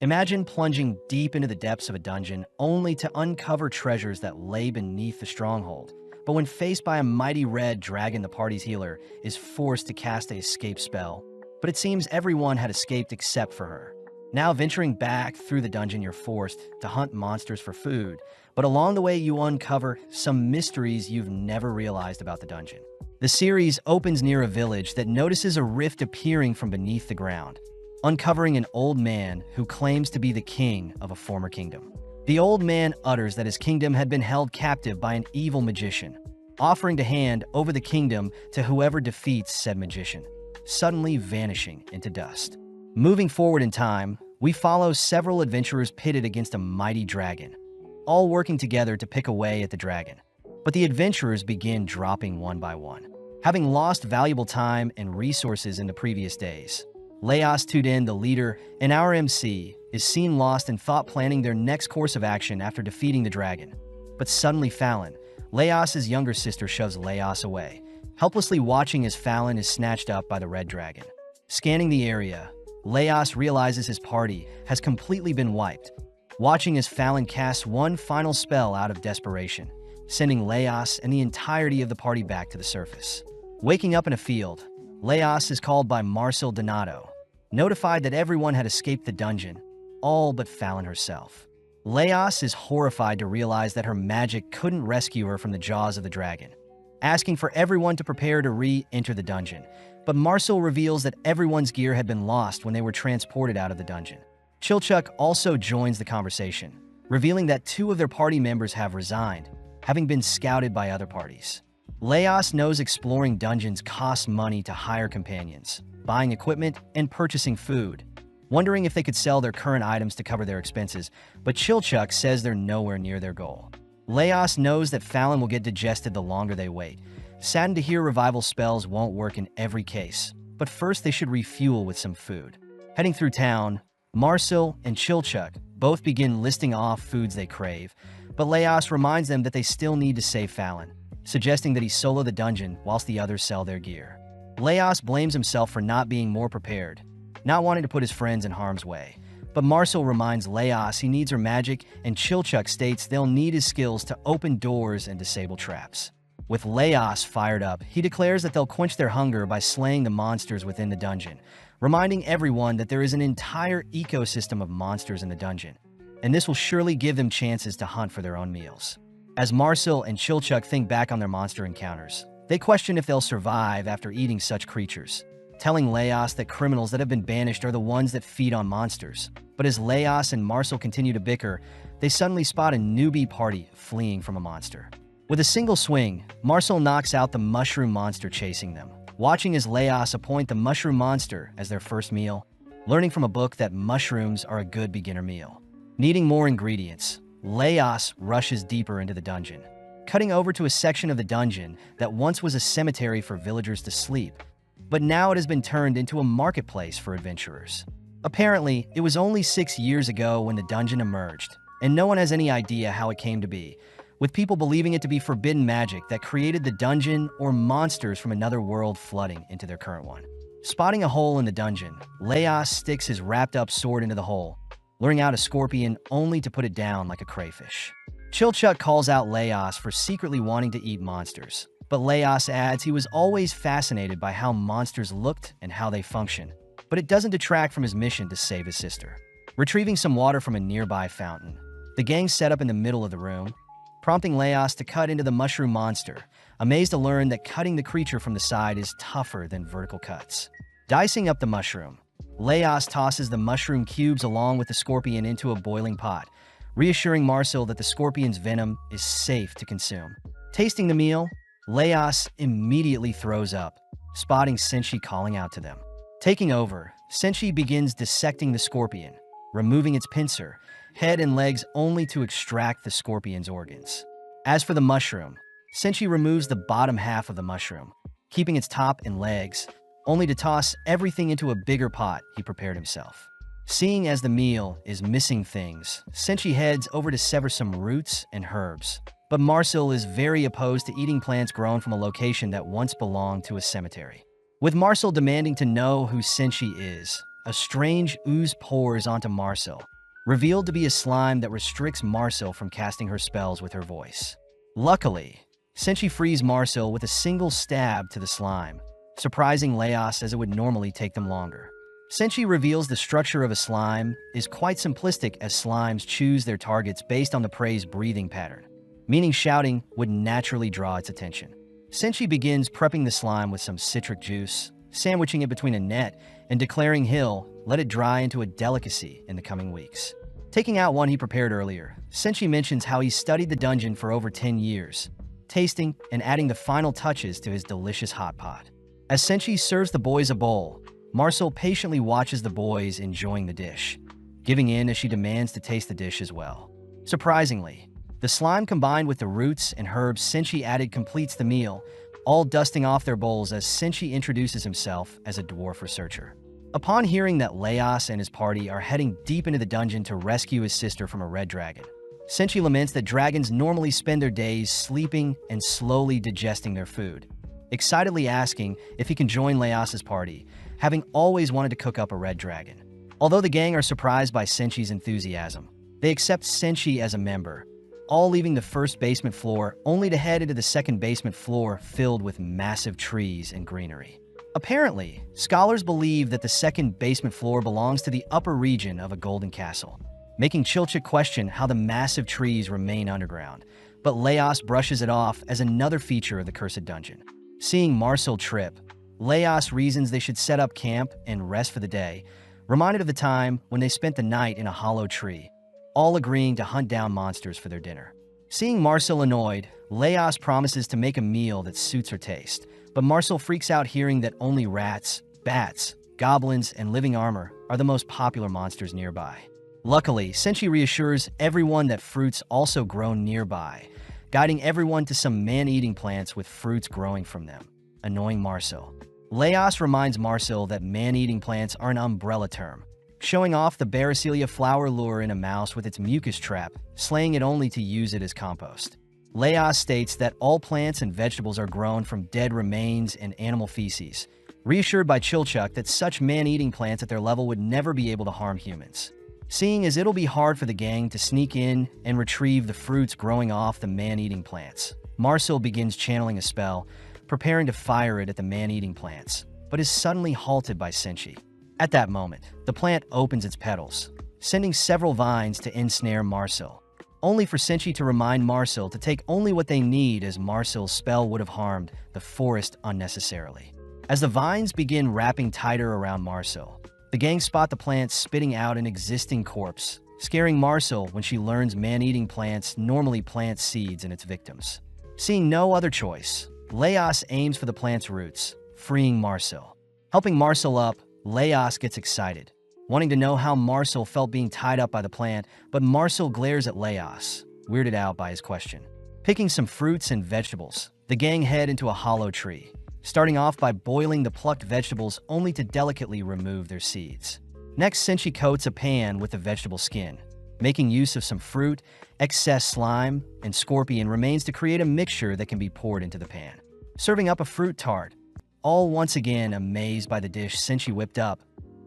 Imagine plunging deep into the depths of a dungeon only to uncover treasures that lay beneath the stronghold. But when faced by a mighty red dragon, the party's healer is forced to cast a escape spell. But it seems everyone had escaped except for her. Now venturing back through the dungeon, you're forced to hunt monsters for food. But along the way, you uncover some mysteries you've never realized about the dungeon. The series opens near a village that notices a rift appearing from beneath the ground, uncovering an old man who claims to be the king of a former kingdom. The old man utters that his kingdom had been held captive by an evil magician, offering to hand over the kingdom to whoever defeats said magician, suddenly vanishing into dust. Moving forward in time, we follow several adventurers pitted against a mighty dragon, all working together to pick away at the dragon. But the adventurers begin dropping one by one, having lost valuable time and resources in the previous days. Leos Tudin, the leader and our MC, is seen lost in thought, planning their next course of action after defeating the dragon. But suddenly Fallon, Leos's younger sister, shoves Leos away, helplessly watching as Fallon is snatched up by the red dragon. Scanning the area, Leos realizes his party has completely been wiped, watching as Fallon casts one final spell out of desperation, sending Leos and the entirety of the party back to the surface. Waking up in a field, Leos is called by Marcel Donato, notified that everyone had escaped the dungeon, all but Fallon herself. Leos is horrified to realize that her magic couldn't rescue her from the jaws of the dragon, asking for everyone to prepare to re-enter the dungeon. But Marcel reveals that everyone's gear had been lost when they were transported out of the dungeon. Chilchuk also joins the conversation, revealing that two of their party members have resigned, having been scouted by other parties. Leos knows exploring dungeons costs money to hire companions, buying equipment, and purchasing food, wondering if they could sell their current items to cover their expenses, but Chilchuk says they're nowhere near their goal. Leos knows that Fallon will get digested the longer they wait, saddened to hear revival spells won't work in every case, but first they should refuel with some food. Heading through town, Marcel and Chilchuk both begin listing off foods they crave, but Leos reminds them that they still need to save Fallon, suggesting that he solo the dungeon whilst the others sell their gear. Leos blames himself for not being more prepared, not wanting to put his friends in harm's way. But Marcel reminds Leos he needs her magic, and Chilchuk states they'll need his skills to open doors and disable traps. With Leos fired up, he declares that they'll quench their hunger by slaying the monsters within the dungeon, reminding everyone that there is an entire ecosystem of monsters in the dungeon, and this will surely give them chances to hunt for their own meals. As Marcel and Chilchuk think back on their monster encounters, they question if they'll survive after eating such creatures, telling Leos that criminals that have been banished are the ones that feed on monsters. But as Leos and Marcel continue to bicker, they suddenly spot a newbie party fleeing from a monster. With a single swing, Marcel knocks out the mushroom monster chasing them, watching as Leos appoint the mushroom monster as their first meal, learning from a book that mushrooms are a good beginner meal. Needing more ingredients, Leos rushes deeper into the dungeon, cutting over to a section of the dungeon that once was a cemetery for villagers to sleep, but now it has been turned into a marketplace for adventurers. Apparently, it was only 6 years ago when the dungeon emerged, and no one has any idea how it came to be, with people believing it to be forbidden magic that created the dungeon or monsters from another world flooding into their current one. Spotting a hole in the dungeon, Leos sticks his wrapped-up sword into the hole, luring out a scorpion only to put it down like a crayfish. Chilchuk calls out Leos for secretly wanting to eat monsters, but Leos adds he was always fascinated by how monsters looked and how they function, but it doesn't detract from his mission to save his sister. Retrieving some water from a nearby fountain, the gang set up in the middle of the room, prompting Leos to cut into the mushroom monster, amazed to learn that cutting the creature from the side is tougher than vertical cuts. Dicing up the mushroom, Leos tosses the mushroom cubes along with the scorpion into a boiling pot, reassuring Marcel that the scorpion's venom is safe to consume. Tasting the meal, Leos immediately throws up, spotting Senshi calling out to them. Taking over, Senshi begins dissecting the scorpion, removing its pincer, head and legs only to extract the scorpion's organs. As for the mushroom, Senshi removes the bottom half of the mushroom, keeping its top and legs, only to toss everything into a bigger pot he prepared himself. Seeing as the meal is missing things, Senshi heads over to sever some roots and herbs. But Marcel is very opposed to eating plants grown from a location that once belonged to a cemetery. With Marcel demanding to know who Senshi is, a strange ooze pours onto Marcel, revealed to be a slime that restricts Marcel from casting her spells with her voice. Luckily, Senshi frees Marcel with a single stab to the slime, surprising Leos as it would normally take them longer. Senshi reveals the structure of a slime is quite simplistic, as slimes choose their targets based on the prey's breathing pattern, meaning shouting would naturally draw its attention. Senshi begins prepping the slime with some citric juice, sandwiching it between a net, and declaring he'll let it dry into a delicacy in the coming weeks. Taking out one he prepared earlier, Senshi mentions how he studied the dungeon for over 10 years, tasting and adding the final touches to his delicious hot pot. As Senshi serves the boys a bowl, Marcel patiently watches the boys enjoying the dish, giving in as she demands to taste the dish as well. Surprisingly, the slime combined with the roots and herbs Senshi added completes the meal, all dusting off their bowls as Senshi introduces himself as a dwarf researcher. Upon hearing that Leos and his party are heading deep into the dungeon to rescue his sister from a red dragon, Senshi laments that dragons normally spend their days sleeping and slowly digesting their food, excitedly asking if he can join Leos's party, having always wanted to cook up a red dragon. Although the gang are surprised by Senshi's enthusiasm, they accept Senshi as a member, all leaving the first basement floor only to head into the second basement floor filled with massive trees and greenery. Apparently, scholars believe that the second basement floor belongs to the upper region of a golden castle, making Chilchik question how the massive trees remain underground, but Leos brushes it off as another feature of the cursed dungeon. Seeing Marcel trip, Leos reasons they should set up camp and rest for the day, reminded of the time when they spent the night in a hollow tree, all agreeing to hunt down monsters for their dinner. Seeing Marcel annoyed, Leos promises to make a meal that suits her taste, but Marcel freaks out hearing that only rats, bats, goblins, and living armor are the most popular monsters nearby. Luckily, Senshi reassures everyone that fruits also grow nearby, guiding everyone to some man-eating plants with fruits growing from them, annoying Marcel. Leos reminds Marcel that man-eating plants are an umbrella term, showing off the Basilisk flower lure in a mouse with its mucus trap, slaying it only to use it as compost. Leos states that all plants and vegetables are grown from dead remains and animal feces, reassured by Chilchuk that such man-eating plants at their level would never be able to harm humans. Seeing as it'll be hard for the gang to sneak in and retrieve the fruits growing off the man-eating plants, Marcel begins channeling a spell, preparing to fire it at the man-eating plants, but is suddenly halted by Senshi. At that moment, the plant opens its petals, sending several vines to ensnare Marcel, only for Senshi to remind Marcel to take only what they need, as Marcel's spell would have harmed the forest unnecessarily. As the vines begin wrapping tighter around Marcel, the gang spot the plant spitting out an existing corpse, scaring Marcel when she learns man-eating plants normally plant seeds in its victims. Seeing no other choice, Leos aims for the plant's roots, freeing Marcel. Helping Marcel up, Leos gets excited, wanting to know how Marcel felt being tied up by the plant, but Marcel glares at Leos, weirded out by his question. Picking some fruits and vegetables, the gang head into a hollow tree, starting off by boiling the plucked vegetables only to delicately remove their seeds. Next, Senshi coats a pan with the vegetable skin, making use of some fruit, excess slime, and scorpion remains to create a mixture that can be poured into the pan. Serving up a fruit tart, all once again amazed by the dish Senshi whipped up,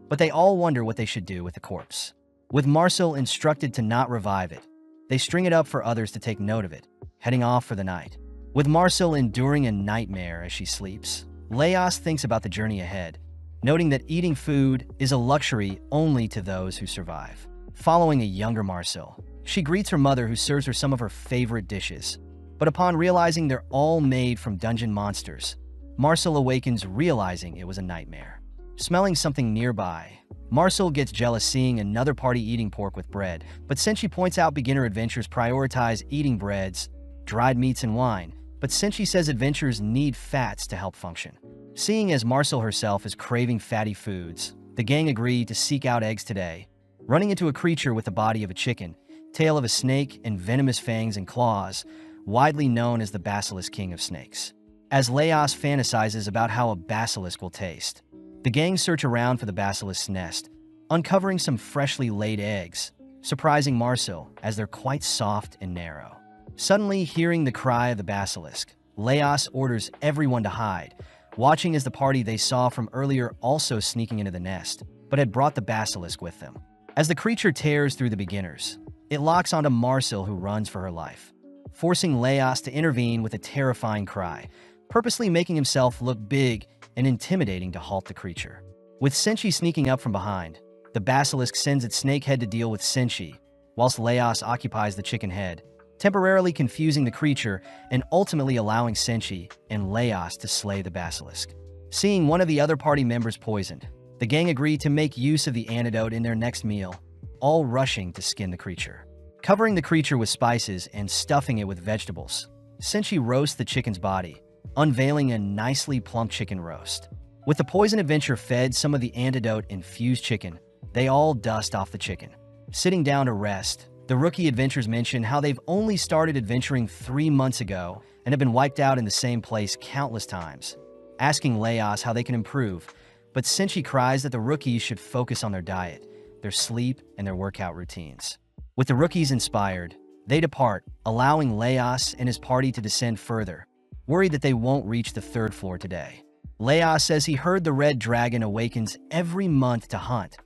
but they all wonder what they should do with the corpse. With Marcel instructed to not revive it, they string it up for others to take note of it, heading off for the night. With Marcel enduring a nightmare as she sleeps, Leos thinks about the journey ahead, noting that eating food is a luxury only to those who survive. Following a younger Marcel, she greets her mother, who serves her some of her favorite dishes, but upon realizing they're all made from dungeon monsters, Marcel awakens, realizing it was a nightmare. Smelling something nearby, Marcel gets jealous seeing another party eating pork with bread, but Senshi points out beginner adventures prioritize eating breads, dried meats, and wine, but Senshi says adventurers need fats to help function. Seeing as Marcel herself is craving fatty foods, the gang agree to seek out eggs today, running into a creature with the body of a chicken, tail of a snake, and venomous fangs and claws, widely known as the Basilisk King of Snakes. As Leos fantasizes about how a basilisk will taste, the gang search around for the basilisk's nest, uncovering some freshly laid eggs, surprising Marcel as they're quite soft and narrow. Suddenly hearing the cry of the basilisk, Leos orders everyone to hide, watching as the party they saw from earlier also sneaking into the nest, but had brought the Basilisk with them. As the creature tears through the beginners, it locks onto Marcel, who runs for her life, forcing Leos to intervene with a terrifying cry, purposely making himself look big and intimidating to halt the creature. With Senshi sneaking up from behind, the Basilisk sends its snake head to deal with Senshi, whilst Leos occupies the chicken head, temporarily confusing the creature and ultimately allowing Senshi and Leos to slay the Basilisk. Seeing one of the other party members poisoned, the gang agreed to make use of the antidote in their next meal, all rushing to skin the creature. Covering the creature with spices and stuffing it with vegetables, Senshi roasts the chicken's body, unveiling a nicely plump chicken roast. With the poison adventure fed some of the antidote-infused chicken, they all dust off the chicken. Sitting down to rest, the rookie adventurers mention how they've only started adventuring 3 months ago and have been wiped out in the same place countless times, asking Leos how they can improve, but Senshi cries that the rookies should focus on their diet, their sleep, and their workout routines. With the rookies inspired, they depart, allowing Leos and his party to descend further, worried that they won't reach the 3rd floor today. Leos says he heard the red dragon awakens every month to hunt,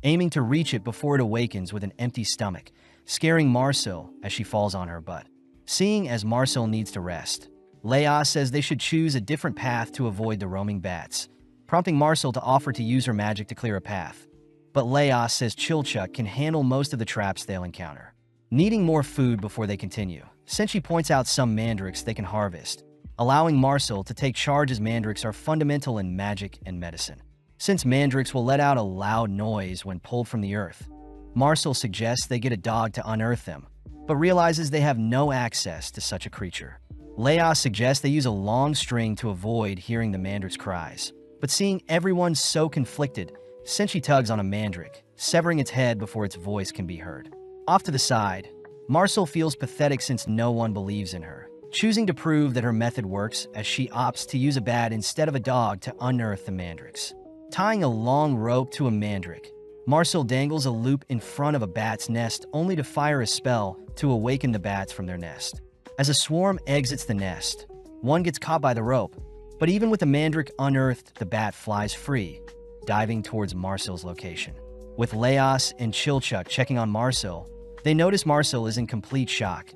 aiming to reach it before it awakens with an empty stomach, scaring Marcel as she falls on her butt. Seeing as Marcel needs to rest, Leos says they should choose a different path to avoid the roaming bats, prompting Marcel to offer to use her magic to clear a path. But Leos says Chilchuck can handle most of the traps they'll encounter. Needing more food before they continue, Senshi points out some mandrakes they can harvest, allowing Marcel to take charge as mandrakes are fundamental in magic and medicine. Since mandrakes will let out a loud noise when pulled from the earth, Marcel suggests they get a dog to unearth them, but realizes they have no access to such a creature. Leos suggests they use a long string to avoid hearing the mandrake's cries, but seeing everyone so conflicted, Senshi tugs on a mandrake, severing its head before its voice can be heard. Off to the side, Marcel feels pathetic since no one believes in her, choosing to prove that her method works as she opts to use a bat instead of a dog to unearth the mandrakes. Tying a long rope to a mandrake, Marcel dangles a loop in front of a bat's nest only to fire a spell to awaken the bats from their nest. As a swarm exits the nest, one gets caught by the rope, but even with the mandrake unearthed, the bat flies free, diving towards Marcel's location. With Leos and Chilchuck checking on Marcel, they notice Marcel is in complete shock,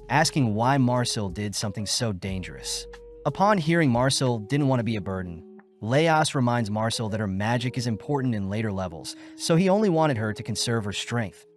asking why Marcel did something so dangerous. Upon hearing Marcel didn't want to be a burden, Leos reminds Marcel that her magic is important in later levels, so he only wanted her to conserve her strength,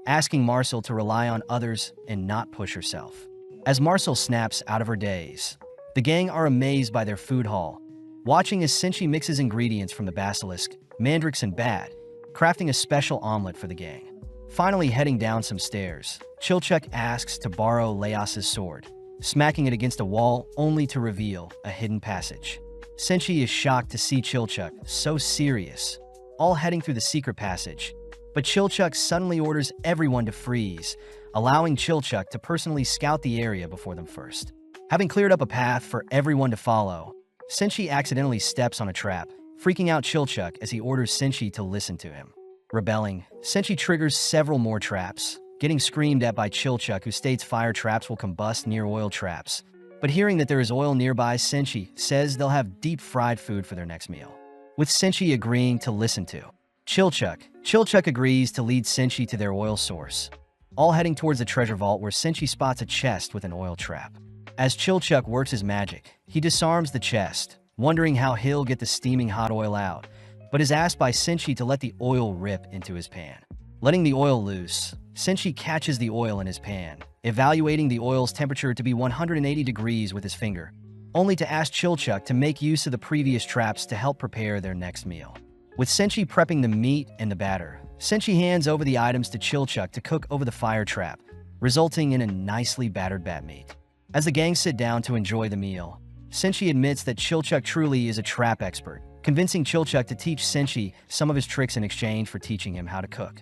asking Marcel to rely on others and not push herself. As Marcel snaps out of her daze, the gang are amazed by their food haul, watching as Senshi mixes ingredients from the Basilisk, mandrakes, and bat, crafting a special omelet for the gang. Finally heading down some stairs, Chilchuck asks to borrow Leos's sword, smacking it against a wall only to reveal a hidden passage. Senshi is shocked to see Chilchuck so serious, all heading through the secret passage, but Chilchuck suddenly orders everyone to freeze, allowing Chilchuck to personally scout the area before them first. Having cleared up a path for everyone to follow, Senshi accidentally steps on a trap, freaking out Chilchuck as he orders Senshi to listen to him. Rebelling, Senshi triggers several more traps, getting screamed at by Chilchuck, who states fire traps will combust near oil traps. But hearing that there is oil nearby, Senshi says they'll have deep-fried food for their next meal, with Senshi agreeing to listen to Chilchuck. Chilchuck agrees to lead Senshi to their oil source, all heading towards the treasure vault where Senshi spots a chest with an oil trap. As Chilchuck works his magic, he disarms the chest, wondering how he'll get the steaming hot oil out, but is asked by Senshi to let the oil rip into his pan. Letting the oil loose, Senshi catches the oil in his pan, evaluating the oil's temperature to be 180 degrees with his finger, only to ask Chilchuck to make use of the previous traps to help prepare their next meal. With Senshi prepping the meat and the batter, Senshi hands over the items to Chilchuck to cook over the fire trap, resulting in a nicely battered bat meat. As the gang sit down to enjoy the meal, Senshi admits that Chilchuck truly is a trap expert, convincing Chilchuck to teach Senshi some of his tricks in exchange for teaching him how to cook.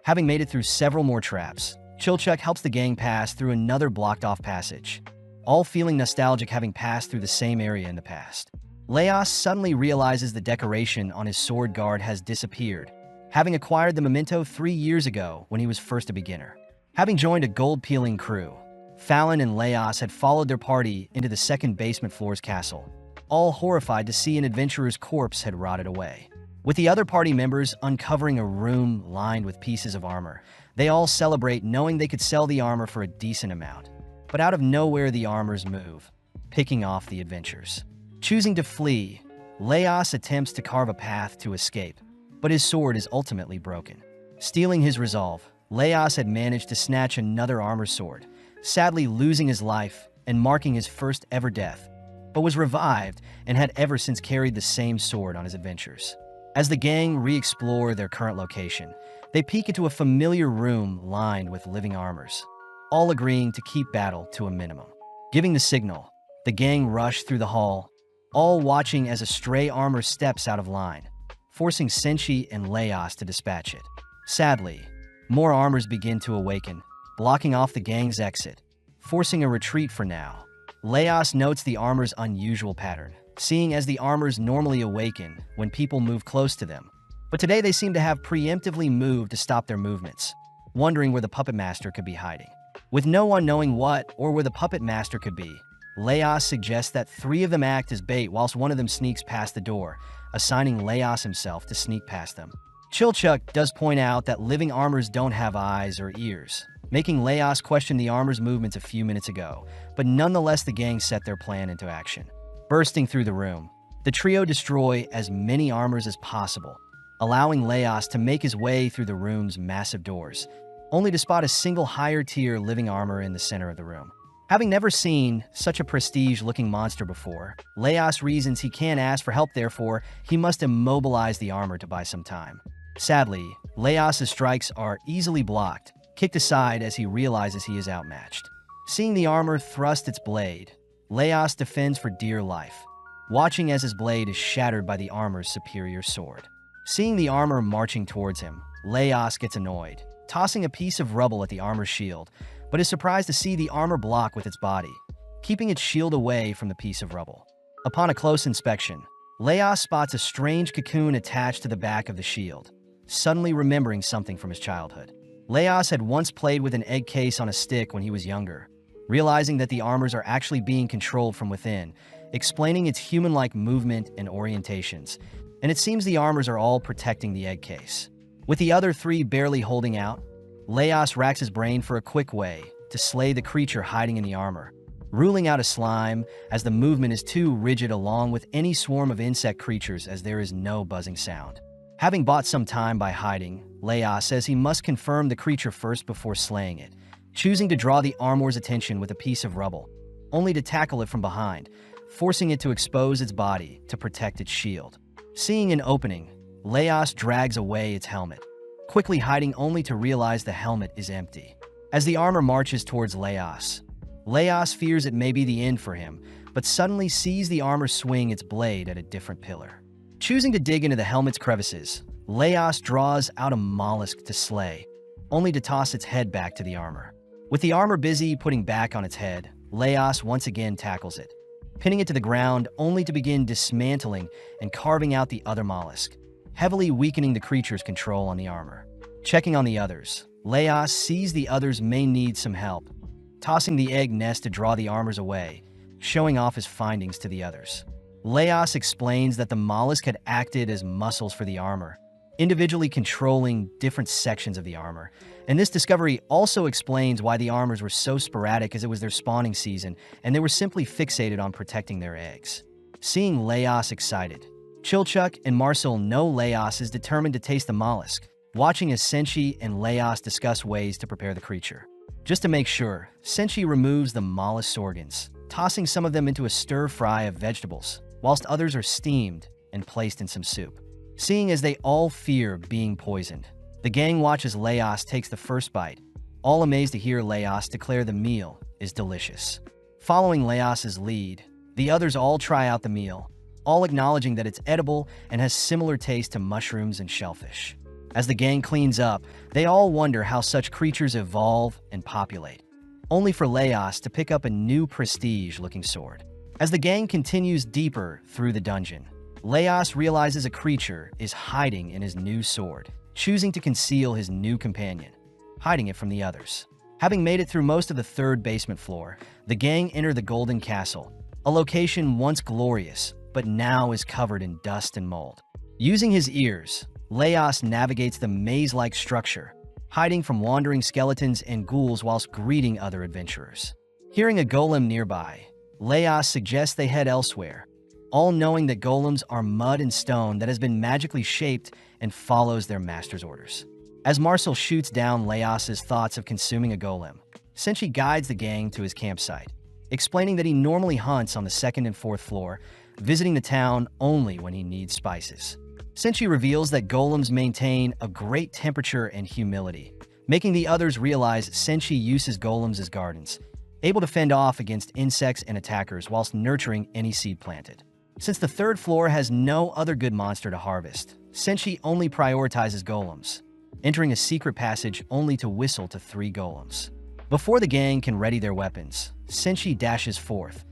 Having made it through several more traps, Chilchuck helps the gang pass through another blocked-off passage, all feeling nostalgic having passed through the same area in the past. Leos suddenly realizes the decoration on his sword guard has disappeared, having acquired the memento 3 years ago when he was first a beginner. Having joined a gold-peeling crew, Fallon and Leos had followed their party into the second basement floor's castle, all horrified to see an adventurer's corpse had rotted away. with the other party members uncovering a room lined with pieces of armor. They all celebrate knowing they could sell the armor for a decent amount. But out of nowhere, the armors move, picking off the adventurers. Choosing to flee, Leos attempts to carve a path to escape, but his sword is ultimately broken. Stealing his resolve, Leos had managed to snatch another armor sword, sadly losing his life and marking his first ever death, but was revived and had ever since carried the same sword on his adventures. As the gang re-explore their current location, they peek into a familiar room lined with living armors, all agreeing to keep battle to a minimum. Giving the signal, the gang rush through the hall, all watching as a stray armor steps out of line, forcing Senshi and Leos to dispatch it. Sadly, more armors begin to awaken, blocking off the gang's exit, forcing a retreat for now. Leos notes the armor's unusual pattern, seeing as the armors normally awaken when people move close to them. But today they seem to have preemptively moved to stop their movements, wondering where the puppet master could be hiding. With no one knowing what or where the puppet master could be, Leos suggests that 3 of them act as bait whilst one of them sneaks past the door, assigning Leos himself to sneak past them. Chilchuck does point out that living armors don't have eyes or ears, making Leos question the armor's movements a few minutes ago, but nonetheless the gang set their plan into action. Bursting through the room, the trio destroy as many armors as possible, allowing Leos to make his way through the room's massive doors, only to spot a single higher-tier living armor in the center of the room. Having never seen such a prestige-looking monster before, Leos reasons he can't ask for help, therefore he must immobilize the armor to buy some time. Sadly, Leos' strikes are easily blocked, kicked aside as he realizes he is outmatched. Seeing the armor thrust its blade, Leos defends for dear life, watching as his blade is shattered by the armor's superior sword. Seeing the armor marching towards him, Leos gets annoyed, tossing a piece of rubble at the armor's shield, but is surprised to see the armor block with its body, keeping its shield away from the piece of rubble. Upon a close inspection, Leos spots a strange cocoon attached to the back of the shield, suddenly remembering something from his childhood. Leos had once played with an egg case on a stick when he was younger, realizing that the armors are actually being controlled from within, explaining its human-like movement and orientations, and it seems the armors are all protecting the egg case. With the other 3 barely holding out, Leos racks his brain for a quick way to slay the creature hiding in the armor, ruling out a slime as the movement is too rigid along with any swarm of insect creatures as there is no buzzing sound. Having bought some time by hiding, Leos says he must confirm the creature first before slaying it, choosing to draw the armor's attention with a piece of rubble, only to tackle it from behind, forcing it to expose its body to protect its shield. Seeing an opening, Leos drags away its helmet, quickly hiding only to realize the helmet is empty. As the armor marches towards Leos, Leos fears it may be the end for him, but suddenly sees the armor swing its blade at a different pillar. Choosing to dig into the helmet's crevices, Leos draws out a mollusk to slay, only to toss its head back to the armor. With the armor busy putting back on its head, Leos once again tackles it, pinning it to the ground only to begin dismantling and carving out the other mollusk, heavily weakening the creature's control on the armor. Checking on the others, Leos sees the others may need some help, tossing the egg nest to draw the armors away, showing off his findings to the others. Leos explains that the mollusk had acted as muscles for the armor, individually controlling different sections of the armor, and this discovery also explains why the armors were so sporadic as it was their spawning season and they were simply fixated on protecting their eggs. Seeing Leos excited, Chilchuck and Marcel know Leos is determined to taste the mollusk, watching as Senshi and Leos discuss ways to prepare the creature. Just to make sure, Senshi removes the mollusk's organs, tossing some of them into a stir-fry of vegetables, whilst others are steamed and placed in some soup. Seeing as they all fear being poisoned, the gang watches Leos takes the first bite, all amazed to hear Leos declare the meal is delicious. Following Leos's lead, the others all try out the meal, all acknowledging that it's edible and has similar taste to mushrooms and shellfish. As the gang cleans up, they all wonder how such creatures evolve and populate, only for Leos to pick up a new prestige-looking sword. As the gang continues deeper through the dungeon, Leos realizes a creature is hiding in his new sword, choosing to conceal his new companion, hiding it from the others. Having made it through most of the 3rd basement floor, the gang enter the Golden Castle, a location once glorious, but now is covered in dust and mold. Using his ears, Laos navigates the maze-like structure, hiding from wandering skeletons and ghouls whilst greeting other adventurers. Hearing a golem nearby, Laos suggests they head elsewhere, all knowing that golems are mud and stone that has been magically shaped and follows their master's orders. As Marcel shoots down Laos's thoughts of consuming a golem, Senshi guides the gang to his campsite, explaining that he normally hunts on the 2nd and 4th floor, visiting the town only when he needs spices. Senshi reveals that golems maintain a great temperature and humility, making the others realize Senshi uses golems as gardens, able to fend off against insects and attackers whilst nurturing any seed planted. Since the 3rd floor has no other good monster to harvest, Senshi only prioritizes golems, entering a secret passage only to whistle to 3 golems. Before the gang can ready their weapons, Senshi dashes forth,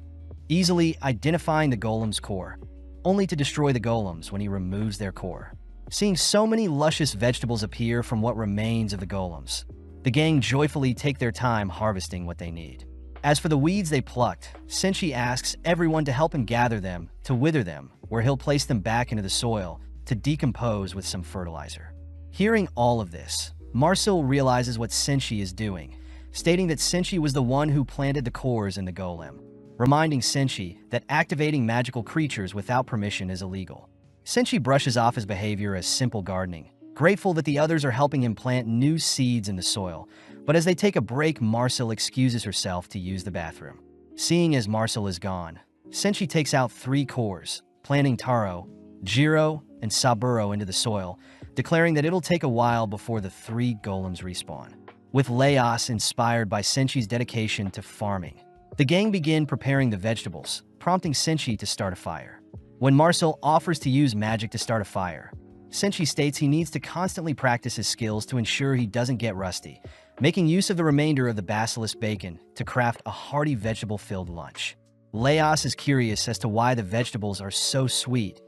easily identifying the golem's core, only to destroy the golems when he removes their core. Seeing so many luscious vegetables appear from what remains of the golems, the gang joyfully take their time harvesting what they need. As for the weeds they plucked, Senshi asks everyone to help him gather them, to wither them, where he'll place them back into the soil to decompose with some fertilizer. Hearing all of this, Marcel realizes what Senshi is doing, stating that Senshi was the one who planted the cores in the golem, reminding Senshi that activating magical creatures without permission is illegal. Senshi brushes off his behavior as simple gardening, grateful that the others are helping him plant new seeds in the soil, but as they take a break, Marcel excuses herself to use the bathroom. Seeing as Marcel is gone, Senshi takes out 3 cores, planting Taro, Jiro, and Saburo into the soil, declaring that it'll take a while before the 3 golems respawn. With Laos inspired by Senshi's dedication to farming, the gang begin preparing the vegetables, prompting Senshi to start a fire. When Marcel offers to use magic to start a fire, Senshi states he needs to constantly practice his skills to ensure he doesn't get rusty, making use of the remainder of the basilisk bacon to craft a hearty vegetable-filled lunch. Laos is curious as to why the vegetables are so sweet,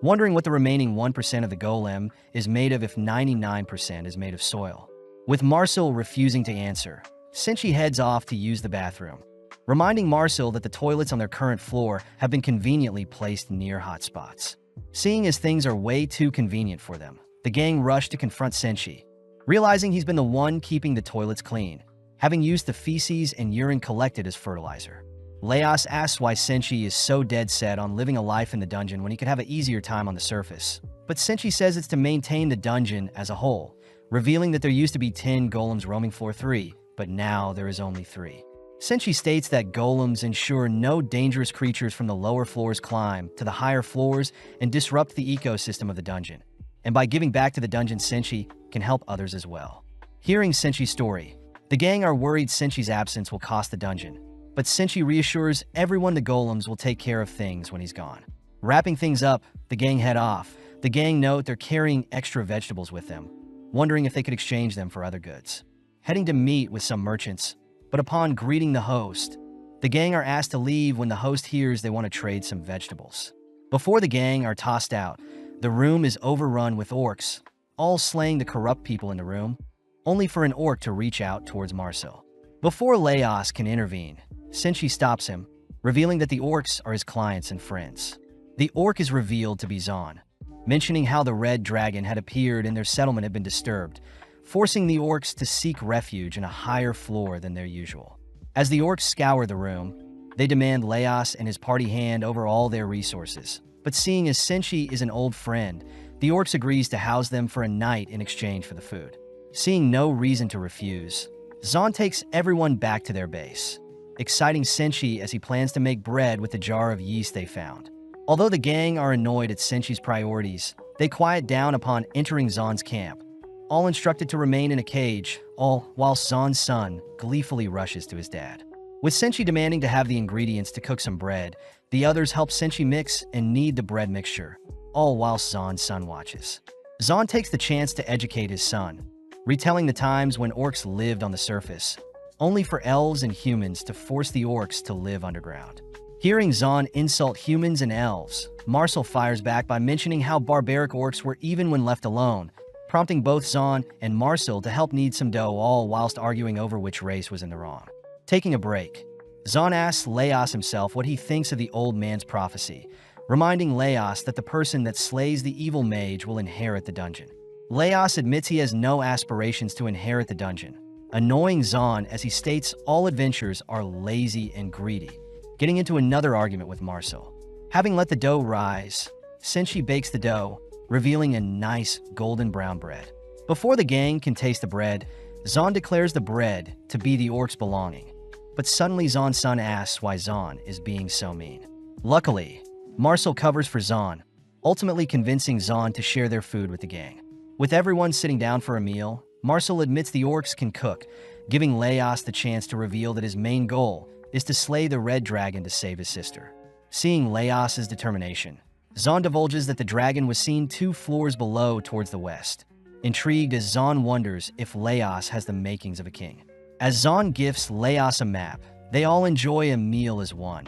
wondering what the remaining 1% of the golem is made of if 99% is made of soil. With Marcel refusing to answer, Senshi heads off to use the bathroom, reminding Marcel that the toilets on their current floor have been conveniently placed near hotspots. Seeing as things are way too convenient for them, the gang rush to confront Senshi, realizing he's been the one keeping the toilets clean, having used the feces and urine collected as fertilizer. Laos asks why Senshi is so dead set on living a life in the dungeon when he could have an easier time on the surface, but Senshi says it's to maintain the dungeon as a whole, revealing that there used to be 10 golems roaming floor 3, but now there is only 3. Senshi states that golems ensure no dangerous creatures from the lower floors climb to the higher floors and disrupt the ecosystem of the dungeon, and by giving back to the dungeon, Senshi can help others as well. Hearing Senshi's story, the gang are worried Senshi's absence will cost the dungeon, but Senshi reassures everyone the golems will take care of things when he's gone. Wrapping things up, the gang head off. The gang note they're carrying extra vegetables with them, wondering if they could exchange them for other goods. Heading to meet with some merchants, but upon greeting the host, the gang are asked to leave when the host hears they want to trade some vegetables. Before the gang are tossed out, the room is overrun with orcs, all slaying the corrupt people in the room, only for an orc to reach out towards Marcel. Before Laos can intervene, Senshi stops him, revealing that the orcs are his clients and friends. The orc is revealed to be Zon, mentioning how the red dragon had appeared and their settlement had been disturbed, forcing the orcs to seek refuge in a higher floor than their usual. As the orcs scour the room, they demand Laos and his party hand over all their resources. But seeing as Senshi is an old friend, the orcs agrees to house them for a night in exchange for the food. Seeing no reason to refuse, Zon takes everyone back to their base, exciting Senshi as he plans to make bread with the jar of yeast they found. Although the gang are annoyed at Senshi's priorities, they quiet down upon entering Zon's camp, all instructed to remain in a cage, all while Zon's son gleefully rushes to his dad. With Senshi demanding to have the ingredients to cook some bread, the others help Senshi mix and knead the bread mixture, all while Zon's son watches. Zon takes the chance to educate his son, retelling the times when orcs lived on the surface, only for elves and humans to force the orcs to live underground. Hearing Zon insult humans and elves, Marcel fires back by mentioning how barbaric orcs were even when left alone, prompting both Zon and Marcel to help knead some dough, all whilst arguing over which race was in the wrong. Taking a break, Zon asks Laos himself what he thinks of the old man's prophecy, reminding Laos that the person that slays the evil mage will inherit the dungeon. Laos admits he has no aspirations to inherit the dungeon, annoying Zahn as he states all adventurers are lazy and greedy, getting into another argument with Marcel. Having let the dough rise, Senshi bakes the dough, revealing a nice golden brown bread. Before the gang can taste the bread, Zahn declares the bread to be the orcs' belonging. But suddenly Zahn's son asks why Zahn is being so mean. Luckily, Marcel covers for Zahn, ultimately convincing Zahn to share their food with the gang. With everyone sitting down for a meal, Marcel admits the orcs can cook, giving Laos the chance to reveal that his main goal is to slay the red dragon to save his sister. Seeing Laos's determination, Zahn divulges that the dragon was seen 2 floors below towards the west, intrigued as Zahn wonders if Laos has the makings of a king. As Zahn gifts Laos a map, they all enjoy a meal as one,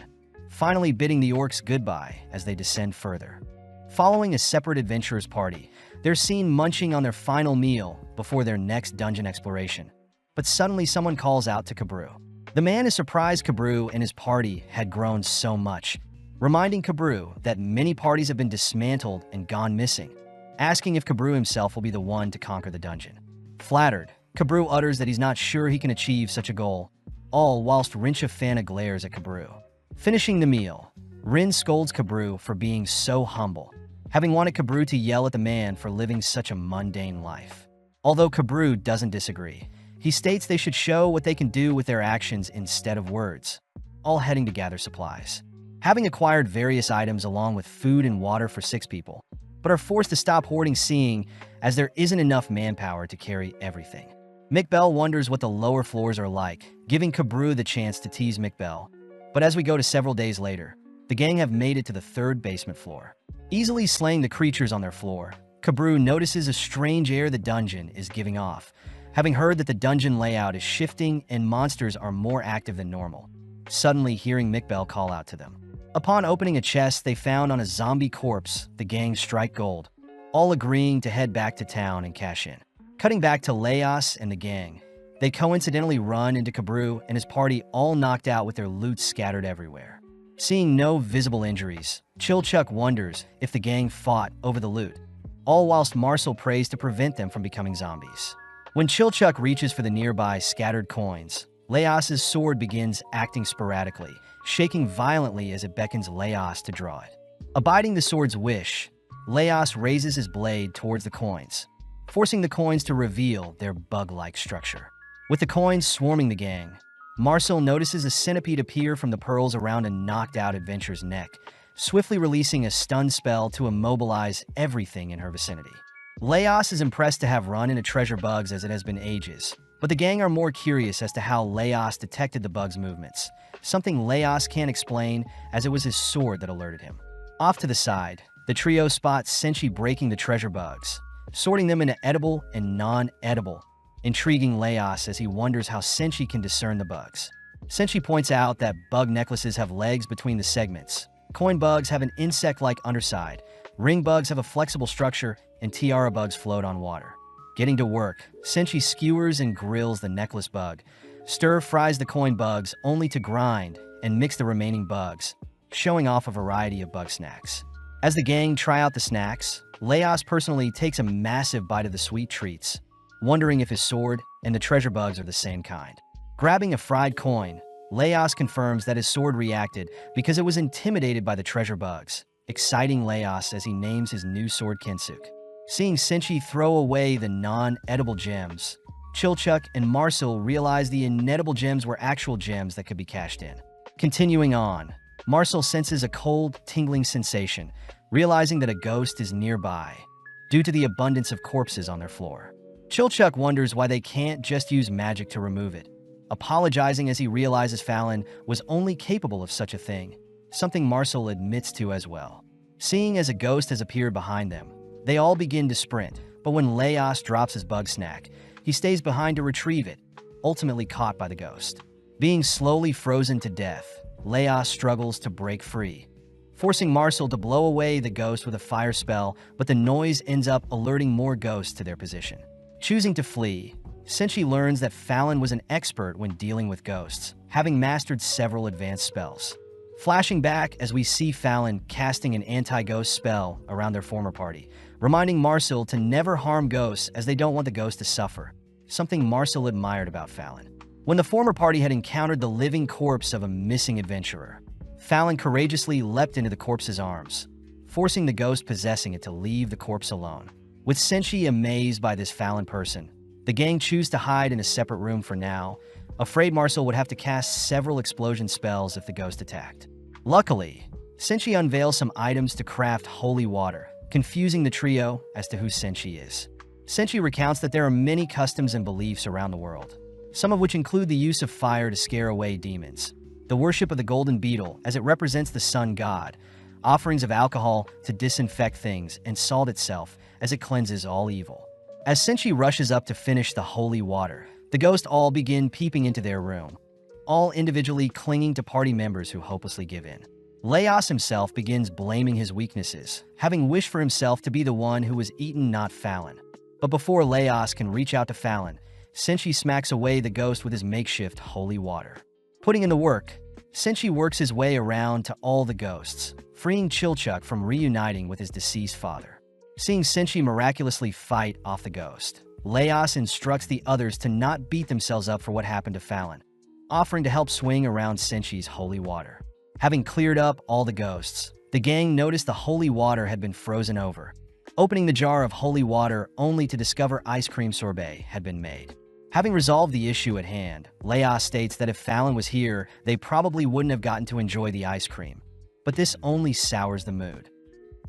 finally bidding the orcs goodbye as they descend further. Following a separate adventurers party, they're seen munching on their final meal before their next dungeon exploration. But suddenly someone calls out to Kabru. The man is surprised Kabru and his party had grown so much, reminding Kabru that many parties have been dismantled and gone missing, asking if Kabru himself will be the one to conquer the dungeon. Flattered, Kabru utters that he's not sure he can achieve such a goal, all whilst Rincha glares at Kabru. Finishing the meal, Rin scolds Kabru for being so humble, having wanted Kabru to yell at the man for living such a mundane life. Although Kabru doesn't disagree, he states they should show what they can do with their actions instead of words, all heading to gather supplies. Having acquired various items along with food and water for 6 people, but are forced to stop hoarding seeing as there isn't enough manpower to carry everything. McBell wonders what the lower floors are like, giving Kabru the chance to tease McBell. But as we go to several days later, the gang have made it to the 3rd basement floor. Easily slaying the creatures on their floor, Kabru notices a strange air the dungeon is giving off, having heard that the dungeon layout is shifting and monsters are more active than normal. Suddenly hearing McBell call out to them. Upon opening a chest they found on a zombie corpse, the gang strike gold, all agreeing to head back to town and cash in. Cutting back to Laos and the gang, they coincidentally run into Kabru and his party all knocked out with their loot scattered everywhere. Seeing no visible injuries, Chilchuck wonders if the gang fought over the loot, all whilst Marcel prays to prevent them from becoming zombies. When Chilchuck reaches for the nearby scattered coins, Laos's sword begins acting sporadically, shaking violently as it beckons Laos to draw it. Abiding the sword's wish, Laos raises his blade towards the coins, forcing the coins to reveal their bug-like structure. With the coins swarming the gang, Marcel notices a centipede appear from the pearls around a knocked-out adventurer's neck, swiftly releasing a stun spell to immobilize everything in her vicinity. Laos is impressed to have run into treasure bugs as it has been ages, but the gang are more curious as to how Laos detected the bug's movements, something Laos can't explain as it was his sword that alerted him. Off to the side, the trio spots Senshi breaking the treasure bugs, sorting them into edible and non-edible, intriguing Laos as he wonders how Senshi can discern the bugs. Senshi points out that bug necklaces have legs between the segments, coin bugs have an insect-like underside, ring bugs have a flexible structure, and tiara bugs float on water. Getting to work, Senshi skewers and grills the necklace bug, stir-fries the coin bugs only to grind and mix the remaining bugs, showing off a variety of bug snacks. As the gang try out the snacks, Laos personally takes a massive bite of the sweet treats, wondering if his sword and the treasure bugs are the same kind. Grabbing a fried coin, Laos confirms that his sword reacted because it was intimidated by the treasure bugs, exciting Laos as he names his new sword Kensuk. Seeing Senshi throw away the non-edible gems, Chilchuck and Marcel realize the inedible gems were actual gems that could be cashed in. Continuing on, Marcel senses a cold, tingling sensation, realizing that a ghost is nearby, due to the abundance of corpses on their floor. Chilchuck wonders why they can't just use magic to remove it, apologizing as he realizes Fallon was only capable of such a thing, something Marcel admits to as well. Seeing as a ghost has appeared behind them, they all begin to sprint, but when Laos drops his bug snack, he stays behind to retrieve it, ultimately caught by the ghost. Being slowly frozen to death, Laos struggles to break free, forcing Marcel to blow away the ghost with a fire spell, but the noise ends up alerting more ghosts to their position. Choosing to flee, Senshi learns that Fallon was an expert when dealing with ghosts, having mastered several advanced spells. flashing back as we see Fallon casting an anti-ghost spell around their former party, reminding Marcel to never harm ghosts as they don't want the ghost to suffer, something Marcel admired about Fallon. When the former party had encountered the living corpse of a missing adventurer, Fallon courageously leapt into the corpse's arms, forcing the ghost possessing it to leave the corpse alone. With Senshi amazed by this Fallon person, the gang choose to hide in a separate room for now, afraid Marcel would have to cast several explosion spells if the ghost attacked. Luckily, Senshi unveils some items to craft holy water, confusing the trio as to who Senshi is. Senshi recounts that there are many customs and beliefs around the world, some of which include the use of fire to scare away demons, the worship of the golden beetle as it represents the sun god, offerings of alcohol to disinfect things, and salt itself as it cleanses all evil. As Senshi rushes up to finish the holy water, the ghosts all begin peeping into their room, all individually clinging to party members who hopelessly give in. Leos himself begins blaming his weaknesses, having wished for himself to be the one who was eaten, not Fallon. But before Leos can reach out to Fallon, Senshi smacks away the ghost with his makeshift holy water. Putting in the work, Senshi works his way around to all the ghosts, freeing Chilchuk from reuniting with his deceased father. Seeing Senshi miraculously fight off the ghost, Leos instructs the others to not beat themselves up for what happened to Fallon, offering to help swing around Senshi's holy water. Having cleared up all the ghosts, the gang noticed the holy water had been frozen over, opening the jar of holy water only to discover ice cream sorbet had been made. Having resolved the issue at hand, Leos states that if Fallon was here, they probably wouldn't have gotten to enjoy the ice cream. But this only sours the mood.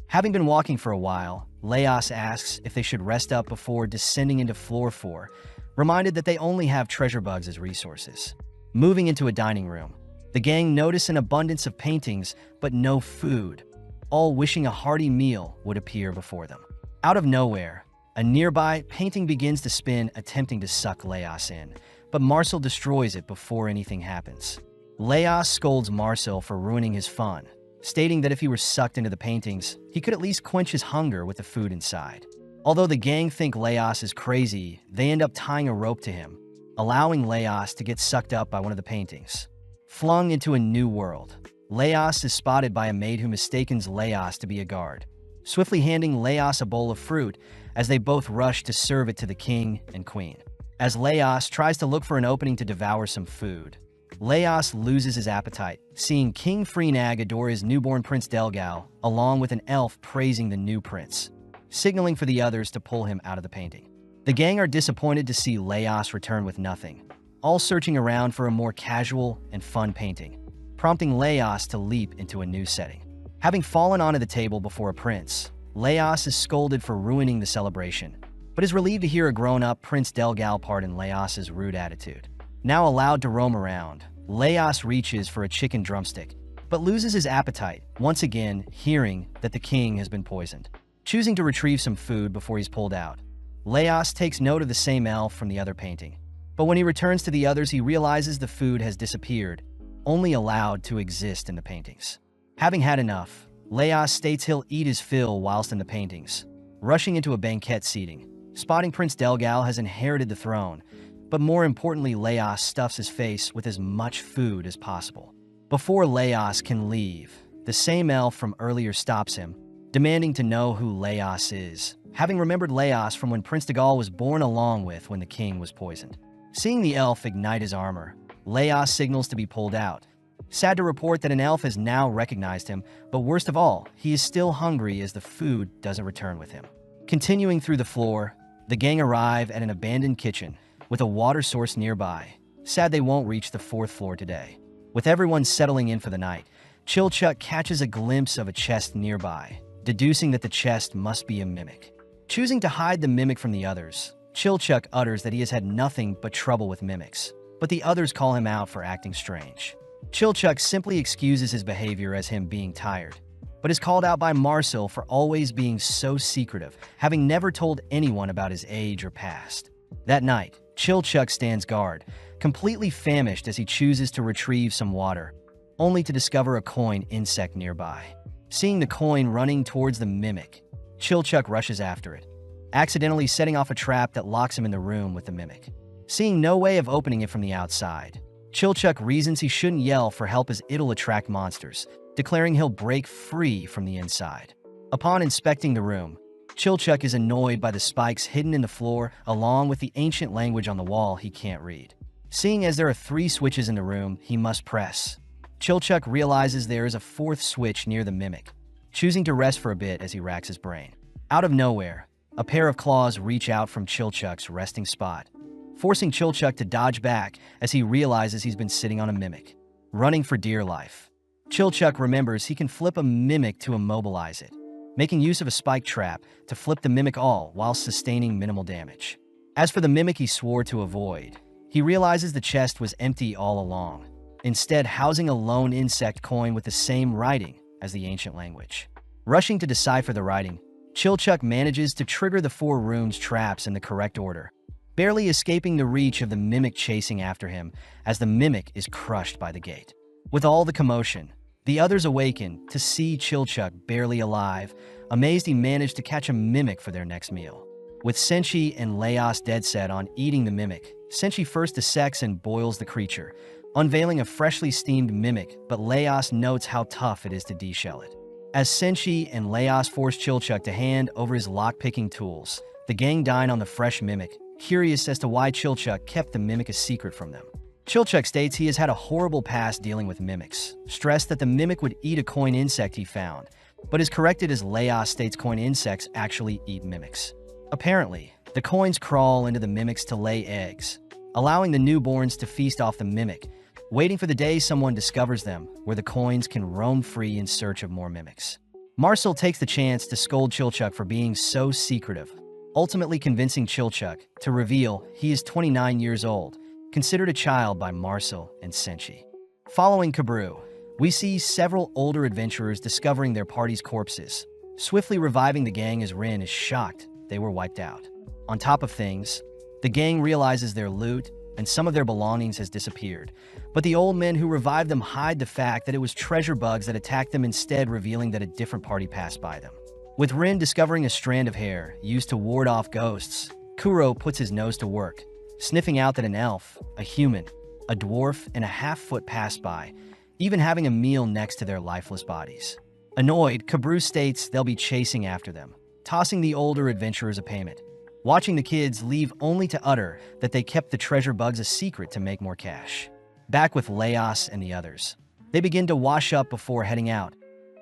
Having been walking for a while, Leos asks if they should rest up before descending into floor 4, reminded that they only have treasure bugs as resources. Moving into a dining room, the gang notice an abundance of paintings, but no food, all wishing a hearty meal would appear before them. Out of nowhere, a nearby painting begins to spin, attempting to suck Leos in, but Marcel destroys it before anything happens. Leos scolds Marcel for ruining his fun, stating that if he were sucked into the paintings, he could at least quench his hunger with the food inside. Although the gang think Leos is crazy, they end up tying a rope to him, allowing Leos to get sucked up by one of the paintings. Flung into a new world, Leos is spotted by a maid who mistakes Leos to be a guard, swiftly handing Leos a bowl of fruit as they both rush to serve it to the king and queen. As Leos tries to look for an opening to devour some food, Leos loses his appetite, seeing King Freenag adore his newborn Prince Delgal, along with an elf praising the new prince, signaling for the others to pull him out of the painting. The gang are disappointed to see Leos return with nothing, all searching around for a more casual and fun painting, prompting Leos to leap into a new setting. Having fallen onto the table before a prince, Leos is scolded for ruining the celebration, but is relieved to hear a grown-up Prince Delgal pardon Leos's rude attitude. Now allowed to roam around, Leos reaches for a chicken drumstick, but loses his appetite, once again hearing that the king has been poisoned. Choosing to retrieve some food before he's pulled out, Leos takes note of the same elf from the other painting. But when he returns to the others, he realizes the food has disappeared, only allowed to exist in the paintings. Having had enough, Leos states he'll eat his fill whilst in the paintings, rushing into a banquet seating. Spotting Prince Delgal has inherited the throne, but more importantly, Leos stuffs his face with as much food as possible. Before Leos can leave, the same elf from earlier stops him, demanding to know who Leos is, having remembered Leos from when Prince Delgal was born along with when the king was poisoned. Seeing the elf ignite his armor, Leos signals to be pulled out. Sad to report that an elf has now recognized him, but worst of all, he is still hungry as the food doesn't return with him. Continuing through the floor, the gang arrive at an abandoned kitchen with a water source nearby. Sad they won't reach the 4th floor today. With everyone settling in for the night, Chilchuk catches a glimpse of a chest nearby, deducing that the chest must be a mimic. Choosing to hide the mimic from the others, Chilchuk utters that he has had nothing but trouble with mimics, but the others call him out for acting strange. Chilchuk simply excuses his behavior as him being tired, but is called out by Marcel for always being so secretive, having never told anyone about his age or past. That night, Chilchuk stands guard, completely famished as he chooses to retrieve some water, only to discover a coin insect nearby. Seeing the coin running towards the mimic, Chilchuk rushes after it, accidentally setting off a trap that locks him in the room with the mimic. Seeing no way of opening it from the outside, Chilchuck reasons he shouldn't yell for help as it'll attract monsters, declaring he'll break free from the inside. Upon inspecting the room, Chilchuck is annoyed by the spikes hidden in the floor along with the ancient language on the wall he can't read. Seeing as there are 3 switches in the room he must press, Chilchuck realizes there is a 4th switch near the mimic, choosing to rest for a bit as he racks his brain. Out of nowhere, a pair of claws reach out from Chilchuck's resting spot, forcing Chilchuck to dodge back as he realizes he's been sitting on a mimic, running for dear life. Chilchuck remembers he can flip a mimic to immobilize it, making use of a spike trap to flip the mimic all while sustaining minimal damage. As for the mimic he swore to avoid, he realizes the chest was empty all along, instead housing a lone insect coin with the same writing as the ancient language. Rushing to decipher the writing, Chilchuck manages to trigger the 4 rooms traps in the correct order, barely escaping the reach of the mimic chasing after him as the mimic is crushed by the gate. With all the commotion, the others awaken to see Chilchuck barely alive, amazed he managed to catch a mimic for their next meal. With Senshi and Laos dead set on eating the mimic, Senshi first dissects and boils the creature, unveiling a freshly steamed mimic, but Laos notes how tough it is to deshell it. As Senshi and Laos force Chilchuck to hand over his lock-picking tools, the gang dine on the fresh mimic, curious as to why Chilchuck kept the mimic a secret from them. Chilchuck states he has had a horrible past dealing with mimics, stressed that the mimic would eat a coin insect he found, but is corrected as Laos states coin insects actually eat mimics. Apparently, the coins crawl into the mimics to lay eggs, allowing the newborns to feast off the mimic, waiting for the day someone discovers them, where the coins can roam free in search of more mimics. Marcel takes the chance to scold Chilchuck for being so secretive, ultimately convincing Chilchuck to reveal he is 29 years old, considered a child by Marcel and Senshi. Following Kabru, we see several older adventurers discovering their party's corpses, swiftly reviving the gang as Rin is shocked they were wiped out. On top of things, the gang realizes their loot and some of their belongings has disappeared, but the old men who revived them hide the fact that it was treasure bugs that attacked them, instead revealing that a different party passed by them. With Rin discovering a strand of hair used to ward off ghosts, Shuro puts his nose to work, sniffing out that an elf, a human, a dwarf, and a half-foot passed by, even having a meal next to their lifeless bodies. Annoyed, Kabru states they'll be chasing after them, tossing the older adventurers a payment, watching the kids leave only to utter that they kept the treasure bugs a secret to make more cash. Back with Laos and the others, they begin to wash up before heading out,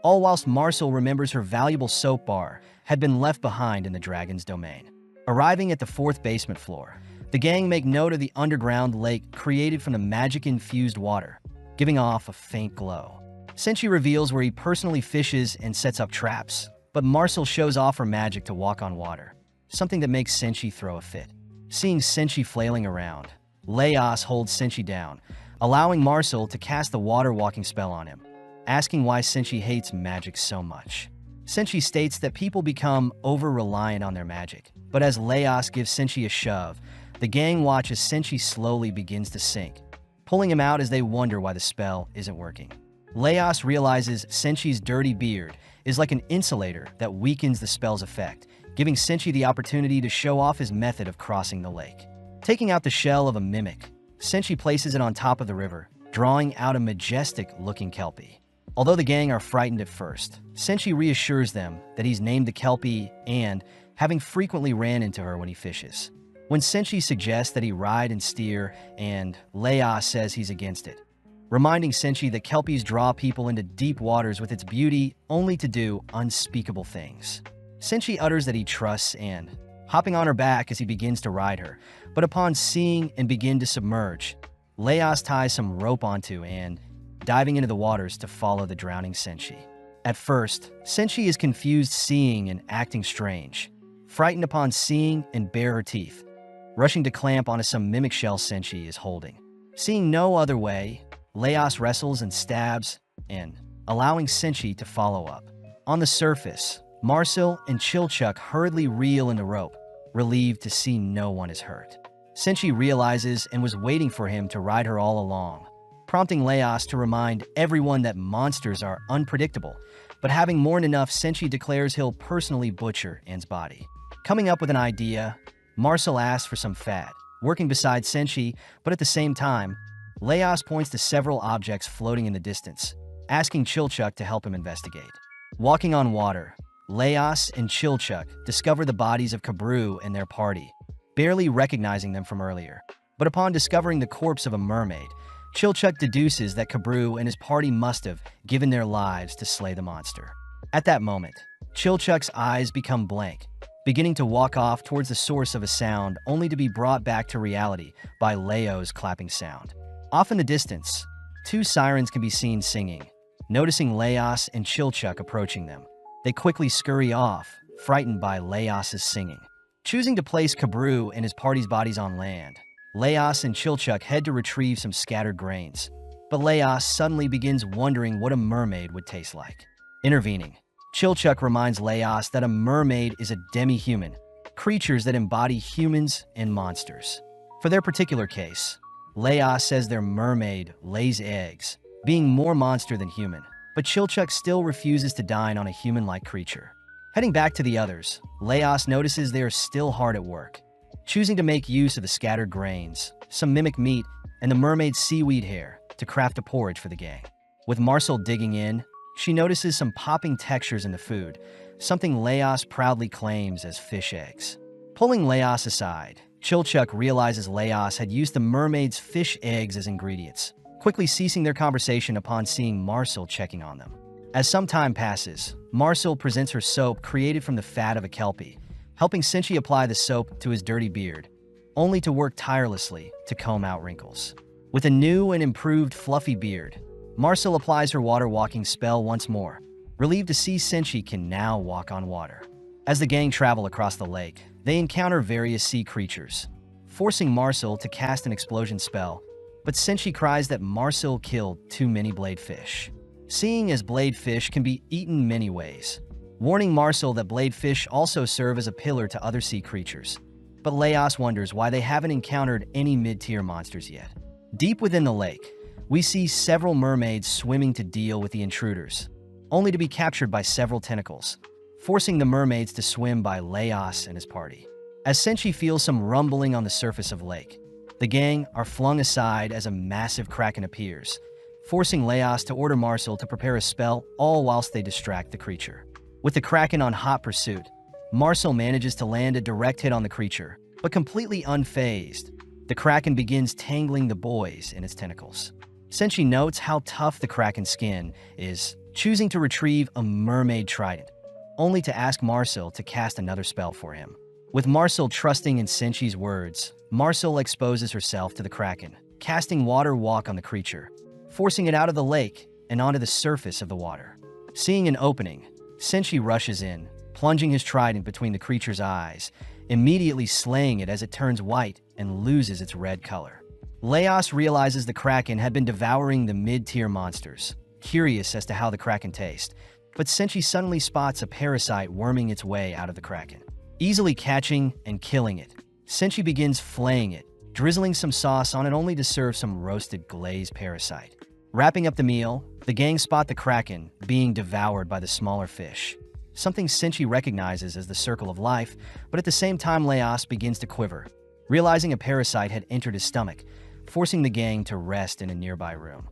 all whilst Marcel remembers her valuable soap bar had been left behind in the dragon's domain. Arriving at the 4th basement floor, the gang make note of the underground lake created from the magic-infused water, giving off a faint glow. Senshi reveals where he personally fishes and sets up traps, but Marcel shows off her magic to walk on water, something that makes Senshi throw a fit. Seeing Senshi flailing around, Laos holds Senshi down, allowing Marcel to cast the water-walking spell on him, asking why Senshi hates magic so much. Senshi states that people become over-reliant on their magic, but as Laos gives Senshi a shove, the gang watches Senshi slowly begins to sink, pulling him out as they wonder why the spell isn't working. Laos realizes Senshi's dirty beard is like an insulator that weakens the spell's effect, giving Senshi the opportunity to show off his method of crossing the lake. Taking out the shell of a mimic, Senshi places it on top of the river, drawing out a majestic-looking kelpie. Although the gang are frightened at first, Senshi reassures them that he's named the kelpie and, having frequently ran into her when he fishes. When Senshi suggests that he ride and steer, and Laos says he's against it, reminding Senshi that kelpies draw people into deep waters with its beauty only to do unspeakable things. Senshi utters that he trusts and, hopping on her back as he begins to ride her, but upon seeing and begin to submerge, Laos ties some rope onto and, diving into the waters to follow the drowning Senshi. At first, Senshi is confused, seeing and acting strange, frightened upon seeing and bare her teeth, rushing to clamp onto some mimic shell Senshi is holding. Seeing no other way, Laos wrestles and stabs, and allowing Senshi to follow up. On the surface, Marcel and Chilchuck hurriedly reel in the rope, relieved to see no one is hurt. Senshi realizes and was waiting for him to ride her all along, prompting Laos to remind everyone that monsters are unpredictable, but having more than enough, Senshi declares he'll personally butcher Anne's body. Coming up with an idea, Marcel asks for some fat, working beside Senshi, but at the same time, Laos points to several objects floating in the distance, asking Chilchuck to help him investigate. Walking on water, Laos and Chilchuck discover the bodies of Kabru and their party, barely recognizing them from earlier. But upon discovering the corpse of a mermaid, Chilchuck deduces that Kabru and his party must have given their lives to slay the monster. At that moment, Chilchuck's eyes become blank, beginning to walk off towards the source of a sound only to be brought back to reality by Leo's clapping sound. Off in the distance, two sirens can be seen singing. Noticing Laos and Chilchuck approaching them, they quickly scurry off, frightened by Laos's singing. Choosing to place Kabru and his party's bodies on land, Laos and Chilchuck head to retrieve some scattered grains. But Laos suddenly begins wondering what a mermaid would taste like. Intervening, Chilchuck reminds Laos that a mermaid is a demi-human, creatures that embody humans and monsters. For their particular case, Laos says their mermaid lays eggs, being more monster than human, but Chilchuck still refuses to dine on a human-like creature. Heading back to the others, Laos notices they are still hard at work, choosing to make use of the scattered grains, some mimic meat, and the mermaid's seaweed hair to craft a porridge for the gang. With Marcel digging in, she notices some popping textures in the food, something Laos proudly claims as fish eggs. Pulling Laos aside, Chilchuck realizes Laos had used the mermaid's fish eggs as ingredients, quickly ceasing their conversation upon seeing Marcel checking on them. As some time passes, Marcel presents her soap created from the fat of a kelpie, helping Senshi apply the soap to his dirty beard, only to work tirelessly to comb out wrinkles. With a new and improved fluffy beard, Marcel applies her water-walking spell once more, relieved to see Senshi can now walk on water. As the gang travel across the lake, they encounter various sea creatures, forcing Marcel to cast an explosion spell, but Senshi cries that Marcel killed too many blade fish. Seeing as blade fish can be eaten many ways, warning Marcel that blade fish also serve as a pillar to other sea creatures. But Laos wonders why they haven't encountered any mid-tier monsters yet. Deep within the lake, we see several mermaids swimming to deal with the intruders, only to be captured by several tentacles, forcing the mermaids to swim by Laos and his party. As Senshi feels some rumbling on the surface of the lake, the gang are flung aside as a massive Kraken appears, forcing Laos to order Marcel to prepare a spell, all whilst they distract the creature. With the Kraken on hot pursuit, Marcel manages to land a direct hit on the creature, but completely unfazed, the Kraken begins tangling the boys in its tentacles. Senshi notes how tough the Kraken's skin is, choosing to retrieve a mermaid trident, only to ask Marcel to cast another spell for him. With Marcel trusting in Senshi's words, Marcel exposes herself to the Kraken, casting Water Walk on the creature, forcing it out of the lake and onto the surface of the water. Seeing an opening, Senshi rushes in, plunging his trident between the creature's eyes, immediately slaying it as it turns white and loses its red color. Laos realizes the Kraken had been devouring the mid-tier monsters, curious as to how the Kraken tastes, but Senshi suddenly spots a parasite worming its way out of the Kraken. Easily catching and killing it, Senshi begins flaying it, drizzling some sauce on it only to serve some roasted glazed parasite. Wrapping up the meal, the gang spot the Kraken being devoured by the smaller fish, something Senshi recognizes as the circle of life, but at the same time Laos begins to quiver, realizing a parasite had entered his stomach, forcing the gang to rest in a nearby room.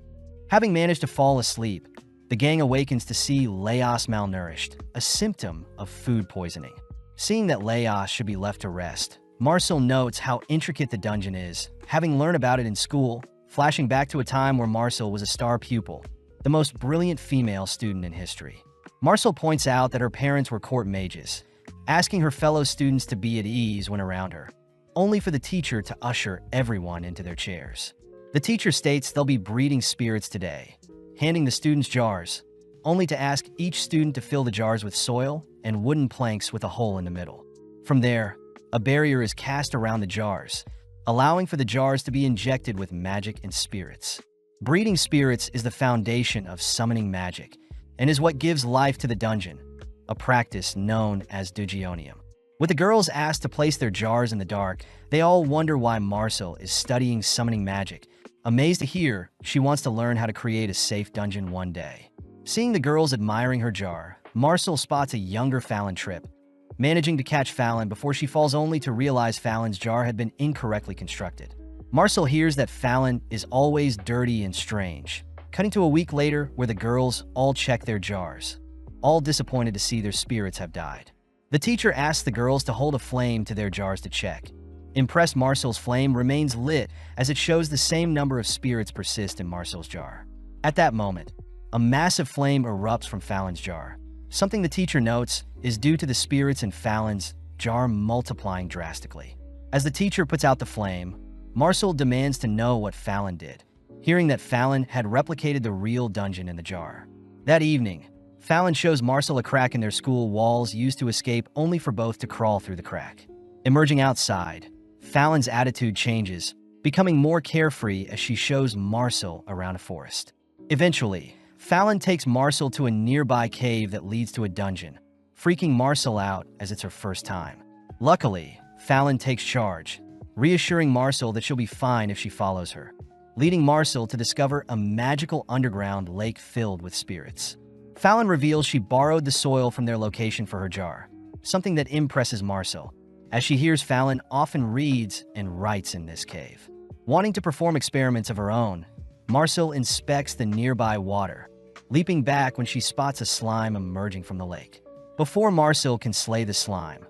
Having managed to fall asleep, the gang awakens to see Laos malnourished, a symptom of food poisoning. Seeing that Laos should be left to rest, Marcel notes how intricate the dungeon is, having learned about it in school, flashing back to a time where Marcel was a star pupil, the most brilliant female student in history. Marcel points out that her parents were court mages, asking her fellow students to be at ease when around her, only for the teacher to usher everyone into their chairs. The teacher states they'll be breeding spirits today, handing the students jars, only to ask each student to fill the jars with soil and wooden planks with a hole in the middle. From there, a barrier is cast around the jars, allowing for the jars to be injected with magic and spirits. Breeding spirits is the foundation of summoning magic, and is what gives life to the dungeon, a practice known as Dugionium. With the girls asked to place their jars in the dark, they all wonder why Marcel is studying summoning magic, amazed to hear she wants to learn how to create a safe dungeon one day. Seeing the girls admiring her jar, Marcel spots a younger Fallon trip, managing to catch Fallon before she falls only to realize Fallon's jar had been incorrectly constructed. Marcel hears that Fallon is always dirty and strange, cutting to a week later where the girls all check their jars, all disappointed to see their spirits have died. The teacher asks the girls to hold a flame to their jars to check. Impressed, Marcel's flame remains lit as it shows the same number of spirits persist in Marcel's jar. At that moment, a massive flame erupts from Fallon's jar. Something the teacher notes is due to the spirits in Fallon's jar multiplying drastically. As the teacher puts out the flame, Marcel demands to know what Fallon did, hearing that Fallon had replicated the real dungeon in the jar. That evening, Fallon shows Marcel a crack in their school walls used to escape, only for both to crawl through the crack. Emerging outside, Fallon's attitude changes, becoming more carefree as she shows Marcel around a forest. Eventually, Fallon takes Marcel to a nearby cave that leads to a dungeon, freaking Marcel out as it's her first time. Luckily, Fallon takes charge, reassuring Marcel that she'll be fine if she follows her, leading Marcel to discover a magical underground lake filled with spirits. Fallon reveals she borrowed the soil from their location for her jar, something that impresses Marcel, as she hears Fallon often reads and writes in this cave. Wanting to perform experiments of her own, Marcel inspects the nearby water, leaping back when she spots a slime emerging from the lake. Before Marcel can slay the slime,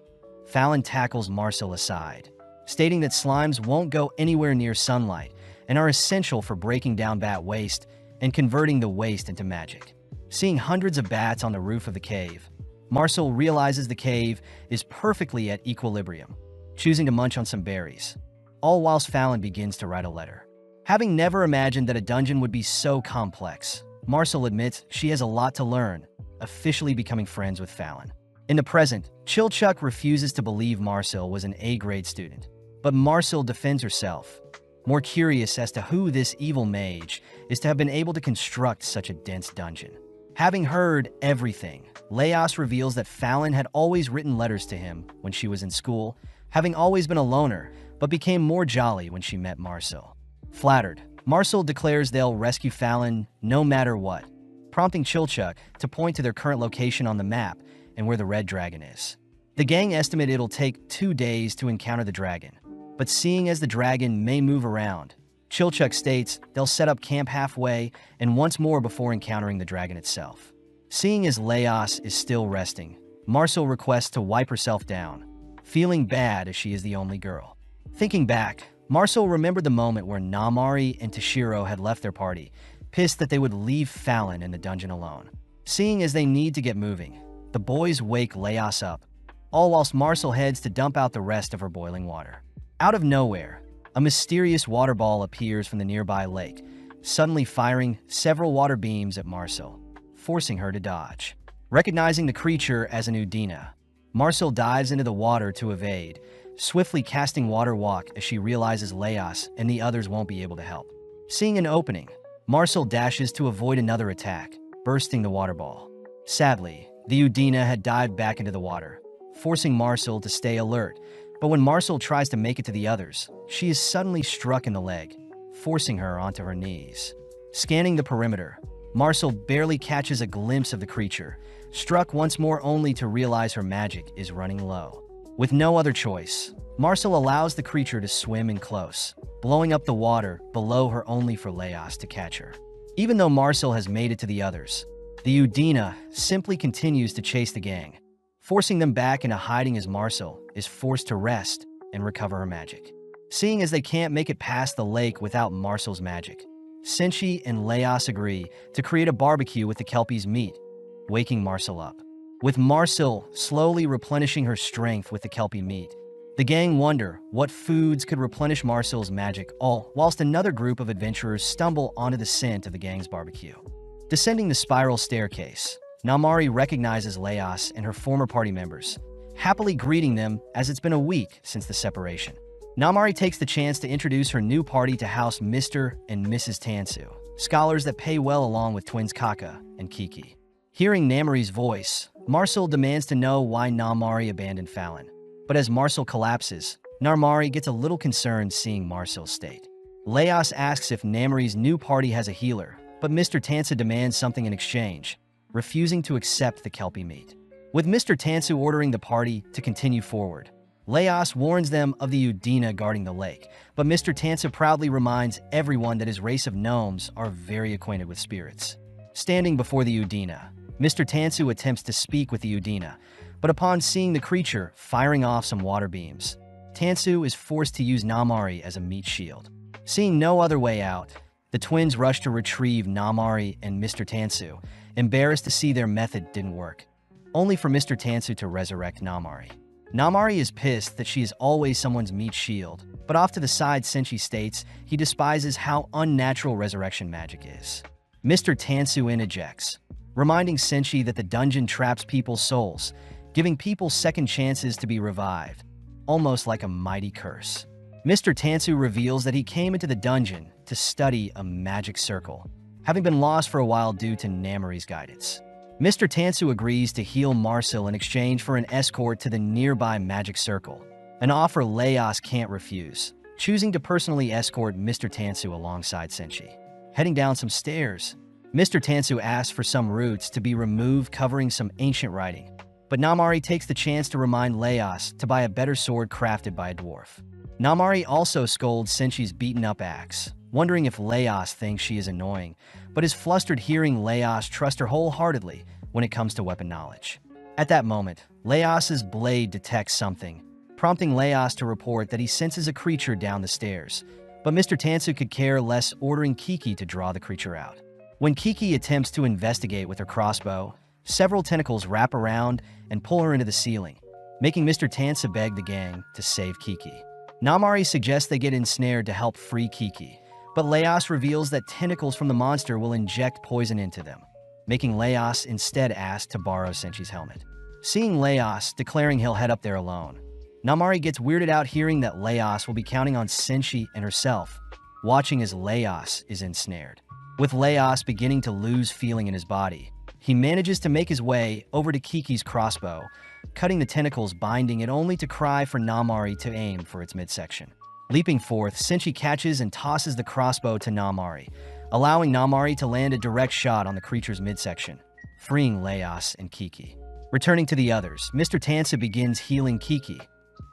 Fallon tackles Marcel aside, stating that slimes won't go anywhere near sunlight and are essential for breaking down bat waste and converting the waste into magic. Seeing hundreds of bats on the roof of the cave, Marcel realizes the cave is perfectly at equilibrium, choosing to munch on some berries, all whilst Fallon begins to write a letter. Having never imagined that a dungeon would be so complex, Marcel admits she has a lot to learn, officially becoming friends with Fallon. In the present, Chilchuck refuses to believe Marcel was an A-grade student, but Marcel defends herself, more curious as to who this evil mage is to have been able to construct such a dense dungeon. Having heard everything, Leos reveals that Fallon had always written letters to him when she was in school, having always been a loner, but became more jolly when she met Marcel. Flattered, Marcel declares they'll rescue Fallon no matter what, prompting Chilchuck to point to their current location on the map and where the red dragon is. The gang estimate it'll take 2 days to encounter the dragon, but seeing as the dragon may move around, Chilchuck states they'll set up camp halfway and once more before encountering the dragon itself. Seeing as Leos is still resting, Marcel requests to wipe herself down, feeling bad as she is the only girl. Thinking back, Marcel remembered the moment where Namari and Toshiro had left their party, pissed that they would leave Fallon in the dungeon alone. Seeing as they need to get moving, the boys wake Leos up, all whilst Marcel heads to dump out the rest of her boiling water. Out of nowhere, a mysterious water ball appears from the nearby lake, suddenly firing several water beams at Marcel, forcing her to dodge. Recognizing the creature as an undina, Marcel dives into the water to evade, swiftly casting water walk as she realizes Leos and the others won't be able to help. Seeing an opening, Marcel dashes to avoid another attack, bursting the water ball. Sadly, the undina had dived back into the water, forcing Marcel to stay alert, but when Marcel tries to make it to the others, she is suddenly struck in the leg, forcing her onto her knees. Scanning the perimeter, Marcel barely catches a glimpse of the creature, struck once more only to realize her magic is running low. With no other choice, Marcel allows the creature to swim in close, blowing up the water below her only for Leos to catch her. Even though Marcel has made it to the others, the undina simply continues to chase the gang, forcing them back into hiding as Marcel is forced to rest and recover her magic. Seeing as they can't make it past the lake without Marcel's magic, Senshi and Leos agree to create a barbecue with the Kelpie's meat, waking Marcel up. With Marcel slowly replenishing her strength with the Kelpie meat, the gang wonder what foods could replenish Marcel's magic, all whilst another group of adventurers stumble onto the scent of the gang's barbecue. Descending the spiral staircase, Namari recognizes Leos and her former party members, happily greeting them as it's been a week since the separation. Namari takes the chance to introduce her new party to House Mr. and Mrs. Tansu, scholars that pay well along with twins Kaka and Kiki. Hearing Namari's voice, Marcel demands to know why Namari abandoned Fallon. But as Marcel collapses, Namari gets a little concerned seeing Marcel's state. Leos asks if Namari's new party has a healer, but Mr. Tansu demands something in exchange, refusing to accept the Kelpie meat. With Mr. Tansu ordering the party to continue forward, Laos warns them of the undina guarding the lake, but Mr. Tansu proudly reminds everyone that his race of gnomes are very acquainted with spirits. Standing before the undina, Mr. Tansu attempts to speak with the undina, but upon seeing the creature firing off some water beams, Tansu is forced to use Namari as a meat shield. Seeing no other way out, the twins rush to retrieve Namari and Mr. Tansu, embarrassed to see their method didn't work, only for Mr. Tansu to resurrect Namari. Namari is pissed that she is always someone's meat shield, but off to the side Senshi states he despises how unnatural resurrection magic is. Mr. Tansu interjects, reminding Senshi that the dungeon traps people's souls, giving people second chances to be revived, almost like a mighty curse. Mr. Tansu reveals that he came into the dungeon to study a magic circle, having been lost for a while due to Namari's guidance. Mr. Tansu agrees to heal Marcel in exchange for an escort to the nearby magic circle, an offer Laos can't refuse, choosing to personally escort Mr. Tansu alongside Senshi. Heading down some stairs, Mr. Tansu asks for some roots to be removed covering some ancient writing, but Namari takes the chance to remind Laos to buy a better sword crafted by a dwarf. Namari also scolds Senshi's beaten-up axe, wondering if Laos thinks she is annoying, but is flustered hearing Laos trust her wholeheartedly when it comes to weapon knowledge. At that moment, Laos's blade detects something, prompting Laos to report that he senses a creature down the stairs, but Mr. Tansu could care less, ordering Kiki to draw the creature out. When Kiki attempts to investigate with her crossbow, several tentacles wrap around and pull her into the ceiling, making Mr. Tansu beg the gang to save Kiki. Namari suggests they get ensnared to help free Kiki, but Laos reveals that tentacles from the monster will inject poison into them, making Laos instead ask to borrow Senshi's helmet. Seeing Laos declaring he'll head up there alone, Namari gets weirded out hearing that Laos will be counting on Senshi and herself, watching as Laos is ensnared. With Laos beginning to lose feeling in his body, he manages to make his way over to Kiki's crossbow, cutting the tentacles binding it only to cry for Namari to aim for its midsection. Leaping forth, Senshi catches and tosses the crossbow to Namari, allowing Namari to land a direct shot on the creature's midsection, freeing Laos and Kiki. Returning to the others, Mr. Tansu begins healing Kiki,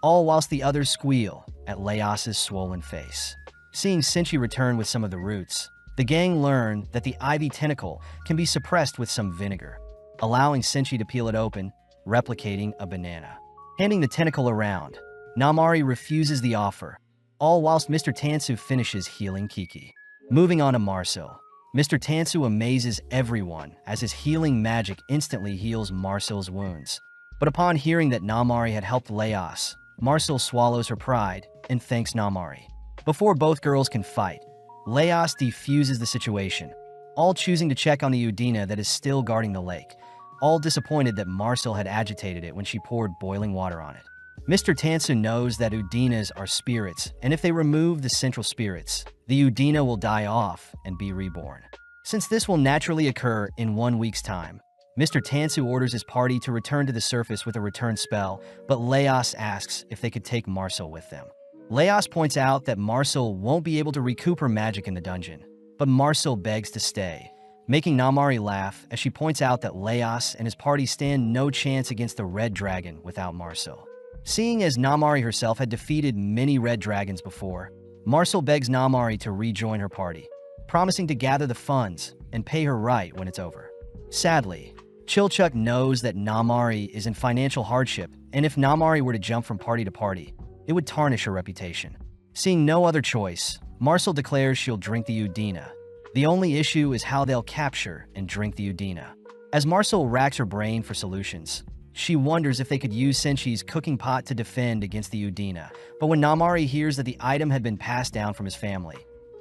all whilst the others squeal at Laos's swollen face. Seeing Senshi return with some of the roots, the gang learn that the ivy tentacle can be suppressed with some vinegar, allowing Senshi to peel it open, replicating a banana. Handing the tentacle around, Namari refuses the offer, all whilst Mr. Tansu finishes healing Kiki. Moving on to Marcel, Mr. Tansu amazes everyone as his healing magic instantly heals Marcel's wounds. But upon hearing that Namari had helped Laos, Marcel swallows her pride and thanks Namari. Before both girls can fight, Laos defuses the situation, all choosing to check on the undina that is still guarding the lake, all disappointed that Marcel had agitated it when she poured boiling water on it. Mr. Tansu knows that undinas are spirits, and if they remove the central spirits, the undina will die off and be reborn. Since this will naturally occur in 1 week's time, Mr. Tansu orders his party to return to the surface with a return spell, but Laos asks if they could take Marcel with them. Laos points out that Marcel won't be able to recoup her magic in the dungeon, but Marcel begs to stay, making Namari laugh as she points out that Laos and his party stand no chance against the Red Dragon without Marcel. Seeing as Namari herself had defeated many Red Dragons before, Marcel begs Namari to rejoin her party, promising to gather the funds and pay her right when it's over. Sadly, Chilchuck knows that Namari is in financial hardship, and if Namari were to jump from party to party, it would tarnish her reputation. Seeing no other choice, Marcel declares she'll drink the undina. The only issue is how they'll capture and drink the undina. As Marcel racks her brain for solutions, she wonders if they could use Senshi's cooking pot to defend against the undina, but when Namari hears that the item had been passed down from his family,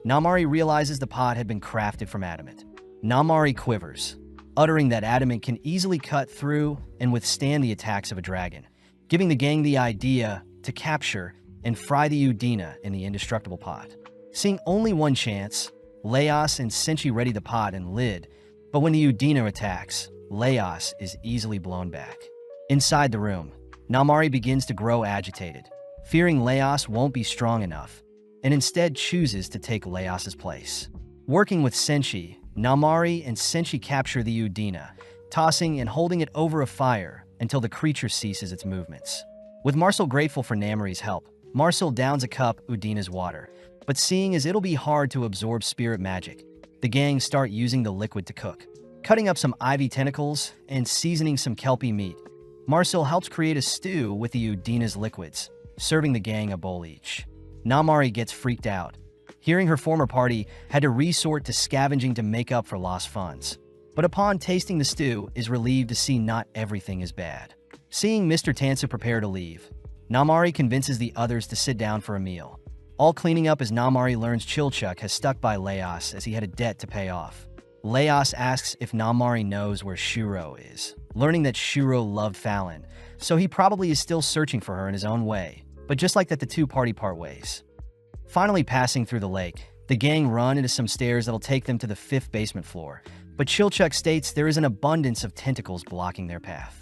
Namari realizes the pot had been crafted from adamant. Namari quivers, uttering that adamant can easily cut through and withstand the attacks of a dragon, giving the gang the idea to capture and fry the undina in the indestructible pot. Seeing only one chance, Laos and Senshi ready the pot and lid, but when the undina attacks, Laos is easily blown back. Inside the room, Namari begins to grow agitated, fearing Laos won't be strong enough, and instead chooses to take Laos's place. Working with Senshi, Namari and Senshi capture the undina, tossing and holding it over a fire until the creature ceases its movements. With Marcel grateful for Namori's help, Marcel downs a cup Undina's water, but seeing as it'll be hard to absorb spirit magic, the gang start using the liquid to cook. Cutting up some ivy tentacles and seasoning some kelpie meat, Marcel helps create a stew with the Undina's liquids, serving the gang a bowl each. Namori gets freaked out, hearing her former party had to resort to scavenging to make up for lost funds. But upon tasting the stew, is relieved to see not everything is bad. Seeing Mr. Tansu prepare to leave, Namori convinces the others to sit down for a meal. All cleaning up as Namori learns Chilchuk has stuck by Leos as he had a debt to pay off. Leos asks if Namori knows where Shuro is, learning that Shuro loved Fallon, so he probably is still searching for her in his own way. But just like that, the two party part ways. Finally passing through the lake, the gang run into some stairs that'll take them to the 5th basement floor, but Chilchuk states there is an abundance of tentacles blocking their path.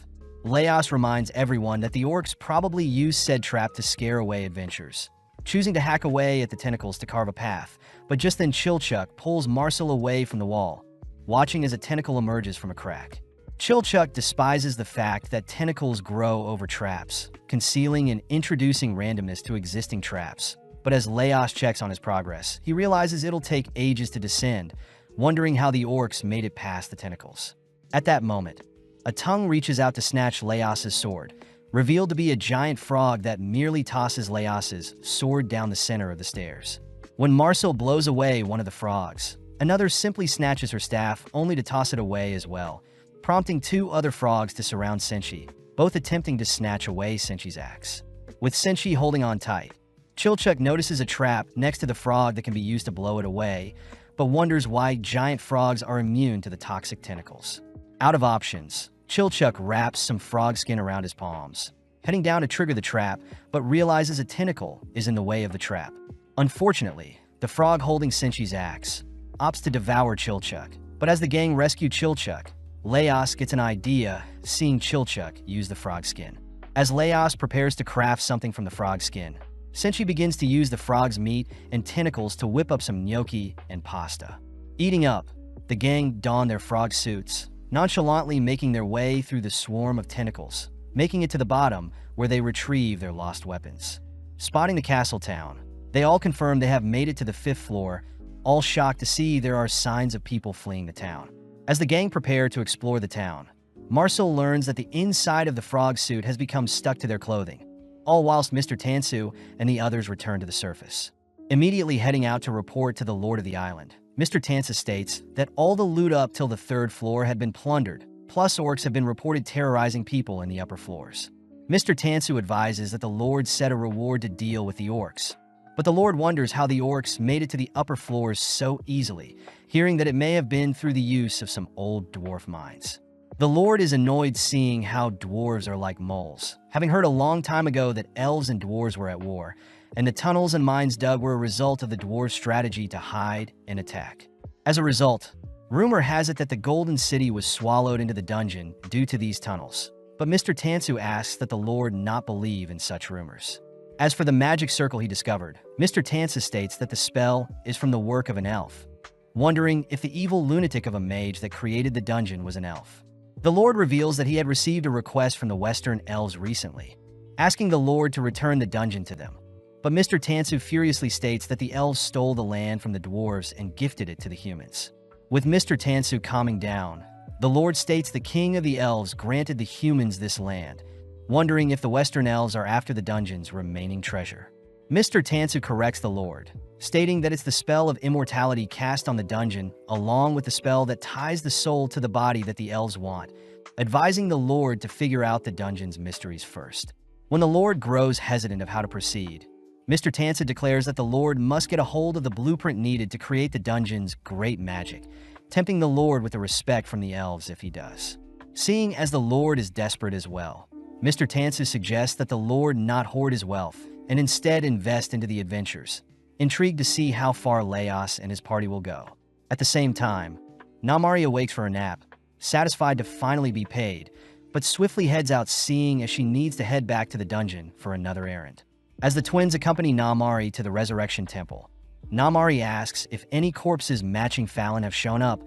Leos reminds everyone that the orcs probably used said trap to scare away adventurers, choosing to hack away at the tentacles to carve a path, but just then Chilchuk pulls Marcel away from the wall, watching as a tentacle emerges from a crack. Chilchuk despises the fact that tentacles grow over traps, concealing and introducing randomness to existing traps. But as Leos checks on his progress, he realizes it'll take ages to descend, wondering how the orcs made it past the tentacles. At that moment, a tongue reaches out to snatch Leos's sword, revealed to be a giant frog that merely tosses Leos's sword down the center of the stairs. When Marcel blows away one of the frogs, another simply snatches her staff only to toss it away as well, prompting 2 other frogs to surround Senshi, both attempting to snatch away Senshi's axe. With Senshi holding on tight, Chilchuk notices a trap next to the frog that can be used to blow it away, but wonders why giant frogs are immune to the toxic tentacles. Out of options, Chilchuk wraps some frog skin around his palms, heading down to trigger the trap, but realizes a tentacle is in the way of the trap. Unfortunately, the frog holding Senshi's axe opts to devour Chilchuk, but as the gang rescue Chilchuk, Leos gets an idea, seeing Chilchuk use the frog skin. As Leos prepares to craft something from the frog skin, Senshi begins to use the frog's meat and tentacles to whip up some gnocchi and pasta. Eating up, the gang don their frog suits, nonchalantly making their way through the swarm of tentacles, making it to the bottom where they retrieve their lost weapons. Spotting the castle town, they all confirm they have made it to the 5th floor, all shocked to see there are signs of people fleeing the town. As the gang prepare to explore the town, Marcel learns that the inside of the frog suit has become stuck to their clothing, all whilst Mr. Tansu and the others return to the surface. Immediately heading out to report to the Lord of the Island, Mr. Tansu states that all the loot up till the 3rd floor had been plundered, plus orcs have been reported terrorizing people in the upper floors. Mr. Tansu advises that the Lord set a reward to deal with the orcs, but the Lord wonders how the orcs made it to the upper floors so easily, hearing that it may have been through the use of some old dwarf mines. The Lord is annoyed seeing how dwarves are like moles, having heard a long time ago that elves and dwarves were at war, and the tunnels and mines dug were a result of the dwarves' strategy to hide and attack. As a result, rumor has it that the Golden City was swallowed into the dungeon due to these tunnels, but Mr. Tansu asks that the Lord not believe in such rumors. As for the magic circle he discovered, Mr. Tansu states that the spell is from the work of an elf, wondering if the evil lunatic of a mage that created the dungeon was an elf. The Lord reveals that he had received a request from the Western elves recently, asking the Lord to return the dungeon to them. But Mr. Tansu furiously states that the elves stole the land from the dwarves and gifted it to the humans. With Mr. Tansu calming down, the Lord states the king of the elves granted the humans this land, wondering if the Western elves are after the dungeon's remaining treasure. Mr. Tansu corrects the Lord, stating that it's the spell of immortality cast on the dungeon, along with the spell that ties the soul to the body that the elves want, advising the Lord to figure out the dungeon's mysteries first. When the Lord grows hesitant of how to proceed, Mr. Tansu declares that the Lord must get a hold of the blueprint needed to create the dungeon's great magic, tempting the Lord with the respect from the elves if he does. Seeing as the Lord is desperate as well, Mr. Tansu suggests that the Lord not hoard his wealth and instead invest into the adventures, intrigued to see how far Leos and his party will go. At the same time, Namari awakes for a nap, satisfied to finally be paid, but swiftly heads out seeing as she needs to head back to the dungeon for another errand. As the twins accompany Namari to the Resurrection Temple, Namari asks if any corpses matching Fallon have shown up,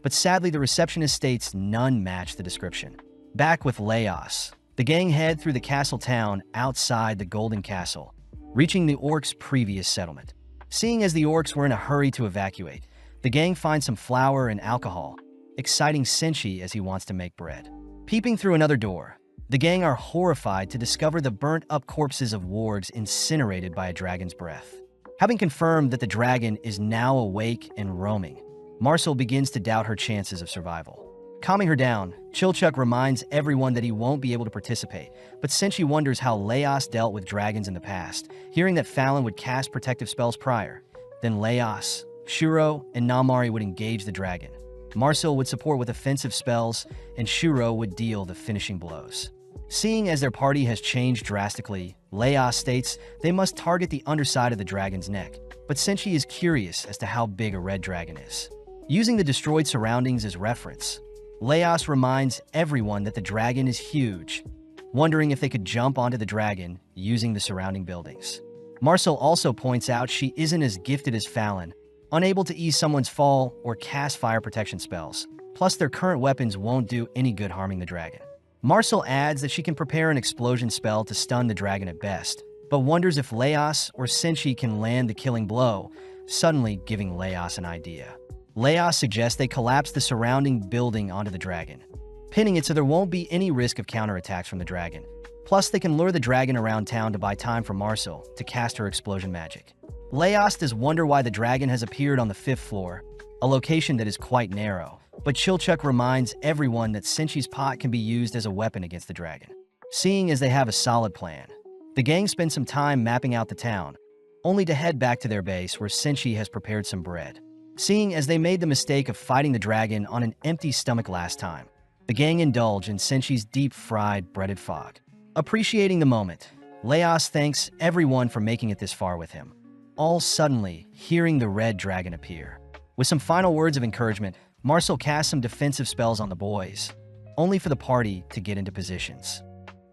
but sadly the receptionist states none match the description. Back with Leos, The gang head through the castle town outside the Golden Castle, reaching the orcs' previous settlement. Seeing as the orcs were in a hurry to evacuate, the gang finds some flour and alcohol, exciting Senshi as he wants to make bread. Peeping through another door, the gang are horrified to discover the burnt-up corpses of wargs incinerated by a dragon's breath. Having confirmed that the dragon is now awake and roaming, Marcel begins to doubt her chances of survival. Calming her down, Chilchuk reminds everyone that he won't be able to participate, but Senshi wonders how Laos dealt with dragons in the past, hearing that Fallon would cast protective spells prior. Then Laos, Shuro, and Namari would engage the dragon. Marcel would support with offensive spells, and Shuro would deal the finishing blows. Seeing as their party has changed drastically, Laos states they must target the underside of the dragon's neck, but Senshi is curious as to how big a red dragon is. Using the destroyed surroundings as reference, Laos reminds everyone that the dragon is huge, wondering if they could jump onto the dragon using the surrounding buildings. Marcel also points out she isn't as gifted as Fallon, unable to ease someone's fall or cast fire protection spells. Plus, their current weapons won't do any good harming the dragon. Marcel adds that she can prepare an explosion spell to stun the dragon at best, but wonders if Laos or Senshi can land the killing blow, suddenly giving Laos an idea. Laos suggests they collapse the surrounding building onto the dragon, pinning it so there won't be any risk of counterattacks from the dragon. Plus, they can lure the dragon around town to buy time for Marcel to cast her explosion magic. Laos does wonder why the dragon has appeared on the 5th floor, a location that is quite narrow, but Chilchuk reminds everyone that Senshi's pot can be used as a weapon against the dragon. Seeing as they have a solid plan, the gang spends some time mapping out the town, only to head back to their base where Senshi has prepared some bread. Seeing as they made the mistake of fighting the dragon on an empty stomach last time, the gang indulge in Senshi's deep-fried breaded fog. Appreciating the moment, Laos thanks everyone for making it this far with him, all suddenly hearing the red dragon appear. With some final words of encouragement, Marcel casts some defensive spells on the boys, only for the party to get into positions.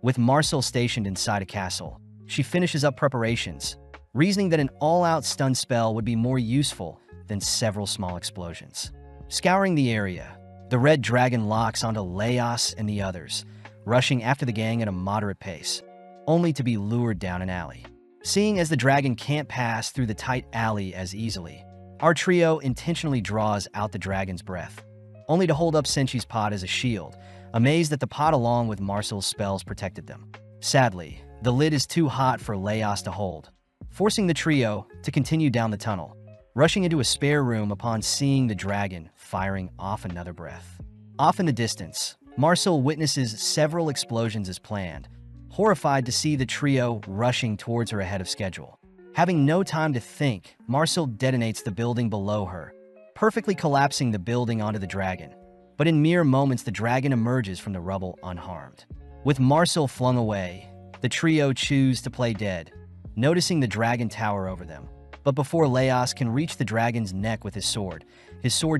With Marcel stationed inside a castle, she finishes up preparations, reasoning that an all-out stun spell would be more useful than several small explosions. Scouring the area, the red dragon locks onto Laos and the others, rushing after the gang at a moderate pace, only to be lured down an alley. Seeing as the dragon can't pass through the tight alley as easily, our trio intentionally draws out the dragon's breath, only to hold up Senshi's pot as a shield, amazed that the pot along with Marcel's spells protected them. Sadly, the lid is too hot for Laos to hold, forcing the trio to continue down the tunnel, rushing into a spare room upon seeing the dragon firing off another breath. Off in the distance, Marcel witnesses several explosions as planned, horrified to see the trio rushing towards her ahead of schedule. Having no time to think, Marcel detonates the building below her, perfectly collapsing the building onto the dragon. But in mere moments, the dragon emerges from the rubble unharmed. With Marcel flung away, the trio choose to play dead, noticing the dragon tower over them. But before Laos can reach the dragon's neck with his sword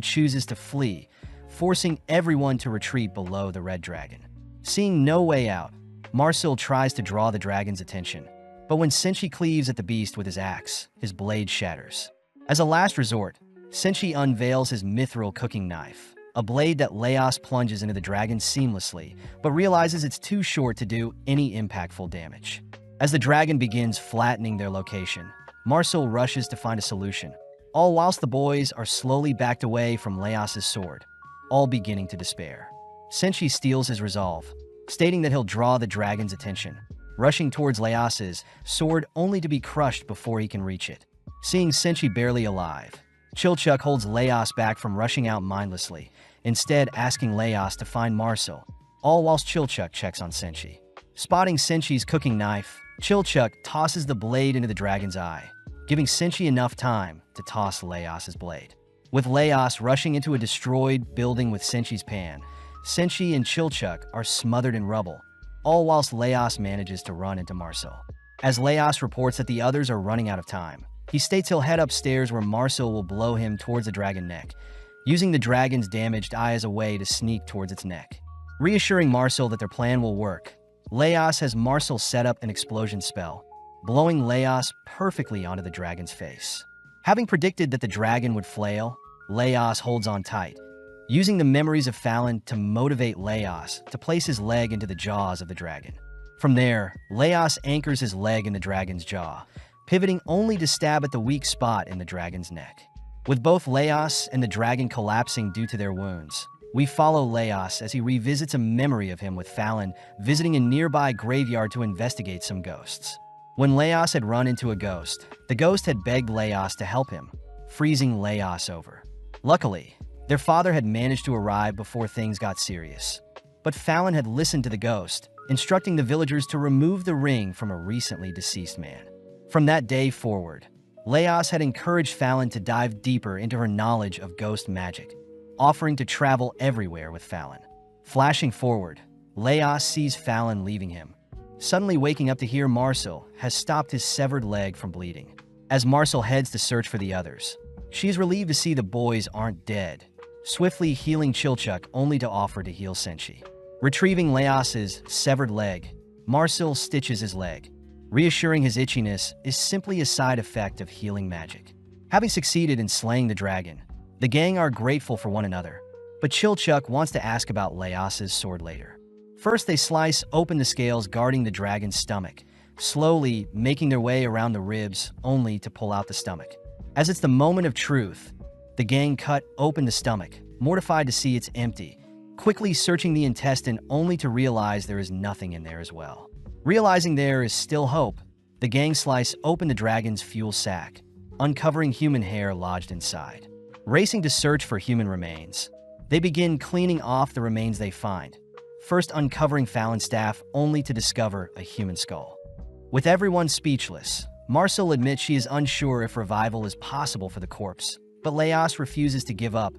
chooses to flee, forcing everyone to retreat below the red dragon. Seeing no way out, Marcel tries to draw the dragon's attention, but when Senshi cleaves at the beast with his axe, his blade shatters. As a last resort, Senshi unveils his mithril cooking knife, a blade that Laos plunges into the dragon seamlessly, but realizes it's too short to do any impactful damage. As the dragon begins flattening their location, Marcel rushes to find a solution, all whilst the boys are slowly backed away from Laos's sword, all beginning to despair. Senshi steals his resolve, stating that he'll draw the dragon's attention, rushing towards Laos's sword only to be crushed before he can reach it. Seeing Senshi barely alive, Chilchuk holds Laos back from rushing out mindlessly, instead asking Laos to find Marcel, all whilst Chilchuk checks on Senshi. Spotting Senshi's cooking knife, Chilchuk tosses the blade into the dragon's eye, giving Senshi enough time to toss Laos's blade. With Laos rushing into a destroyed building with Senshi's pan, Senshi and Chilchuk are smothered in rubble, all whilst Laos manages to run into Marcel. As Laos reports that the others are running out of time, he states he'll head upstairs where Marcel will blow him towards the dragon neck, using the dragon's damaged eye as a way to sneak towards its neck. Reassuring Marcel that their plan will work, Laos has Marcel set up an explosion spell, blowing Laos perfectly onto the dragon's face. Having predicted that the dragon would flail, Laos holds on tight, using the memories of Fallon to motivate Laos to place his leg into the jaws of the dragon. From there, Laos anchors his leg in the dragon's jaw, pivoting only to stab at the weak spot in the dragon's neck. With both Laos and the dragon collapsing due to their wounds, we follow Laos as he revisits a memory of him with Fallon visiting a nearby graveyard to investigate some ghosts. When Laos had run into a ghost, the ghost had begged Laos to help him, freezing Laos over. Luckily, their father had managed to arrive before things got serious. But Fallon had listened to the ghost, instructing the villagers to remove the ring from a recently deceased man. From that day forward, Laos had encouraged Fallon to dive deeper into her knowledge of ghost magic, offering to travel everywhere with Fallon. Flashing forward, Laos sees Fallon leaving him, suddenly waking up to hear Marcel has stopped his severed leg from bleeding. As Marcel heads to search for the others, she is relieved to see the boys aren't dead, swiftly healing Chilchuck only to offer to heal Senshi. Retrieving Laos's severed leg, Marcel stitches his leg, reassuring his itchiness is simply a side effect of healing magic. Having succeeded in slaying the dragon, the gang are grateful for one another, but Chilchuck wants to ask about Laos's sword later. First, they slice open the scales guarding the dragon's stomach, slowly making their way around the ribs only to pull out the stomach. As it's the moment of truth, the gang cut open the stomach, mortified to see it's empty, quickly searching the intestine only to realize there is nothing in there as well. Realizing there is still hope, the gang slice open the dragon's fuel sack, uncovering human hair lodged inside. Racing to search for human remains, they begin cleaning off the remains they find, first uncovering Fallon's staff only to discover a human skull. With everyone speechless, Marcel admits she is unsure if revival is possible for the corpse, but Laos refuses to give up,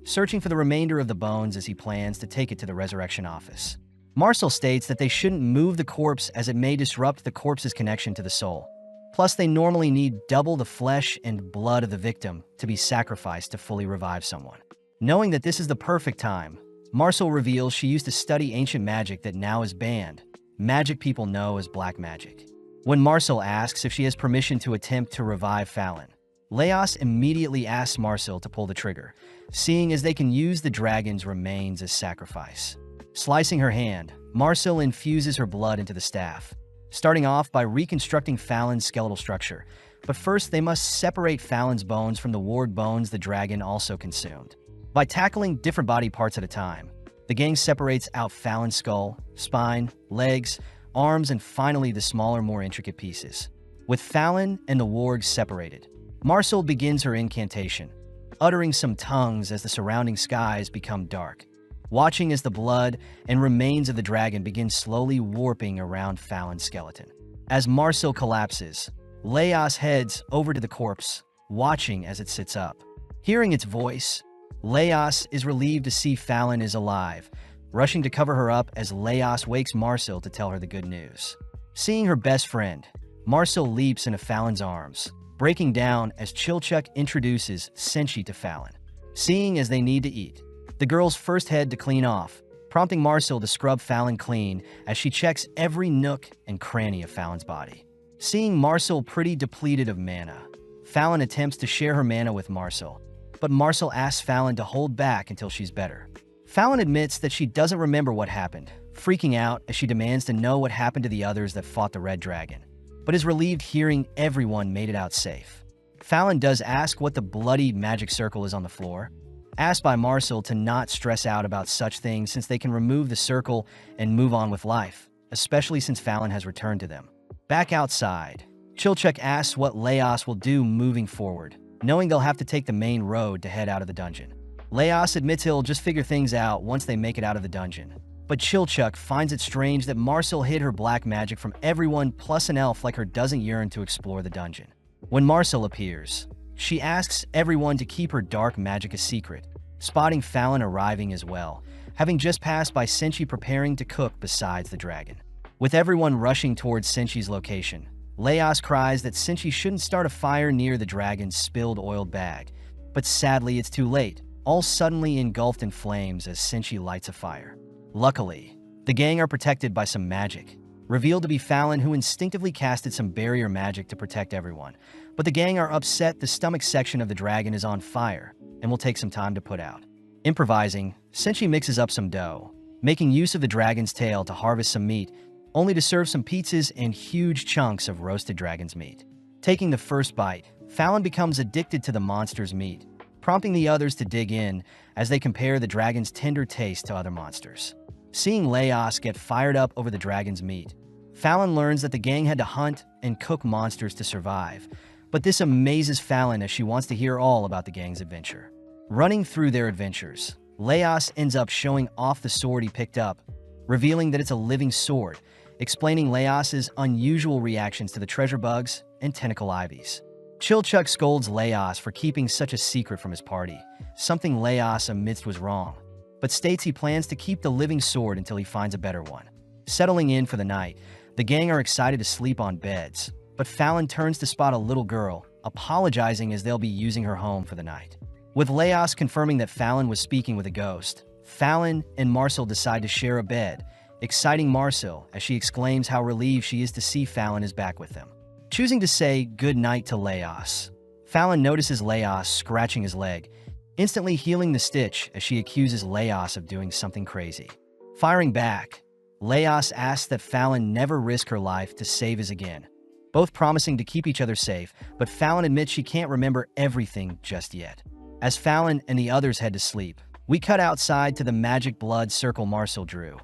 searching for the remainder of the bones as he plans to take it to the resurrection office. Marcel states that they shouldn't move the corpse as it may disrupt the corpse's connection to the soul. Plus, they normally need double the flesh and blood of the victim to be sacrificed to fully revive someone. Knowing that this is the perfect time, Marcel reveals she used to study ancient magic that now is banned, magic people know as black magic. When Marcel asks if she has permission to attempt to revive Fallon, Laos immediately asks Marcel to pull the trigger, seeing as they can use the dragon's remains as sacrifice. Slicing her hand, Marcel infuses her blood into the staff, starting off by reconstructing Fallon's skeletal structure. But first, they must separate Fallon's bones from the ward bones the dragon also consumed. By tackling different body parts at a time, the gang separates out Fallon's skull, spine, legs, arms, and finally the smaller, more intricate pieces. With Fallon and the wargs separated, Marcel begins her incantation, uttering some tongues as the surrounding skies become dark, watching as the blood and remains of the dragon begin slowly warping around Fallon's skeleton. As Marcel collapses, Laos heads over to the corpse, watching as it sits up. Hearing its voice, Laos is relieved to see Fallon is alive, rushing to cover her up as Laos wakes Marcel to tell her the good news. Seeing her best friend, Marcel leaps into Fallon's arms, breaking down as Chilchuck introduces Senshi to Fallon. Seeing as they need to eat, the girls first head to clean off, prompting Marcel to scrub Fallon clean as she checks every nook and cranny of Fallon's body. Seeing Marcel pretty depleted of mana, Fallon attempts to share her mana with Marcel, but Marcel asks Fallon to hold back until she's better. Fallon admits that she doesn't remember what happened, freaking out as she demands to know what happened to the others that fought the Red Dragon, but is relieved hearing everyone made it out safe. Fallon does ask what the bloody magic circle is on the floor, asked by Marcel to not stress out about such things since they can remove the circle and move on with life, especially since Fallon has returned to them. Back outside, Chilchuck asks what Laos will do moving forward, knowing they'll have to take the main road to head out of the dungeon. Laos admits he'll just figure things out once they make it out of the dungeon, but Chilchuck finds it strange that Marcel hid her black magic from everyone plus an elf like her doesn't yearn to explore the dungeon. When Marcel appears, she asks everyone to keep her dark magic a secret, spotting Fallon arriving as well, having just passed by Senshi preparing to cook besides the dragon. With everyone rushing towards Senshi's location, Laos cries that Senshi shouldn't start a fire near the dragon's spilled oiled bag, but sadly it's too late, all suddenly engulfed in flames as Senshi lights a fire. Luckily, the gang are protected by some magic, revealed to be Fallon who instinctively casted some barrier magic to protect everyone, but the gang are upset the stomach section of the dragon is on fire and will take some time to put out. Improvising, Senshi mixes up some dough, making use of the dragon's tail to harvest some meat, only to serve some pizzas and huge chunks of roasted dragon's meat. Taking the first bite, Fallon becomes addicted to the monster's meat, prompting the others to dig in as they compare the dragon's tender taste to other monsters. Seeing Laos get fired up over the dragon's meat, Fallon learns that the gang had to hunt and cook monsters to survive, but this amazes Fallon as she wants to hear all about the gang's adventure. Running through their adventures, Laos ends up showing off the sword he picked up, revealing that it's a living sword, explaining Laos's unusual reactions to the treasure bugs and tentacle ivies. Chilchuck scolds Laos for keeping such a secret from his party, something Laos admits was wrong, but states he plans to keep the living sword until he finds a better one. Settling in for the night, the gang are excited to sleep on beds, but Fallon turns to spot a little girl, apologizing as they'll be using her home for the night. With Laos confirming that Fallon was speaking with a ghost, Fallon and Marcel decide to share a bed, exciting Marcel as she exclaims how relieved she is to see Fallon is back with them. Choosing to say good night to Laos, Fallon notices Laos scratching his leg, instantly healing the stitch as she accuses Laos of doing something crazy. Firing back, Laos asks that Fallon never risk her life to save his again, both promising to keep each other safe, but Fallon admits she can't remember everything just yet. As Fallon and the others head to sleep, we cut outside to the magic blood circle Marcel drew,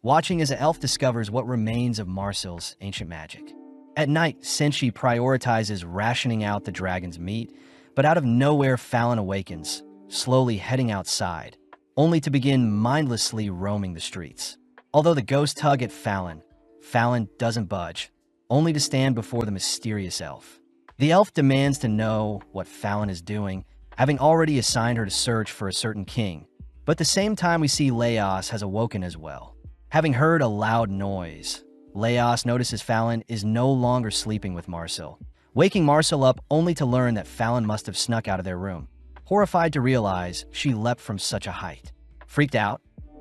watching as an elf discovers what remains of Marcel's ancient magic. At night, Senshi prioritizes rationing out the dragon's meat, but out of nowhere Fallon awakens, slowly heading outside, only to begin mindlessly roaming the streets. Although the ghosts tug at Fallon, Fallon doesn't budge, only to stand before the mysterious elf. The elf demands to know what Fallon is doing, having already assigned her to search for a certain king. But at the same time, we see Laos has awoken as well. Having heard a loud noise, Laos notices Fallon is no longer sleeping with Marcel, waking Marcel up only to learn that Fallon must have snuck out of their room, horrified to realize she leapt from such a height. Freaked out,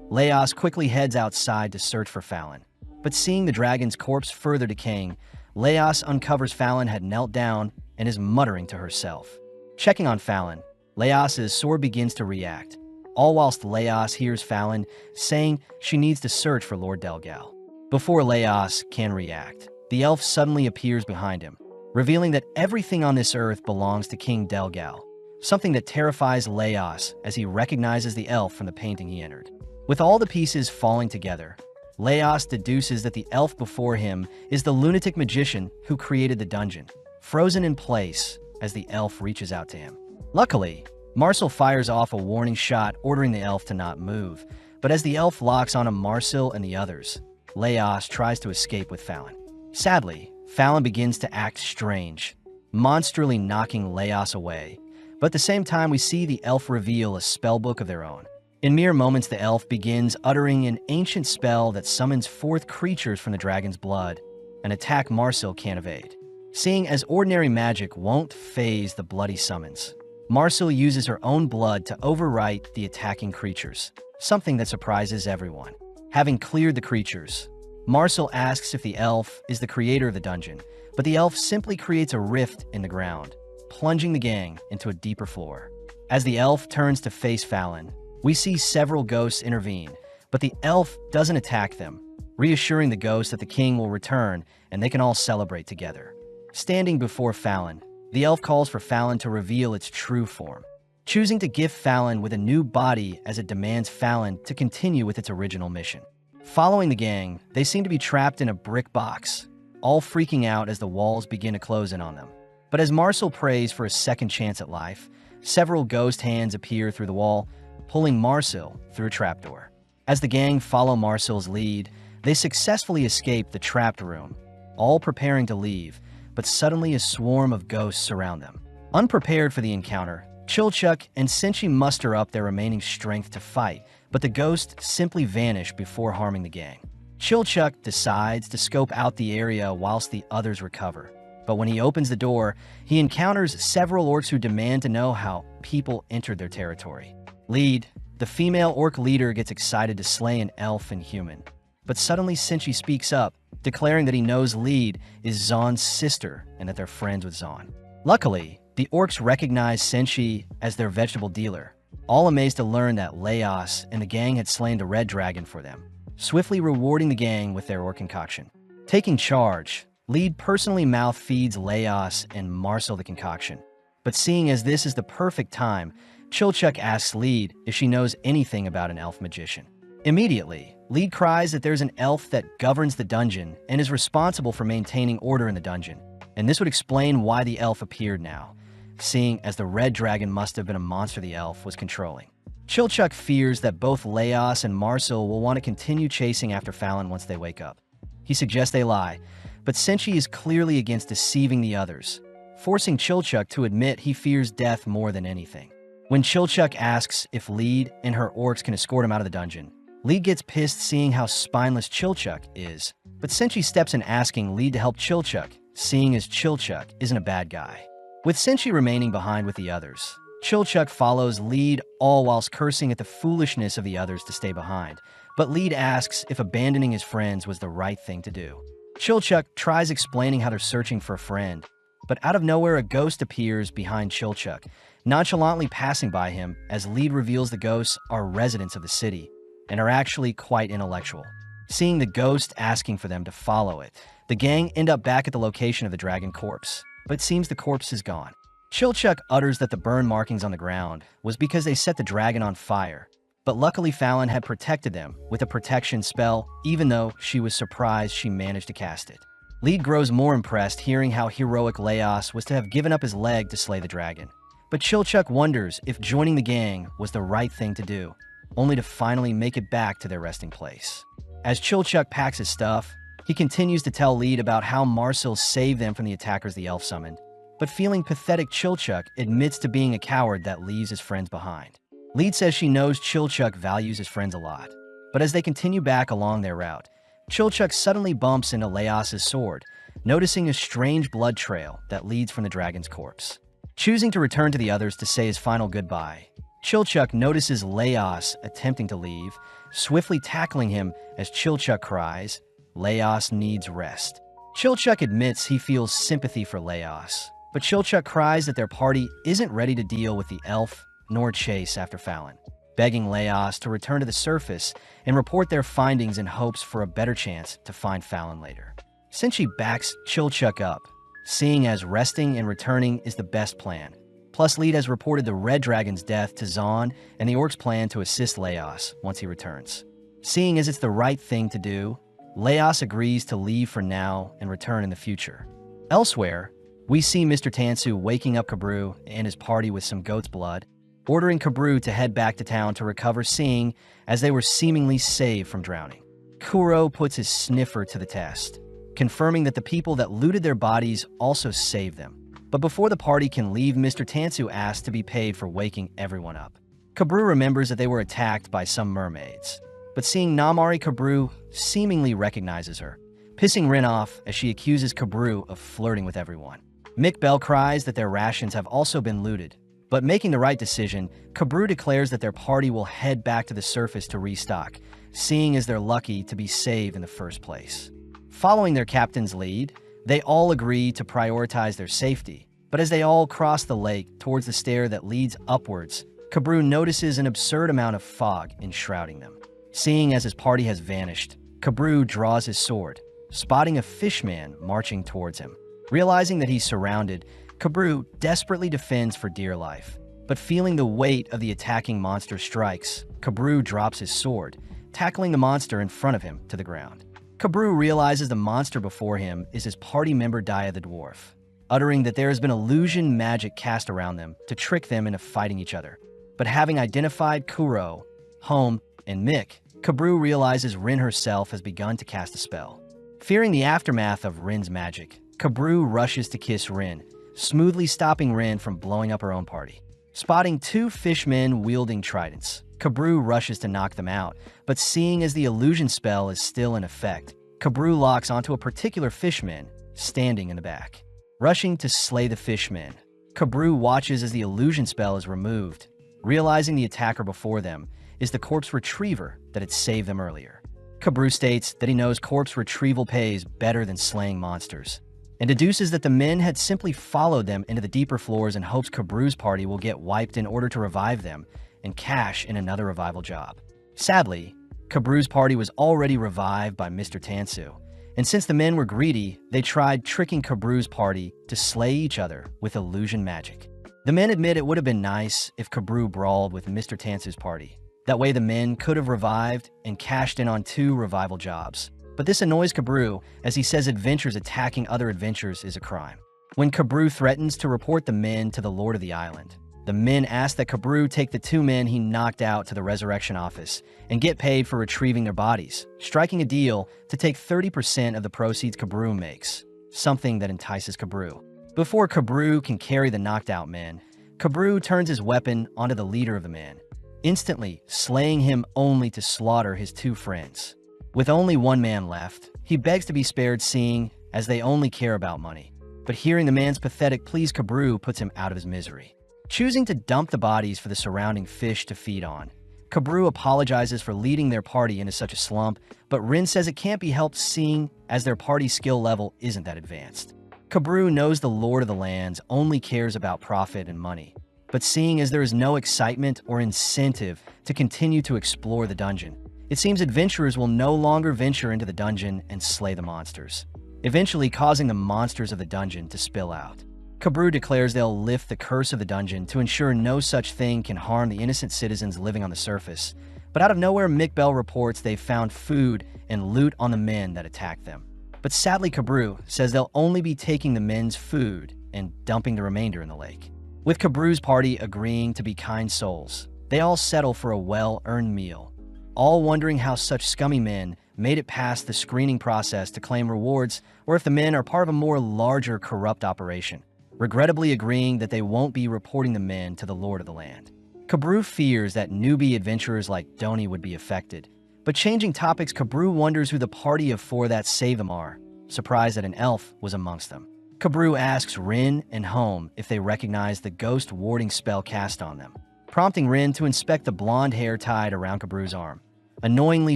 Laos quickly heads outside to search for Fallon, but seeing the dragon's corpse further decaying, Laos uncovers Fallon had knelt down and is muttering to herself. Checking on Fallon, Laos's sword begins to react, all whilst Laos hears Fallon saying she needs to search for Lord Delgal. Before Laos can react, the elf suddenly appears behind him, revealing that everything on this earth belongs to King Delgal, something that terrifies Laos as he recognizes the elf from the painting he entered. With all the pieces falling together, Laos deduces that the elf before him is the lunatic magician who created the dungeon, frozen in place as the elf reaches out to him. Luckily, Marcel fires off a warning shot ordering the elf to not move, but as the elf locks onto Marcel and the others, Laos tries to escape with Fallon. Sadly, Fallon begins to act strange, monstrally knocking Laos away, but at the same time we see the elf reveal a spellbook of their own. In mere moments, the elf begins uttering an ancient spell that summons forth creatures from the dragon's blood, an attack Marcel can't evade. Seeing as ordinary magic won't phase the bloody summons, Marcel uses her own blood to overwrite the attacking creatures, something that surprises everyone. Having cleared the creatures, Marcel asks if the elf is the creator of the dungeon, but the elf simply creates a rift in the ground, plunging the gang into a deeper floor. As the elf turns to face Fallon, we see several ghosts intervene, but the elf doesn't attack them, reassuring the ghosts that the king will return and they can all celebrate together. Standing before Fallon, the elf calls for Fallon to reveal its true form, choosing to gift Fallon with a new body as it demands Fallon to continue with its original mission. Following the gang, they seem to be trapped in a brick box, all freaking out as the walls begin to close in on them. But as Marcel prays for a second chance at life, several ghost hands appear through the wall, pulling Marcel through a trapdoor. As the gang follow Marcel's lead, they successfully escape the trapped room, all preparing to leave, but suddenly a swarm of ghosts surround them. Unprepared for the encounter, Chilchuck and Senshi muster up their remaining strength to fight, but the ghosts simply vanish before harming the gang. Chilchuck decides to scope out the area whilst the others recover, but when he opens the door, he encounters several orcs who demand to know how people entered their territory. Lead, the female orc leader, gets excited to slay an elf and human, but suddenly Senshi speaks up, declaring that he knows Lead is Zon's sister and that they're friends with Zon. Luckily, the orcs recognize Senshi as their vegetable dealer, all amazed to learn that Laos and the gang had slain the red dragon for them, swiftly rewarding the gang with their orc concoction. Taking charge, Lead personally mouth feeds Laos and Marcel the concoction. But seeing as this is the perfect time, Chilchuck asks Lead if she knows anything about an elf magician. Immediately, Lead cries that there's an elf that governs the dungeon and is responsible for maintaining order in the dungeon, and this would explain why the elf appeared now, seeing as the red dragon must have been a monster the elf was controlling. Chilchuck fears that both Laos and Marcel will want to continue chasing after Fallon once they wake up. He suggests they lie, but Senshi is clearly against deceiving the others, forcing Chilchuck to admit he fears death more than anything. When Chilchuck asks if Lead and her orcs can escort him out of the dungeon, Lead gets pissed seeing how spineless Chilchuck is, but Senshi steps in asking Lead to help Chilchuck, seeing as Chilchuck isn't a bad guy. With Senshi remaining behind with the others, Chilchuck follows Lead, all whilst cursing at the foolishness of the others to stay behind, but Lead asks if abandoning his friends was the right thing to do. Chilchuck tries explaining how they're searching for a friend, but out of nowhere a ghost appears behind Chilchuck, nonchalantly passing by him as Lead reveals the ghosts are residents of the city and are actually quite intellectual. Seeing the ghost asking for them to follow it, the gang end up back at the location of the dragon corpse, but it seems the corpse is gone. Chilchuck utters that the burn markings on the ground was because they set the dragon on fire, but luckily Fallon had protected them with a protection spell, even though she was surprised she managed to cast it. Lead grows more impressed hearing how heroic Laos was to have given up his leg to slay the dragon, but Chilchuck wonders if joining the gang was the right thing to do, only to finally make it back to their resting place. As Chilchuck packs his stuff, he continues to tell Lead about how Marcel saved them from the attackers the elf summoned, but feeling pathetic, Chilchuck admits to being a coward that leaves his friends behind. Lead says she knows Chilchuck values his friends a lot, but as they continue back along their route, Chilchuck suddenly bumps into Laos's sword, noticing a strange blood trail that leads from the dragon's corpse. Choosing to return to the others to say his final goodbye, Chilchuck notices Laos attempting to leave, swiftly tackling him as Chilchuck cries, "Laos needs rest." Chilchuck admits he feels sympathy for Laos, but Chilchuck cries that their party isn't ready to deal with the elf nor chase after Fallon, begging Laos to return to the surface and report their findings in hopes for a better chance to find Fallon later. Senshi backs Chilchuck up, seeing as resting and returning is the best plan. Plus, Lead has reported the red dragon's death to Zahn, and the orcs plan to assist Laos once he returns. Seeing as it's the right thing to do, Laos agrees to leave for now and return in the future. Elsewhere, we see Mr. Tansu waking up Kabru and his party with some goat's blood, ordering Kabru to head back to town to recover, seeing as they were seemingly saved from drowning. Kuro puts his sniffer to the test, confirming that the people that looted their bodies also saved them. But before the party can leave, Mr. Tansu asks to be paid for waking everyone up. Kabru remembers that they were attacked by some mermaids, but seeing Namari, Kabru seemingly recognizes her, pissing Rin off as she accuses Kabru of flirting with everyone. Mick Bell cries that their rations have also been looted, but making the right decision, Kabru declares that their party will head back to the surface to restock, seeing as they're lucky to be saved in the first place. Following their captain's lead, they all agree to prioritize their safety, but as they all cross the lake towards the stair that leads upwards, Kabru notices an absurd amount of fog enshrouding them. Seeing as his party has vanished, Kabru draws his sword, spotting a fishman marching towards him. Realizing that he's surrounded, Kabru desperately defends for dear life, but feeling the weight of the attacking monster strikes, Kabru drops his sword, tackling the monster in front of him to the ground. Kabru realizes the monster before him is his party member Dia the dwarf, uttering that there has been illusion magic cast around them to trick them into fighting each other. But having identified Kuro, Home, and Mick, Kabru realizes Rin herself has begun to cast a spell. Fearing the aftermath of Rin's magic, Kabru rushes to kiss Rin, smoothly stopping Rin from blowing up her own party. Spotting two fishmen wielding tridents, Kabru rushes to knock them out, but seeing as the illusion spell is still in effect, Kabru locks onto a particular fishman standing in the back. Rushing to slay the fishman, Kabru watches as the illusion spell is removed, realizing the attacker before them is the corpse retriever that had saved them earlier. Kabru states that he knows corpse retrieval pays better than slaying monsters, and deduces that the men had simply followed them into the deeper floors in hopes Kabru's party will get wiped in order to revive them, and cash in another revival job. Sadly, Kabru's party was already revived by Mr. Tansu, and since the men were greedy, they tried tricking Kabru's party to slay each other with illusion magic. The men admit it would have been nice if Kabru brawled with Mr. Tansu's party. That way the men could have revived and cashed in on 2 revival jobs. But this annoys Kabru, as he says adventurers attacking other adventurers is a crime. When Kabru threatens to report the men to the Lord of the Island, the men ask that Kabru take the 2 men he knocked out to the resurrection office and get paid for retrieving their bodies, striking a deal to take 30% of the proceeds Kabru makes, something that entices Kabru. Before Kabru can carry the knocked out men, Kabru turns his weapon onto the leader of the men, instantly slaying him only to slaughter his 2 friends. With only 1 man left, he begs to be spared, seeing as they only care about money. But hearing the man's pathetic pleas, Kabru puts him out of his misery. Choosing to dump the bodies for the surrounding fish to feed on, Kabru apologizes for leading their party into such a slump, but Rin says it can't be helped, seeing as their party skill level isn't that advanced. Kabru knows the Lord of the Lands only cares about profit and money, but seeing as there is no excitement or incentive to continue to explore the dungeon, it seems adventurers will no longer venture into the dungeon and slay the monsters, eventually causing the monsters of the dungeon to spill out. Kabru declares they'll lift the curse of the dungeon to ensure no such thing can harm the innocent citizens living on the surface, but out of nowhere Mikbel reports they've found food and loot on the men that attacked them. But sadly Kabru says they'll only be taking the men's food and dumping the remainder in the lake. With Kabru's party agreeing to be kind souls, they all settle for a well-earned meal, all wondering how such scummy men made it past the screening process to claim rewards, or if the men are part of a more larger corrupt operation, regrettably agreeing that they won't be reporting the men to the Lord of the Land. Kabru fears that newbie adventurers like Doni would be affected, but changing topics, Kabru wonders who the party of 4 that saved them are, surprised that an elf was amongst them. Kabru asks Rin and Home if they recognize the ghost warding spell cast on them, prompting Rin to inspect the blonde hair tied around Kabru's arm, annoyingly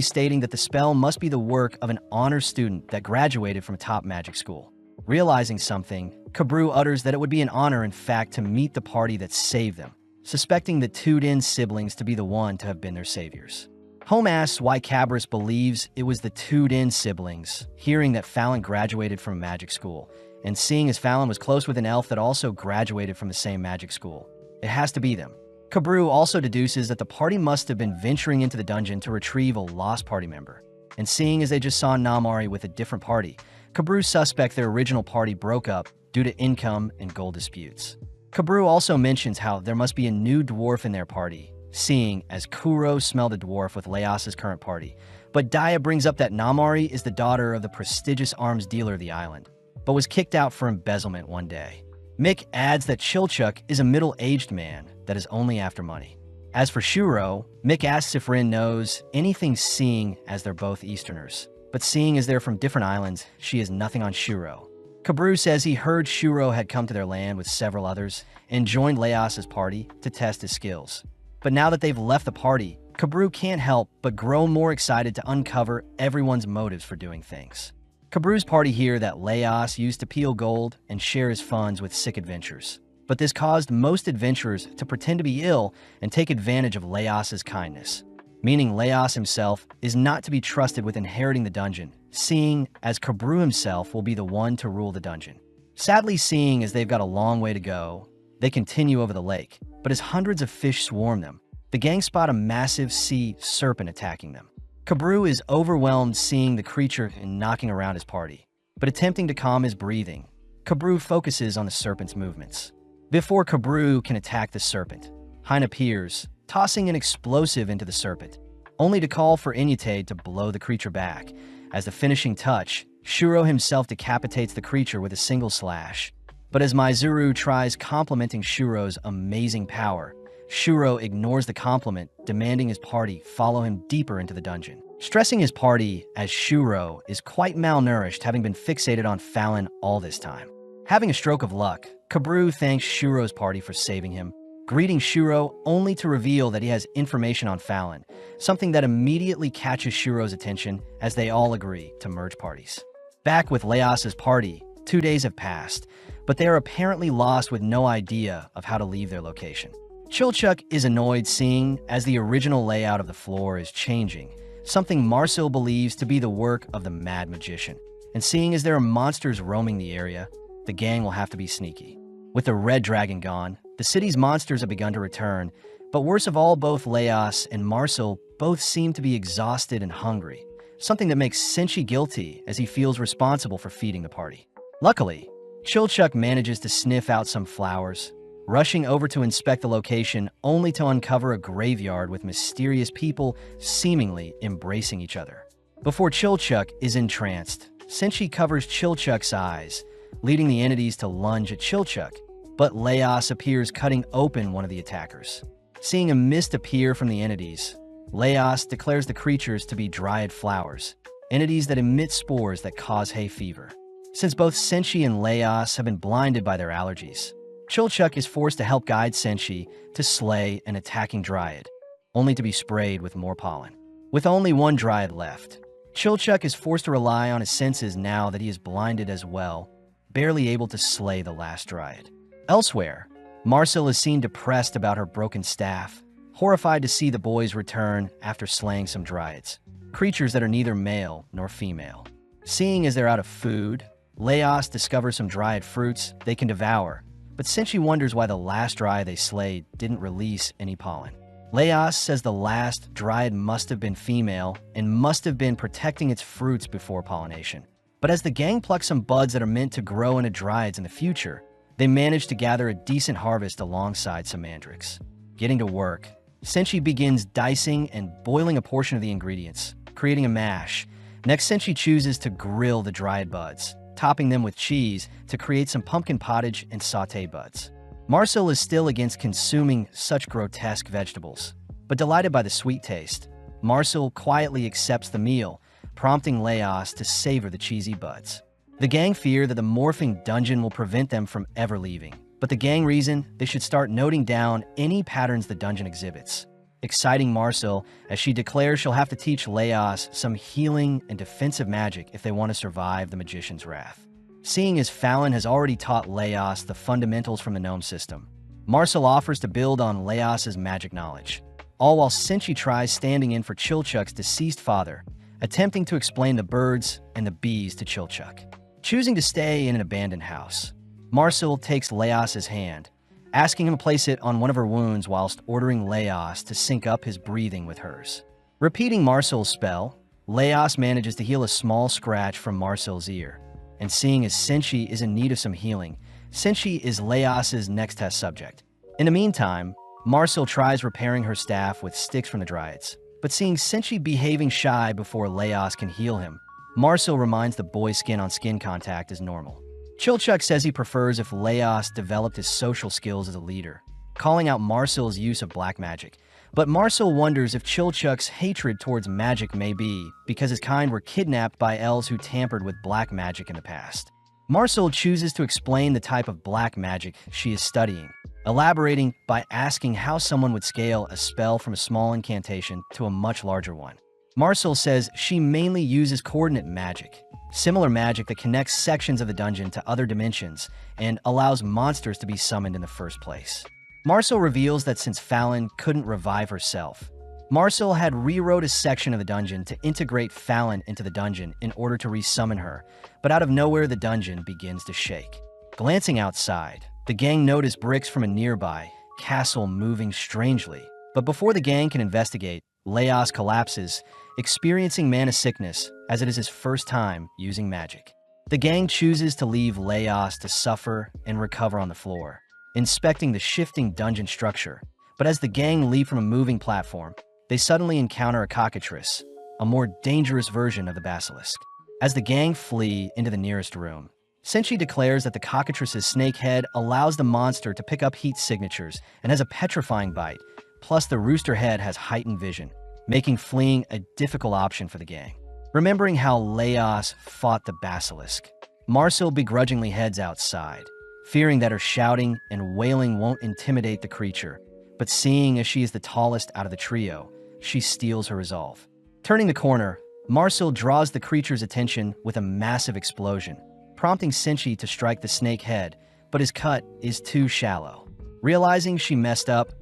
stating that the spell must be the work of an honor student that graduated from a top magic school. Realizing something, Kabru utters that it would be an honor, in fact, to meet the party that saved them, suspecting the Tudin siblings to be the one to have been their saviors. Home asks why Cabrus believes it was the Tudin siblings, hearing that Fallon graduated from a magic school, and seeing as Fallon was close with an elf that also graduated from the same magic school. It has to be them. Kabru also deduces that the party must have been venturing into the dungeon to retrieve a lost party member, and seeing as they just saw Namari with a different party, Kabru suspects their original party broke up due to income and gold disputes. Kabru also mentions how there must be a new dwarf in their party, seeing as Kuro smelled a dwarf with Leas's current party, but Daya brings up that Namari is the daughter of the prestigious arms dealer of the island, but was kicked out for embezzlement one day. Mick adds that Chilchuk is a middle-aged man that is only after money. As for Shuro, Mick asks if Rin knows anything, seeing as they're both Easterners, but seeing as they're from different islands, she has nothing on Shuro. Kabru says he heard Shuro had come to their land with several others and joined Leas's party to test his skills. But now that they've left the party, Kabru can't help but grow more excited to uncover everyone's motives for doing things. Kabru's party hear that Leas used to peel gold and share his funds with sick adventurers, but this caused most adventurers to pretend to be ill and take advantage of Leas's kindness, meaning Leas himself is not to be trusted with inheriting the dungeon, seeing as Kabru himself will be the one to rule the dungeon. Sadly, seeing as they've got a long way to go, they continue over the lake, but as hundreds of fish swarm them, the gang spot a massive sea serpent attacking them. Kabru is overwhelmed seeing the creature and knocking around his party, but attempting to calm his breathing, Kabru focuses on the serpent's movements. Before Kabru can attack the serpent, Hein appears, tossing an explosive into the serpent, only to call for Inyate to blow the creature back. As the finishing touch, Shuro himself decapitates the creature with a single slash. But as Maizuru tries complimenting Shuro's amazing power, Shuro ignores the compliment, demanding his party follow him deeper into the dungeon, stressing his party as Shuro is quite malnourished, having been fixated on Fallon all this time. Having a stroke of luck, Kabru thanks Shuro's party for saving him, greeting Shuro only to reveal that he has information on Fallon, something that immediately catches Shuro's attention as they all agree to merge parties. Back with Leas's party, 2 days have passed, but they are apparently lost with no idea of how to leave their location. Chilchuck is annoyed seeing as the original layout of the floor is changing, something Marcel believes to be the work of the Mad Magician. And seeing as there are monsters roaming the area, the gang will have to be sneaky. With the red dragon gone, the city's monsters have begun to return, but worst of all, both Leos and Marcel both seem to be exhausted and hungry, something that makes Senshi guilty as he feels responsible for feeding the party. Luckily, Chilchuck manages to sniff out some flowers, rushing over to inspect the location only to uncover a graveyard with mysterious people seemingly embracing each other. Before Chilchuck is entranced, Senshi covers Chilchuck's eyes, leading the entities to lunge at Chilchuck, but Leos appears cutting open one of the attackers. Seeing a mist appear from the entities, Leos declares the creatures to be dryad flowers, entities that emit spores that cause hay fever. Since both Senshi and Leos have been blinded by their allergies, Chilchuck is forced to help guide Senshi to slay an attacking dryad, only to be sprayed with more pollen. With only one dryad left, Chilchuck is forced to rely on his senses now that he is blinded as well, barely able to slay the last dryad. Elsewhere, Marcel is seen depressed about her broken staff, horrified to see the boys return after slaying some dryads, creatures that are neither male nor female. Seeing as they're out of food, Leos discovers some dryad fruits they can devour, but Senshi wonders why the last dryad they slayed didn't release any pollen. Leos says the last dryad must have been female and must have been protecting its fruits before pollination. But as the gang plucks some buds that are meant to grow into dryads in the future, they manage to gather a decent harvest alongside some mandrakes. Getting to work, Senshi begins dicing and boiling a portion of the ingredients, creating a mash. Next, Senshi chooses to grill the dryad buds, topping them with cheese to create some pumpkin pottage and sauté buds. Marcel is still against consuming such grotesque vegetables, but delighted by the sweet taste, Marcel quietly accepts the meal, prompting Leos to savor the cheesy buds. The gang fear that the morphing dungeon will prevent them from ever leaving, but the gang reason they should start noting down any patterns the dungeon exhibits, exciting Marcel as she declares she'll have to teach Leos some healing and defensive magic if they want to survive the magician's wrath. Seeing as Fallon has already taught Leos the fundamentals from the gnome system, Marcel offers to build on Leos's magic knowledge, all while Senshi tries standing in for Chilchuck's deceased father, attempting to explain the birds and the bees to Chilchuck. Choosing to stay in an abandoned house, Marcel takes Leos's hand, asking him to place it on one of her wounds whilst ordering Leos to sync up his breathing with hers. Repeating Marcel's spell, Leos manages to heal a small scratch from Marcel's ear, and seeing as Senshi is in need of some healing, Senshi is Leos's next test subject. In the meantime, Marcel tries repairing her staff with sticks from the dryads, but seeing Senshi behaving shy before Leos can heal him, Marcel reminds the boy skin-on-skin contact is normal. Chilchuck says he prefers if Leos developed his social skills as a leader, calling out Marcel's use of black magic. But Marcel wonders if Chilchuck's hatred towards magic may be because his kind were kidnapped by elves who tampered with black magic in the past. Marcel chooses to explain the type of black magic she is studying, elaborating by asking how someone would scale a spell from a small incantation to a much larger one. Marcel says she mainly uses coordinate magic, similar magic that connects sections of the dungeon to other dimensions and allows monsters to be summoned in the first place. Marcel reveals that since Fallon couldn't revive herself, Marcel had rewrote a section of the dungeon to integrate Fallon into the dungeon in order to resummon her, but out of nowhere the dungeon begins to shake. Glancing outside, the gang notice bricks from a nearby castle moving strangely, but before the gang can investigate, Leos collapses, experiencing mana sickness as it is his first time using magic. The gang chooses to leave Leos to suffer and recover on the floor, inspecting the shifting dungeon structure, but as the gang leave from a moving platform, they suddenly encounter a cockatrice, a more dangerous version of the Basilisk. As the gang flee into the nearest room, Senshi declares that the cockatrice's snake head allows the monster to pick up heat signatures and has a petrifying bite, plus the rooster head has heightened vision, making fleeing a difficult option for the gang. Remembering how Leos fought the Basilisk, Marcel begrudgingly heads outside, fearing that her shouting and wailing won't intimidate the creature, but seeing as she is the tallest out of the trio, she steals her resolve. Turning the corner, Marcel draws the creature's attention with a massive explosion, prompting Senshi to strike the snake head, but his cut is too shallow. Realizing she messed up,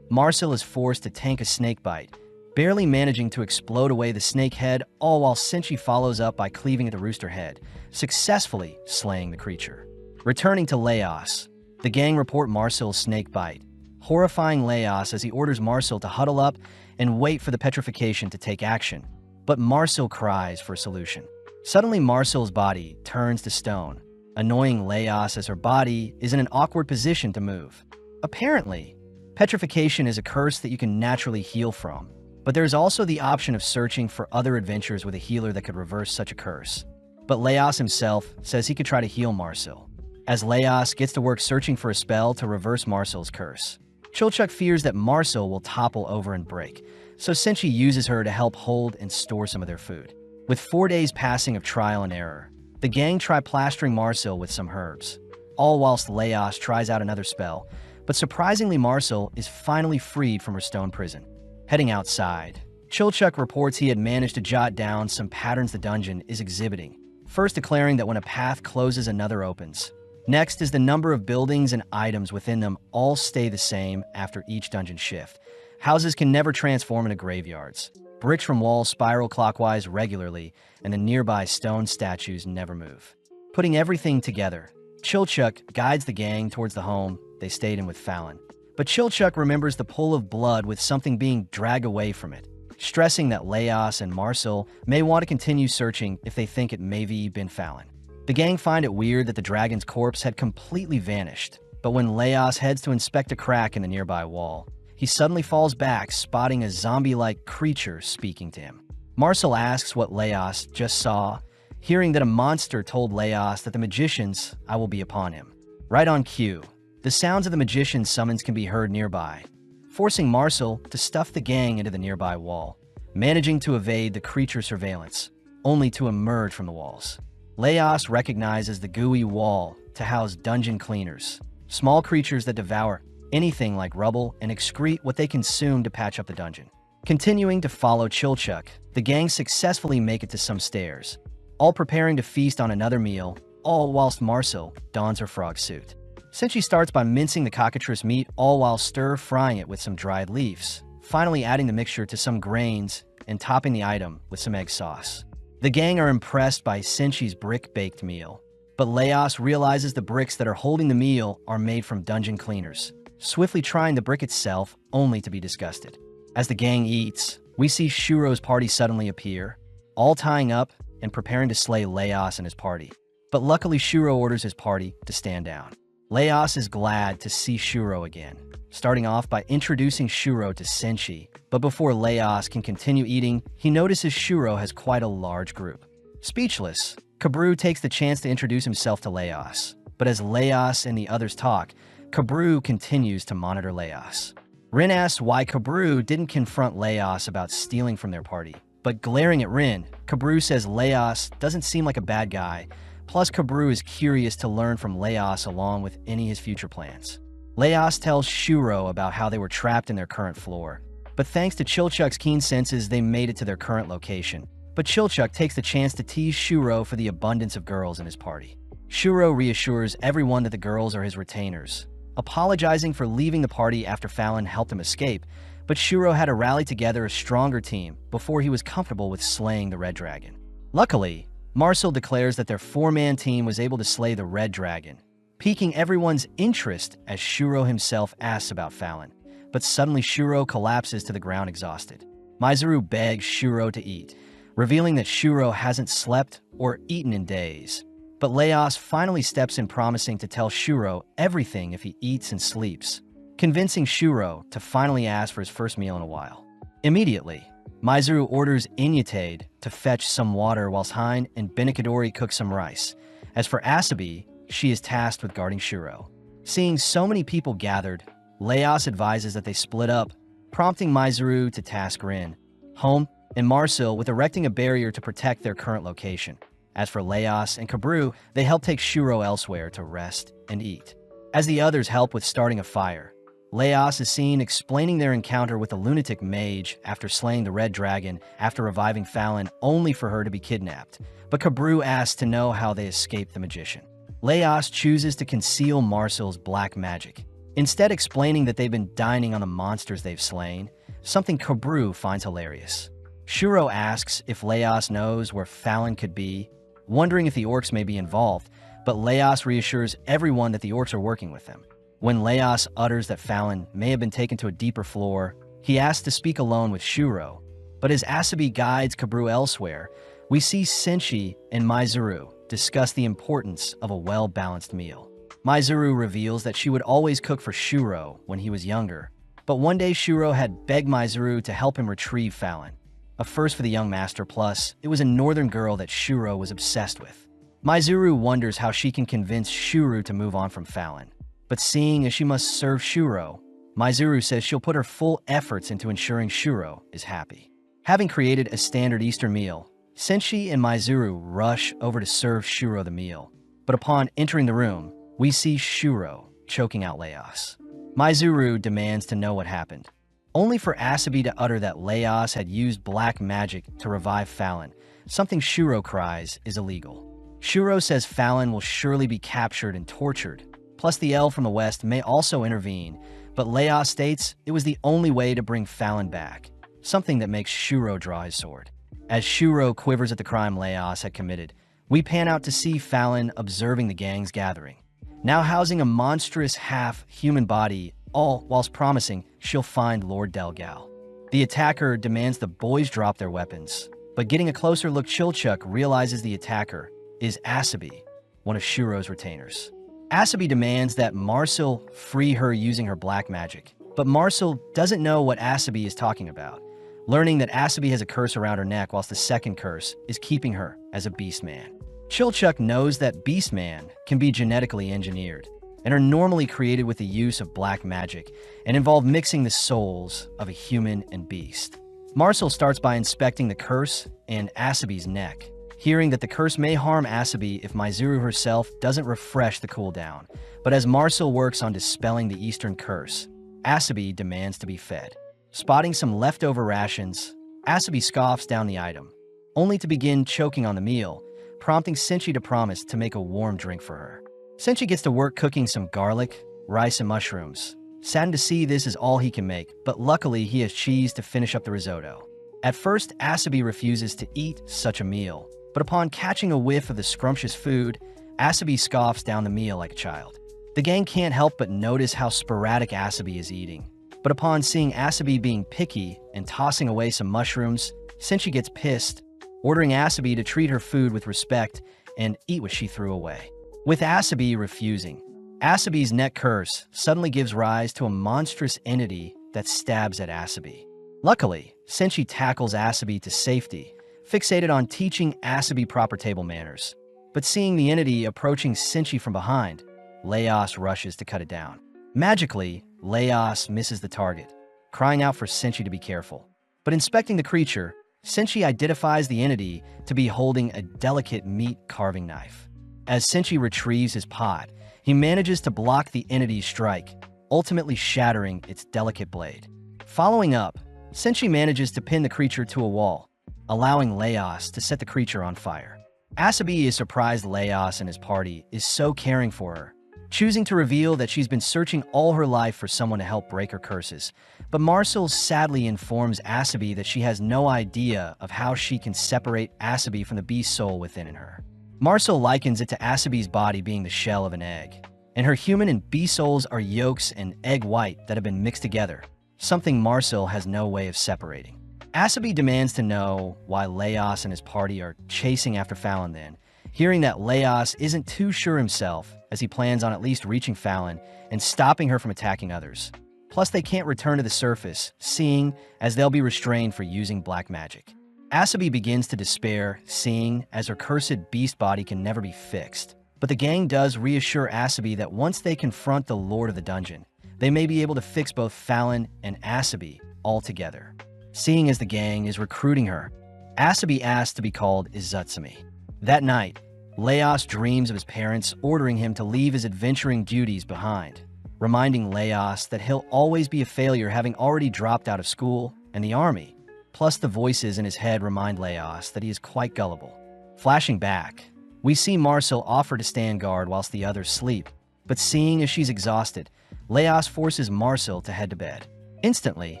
Marcel is forced to tank a snake bite, barely managing to explode away the snake head, all while Senshi follows up by cleaving at the rooster head, successfully slaying the creature. Returning to Laos, the gang report Marcel's snake bite, horrifying Laos as he orders Marcel to huddle up and wait for the petrification to take action. But Marcel cries for a solution. Suddenly, Marcel's body turns to stone, annoying Laos as her body is in an awkward position to move. Apparently, petrification is a curse that you can naturally heal from, but there's also the option of searching for other adventures with a healer that could reverse such a curse. But Laos himself says he could try to heal Marcel, as Laos gets to work searching for a spell to reverse Marcel's curse. Chilchuk fears that Marcel will topple over and break, so Senshi uses her to help hold and store some of their food. With 4 days passing of trial and error, the gang try plastering Marcel with some herbs, all whilst Laos tries out another spell, but surprisingly Marcel is finally freed from her stone prison. Heading outside, Chilchuk reports he had managed to jot down some patterns the dungeon is exhibiting, first declaring that when a path closes, another opens. Next is the number of buildings and items within them all stay the same after each dungeon shift. Houses can never transform into graveyards. Bricks from walls spiral clockwise regularly, and the nearby stone statues never move. Putting everything together, Chilchuk guides the gang towards the home they stayed in with Fallon. But Chilchuk remembers the pool of blood with something being dragged away from it, stressing that Laos and Marcel may want to continue searching if they think it may have been Fallon. The gang find it weird that the dragon's corpse had completely vanished, but when Laos heads to inspect a crack in the nearby wall, he suddenly falls back, spotting a zombie-like creature speaking to him. Marcel asks what Laos just saw, hearing that a monster told Laos that the magician's eye will be upon him. Right on cue, the sounds of the magician's summons can be heard nearby, forcing Marcel to stuff the gang into the nearby wall, managing to evade the creature's surveillance, only to emerge from the walls. Laos recognizes the gooey wall to house dungeon cleaners, small creatures that devour anything like rubble and excrete what they consume to patch up the dungeon. Continuing to follow Chilchuk, the gang successfully make it to some stairs, all preparing to feast on another meal, all whilst Marcel dons her frog suit. Senshi starts by mincing the cockatrice meat, all while stir-frying it with some dried leaves, finally adding the mixture to some grains and topping the item with some egg sauce. The gang are impressed by Senshi's brick-baked meal, but Laos realizes the bricks that are holding the meal are made from dungeon cleaners, swiftly trying the brick itself, only to be disgusted. As the gang eats, we see Shuro's party suddenly appear, all tying up and preparing to slay Laos and his party. But luckily Shuro orders his party to stand down. Laos is glad to see Shuro again, starting off by introducing Shuro to Senshi, but before Laos can continue eating, he notices Shuro has quite a large group. Speechless, Kabru takes the chance to introduce himself to Laos, but as Laos and the others talk, Kabru continues to monitor Laos. Rin asks why Kabru didn't confront Laos about stealing from their party, but glaring at Rin, Kabru says Laos doesn't seem like a bad guy, plus Kabru is curious to learn from Laos along with any of his future plans. Laos tells Shuro about how they were trapped in their current floor, but thanks to Chilchuk's keen senses they made it to their current location. But Chilchuk takes the chance to tease Shuro for the abundance of girls in his party. Shuro reassures everyone that the girls are his retainers, apologizing for leaving the party after Fallon helped him escape, but Shuro had to rally together a stronger team before he was comfortable with slaying the Red Dragon. Luckily, Marcel declares that their 4-man team was able to slay the Red Dragon, piquing everyone's interest as Shuro himself asks about Fallon, but suddenly Shuro collapses to the ground exhausted. Maizuru begs Shuro to eat, revealing that Shuro hasn't slept or eaten in days. But Laos finally steps in, promising to tell Shuro everything if he eats and sleeps, convincing Shuro to finally ask for his first meal in a while. Immediately, Maizuru orders Inyatade to fetch some water whilst Hein and Benikadori cook some rice. As for Asabi, she is tasked with guarding Shuro. Seeing so many people gathered, Laos advises that they split up, prompting Maizuru to task Rin, Home, and Marcel with erecting a barrier to protect their current location. As for Laos and Kabru, they help take Shuro elsewhere to rest and eat. As the others help with starting a fire, Laos is seen explaining their encounter with the lunatic mage after slaying the Red Dragon after reviving Fallon only for her to be kidnapped, but Kabru asks to know how they escaped the magician. Laos chooses to conceal Marcel's black magic, Instead explaining that they've been dining on the monsters they've slain, something Kabru finds hilarious. Shuro asks if Leos knows where Fallon could be, wondering if the orcs may be involved, but Leos reassures everyone that the orcs are working with them. When Leos utters that Fallon may have been taken to a deeper floor, he asks to speak alone with Shuro, but as Asabi guides Kabru elsewhere, we see Senshi and Maizuru discuss the importance of a well-balanced meal. Maizuru reveals that she would always cook for Shuro when he was younger, but one day Shuro had begged Maizuru to help him retrieve Fallon. A first for the young master, plus it was a northern girl that Shuro was obsessed with. Maizuru wonders how she can convince Shuro to move on from Fallon, but seeing as she must serve Shuro, Maizuru says she'll put her full efforts into ensuring Shuro is happy. Having created a standard Eastern meal, Senshi and Maizuru rush over to serve Shuro the meal, but upon entering the room, we see Shuro choking out Leos. Maizuru demands to know what happened, only for Asabi to utter that Leos had used black magic to revive Fallon, something Shuro cries is illegal. Shuro says Fallon will surely be captured and tortured, plus the elf from the west may also intervene, but Leos states it was the only way to bring Fallon back, something that makes Shuro draw his sword. As Shuro quivers at the crime Leos had committed, we pan out to see Fallon observing the gang's gathering, now housing a monstrous half-human body, all whilst promising she'll find Lord Delgal. The attacker demands the boys drop their weapons, but getting a closer look, Chilchuk realizes the attacker is Asabi, one of Shuro's retainers. Asabi demands that Marcel free her using her black magic, but Marcel doesn't know what Asabi is talking about, learning that Asabi has a curse around her neck whilst the second curse is keeping her as a beastman. Chilchuk knows that beastman can be genetically engineered and are normally created with the use of black magic and involve mixing the souls of a human and beast. Marcel starts by inspecting the curse and Asabi's neck, hearing that the curse may harm Asabi if Maizuru herself doesn't refresh the cooldown. But as Marcel works on dispelling the Eastern curse, Asabi demands to be fed. Spotting some leftover rations, Asabi scoffs down the item, only to begin choking on the meal, prompting Senshi to promise to make a warm drink for her. Senshi gets to work cooking some garlic, rice, and mushrooms. Saddened to see this is all he can make, but luckily he has cheese to finish up the risotto. At first, Asabi refuses to eat such a meal, but upon catching a whiff of the scrumptious food, Asabi scoffs down the meal like a child. The gang can't help but notice how sporadic Asabi is eating, but upon seeing Asabi being picky and tossing away some mushrooms, Senshi gets pissed, ordering Asabi to treat her food with respect and eat what she threw away. With Asabi refusing, Asabi's neck curse suddenly gives rise to a monstrous entity that stabs at Asabi. Luckily, Senshi tackles Asabi to safety, fixated on teaching Asabi proper table manners. But seeing the entity approaching Senshi from behind, Leos rushes to cut it down. Magically, Leos misses the target, crying out for Senshi to be careful. But inspecting the creature, Senshi identifies the entity to be holding a delicate meat carving knife. As Senshi retrieves his pot, he manages to block the entity's strike, ultimately shattering its delicate blade. Following up, Senshi manages to pin the creature to a wall, allowing Leos to set the creature on fire. Asabi is surprised Leos and his party is so caring for her, choosing to reveal that she's been searching all her life for someone to help break her curses. But Marcel sadly informs Asabi that she has no idea of how she can separate Asabi from the beast soul within her. Marcel likens it to Asabi's body being the shell of an egg, and her human and beast souls are yolks and egg white that have been mixed together, something Marcel has no way of separating. Asabi demands to know why Leos and his party are chasing after Fallon then, hearing that Leos isn't too sure himself as he plans on at least reaching Fallon and stopping her from attacking others. Plus, they can't return to the surface, seeing as they'll be restrained for using black magic. Asabi begins to despair, seeing as her cursed beast body can never be fixed. But the gang does reassure Asabi that once they confront the Lord of the Dungeon, they may be able to fix both Fallon and Asabi all together. Seeing as the gang is recruiting her, Asabi asks to be called Asatsumi. That night, Leos dreams of his parents ordering him to leave his adventuring duties behind, reminding Leos that he'll always be a failure having already dropped out of school and the army. Plus, the voices in his head remind Leos that he is quite gullible. Flashing back, we see Marcel offer to stand guard whilst the others sleep, but seeing as she's exhausted, Leos forces Marcel to head to bed. Instantly,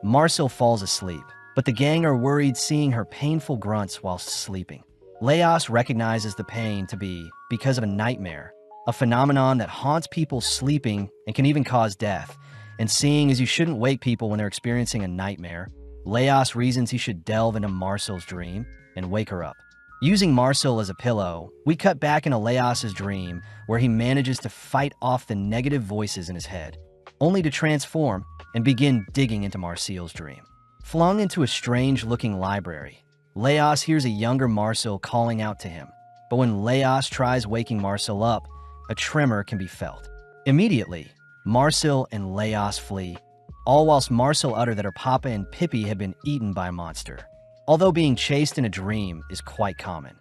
Marcel falls asleep, but the gang are worried seeing her painful grunts whilst sleeping. Leos recognizes the pain to be because of a nightmare, a phenomenon that haunts people sleeping and can even cause death. And seeing as you shouldn't wake people when they're experiencing a nightmare, Leos reasons he should delve into Marcel's dream and wake her up. Using Marcel as a pillow, we cut back into Leos's dream where he manages to fight off the negative voices in his head, only to transform and begin digging into Marcel's dream. Flung into a strange-looking library, Leos hears a younger Marcel calling out to him, but when Leos tries waking Marcel up, a tremor can be felt. Immediately, Marcel and Leos flee, all whilst Marcel uttered that her papa and Pippi had been eaten by a monster. Although being chased in a dream is quite common,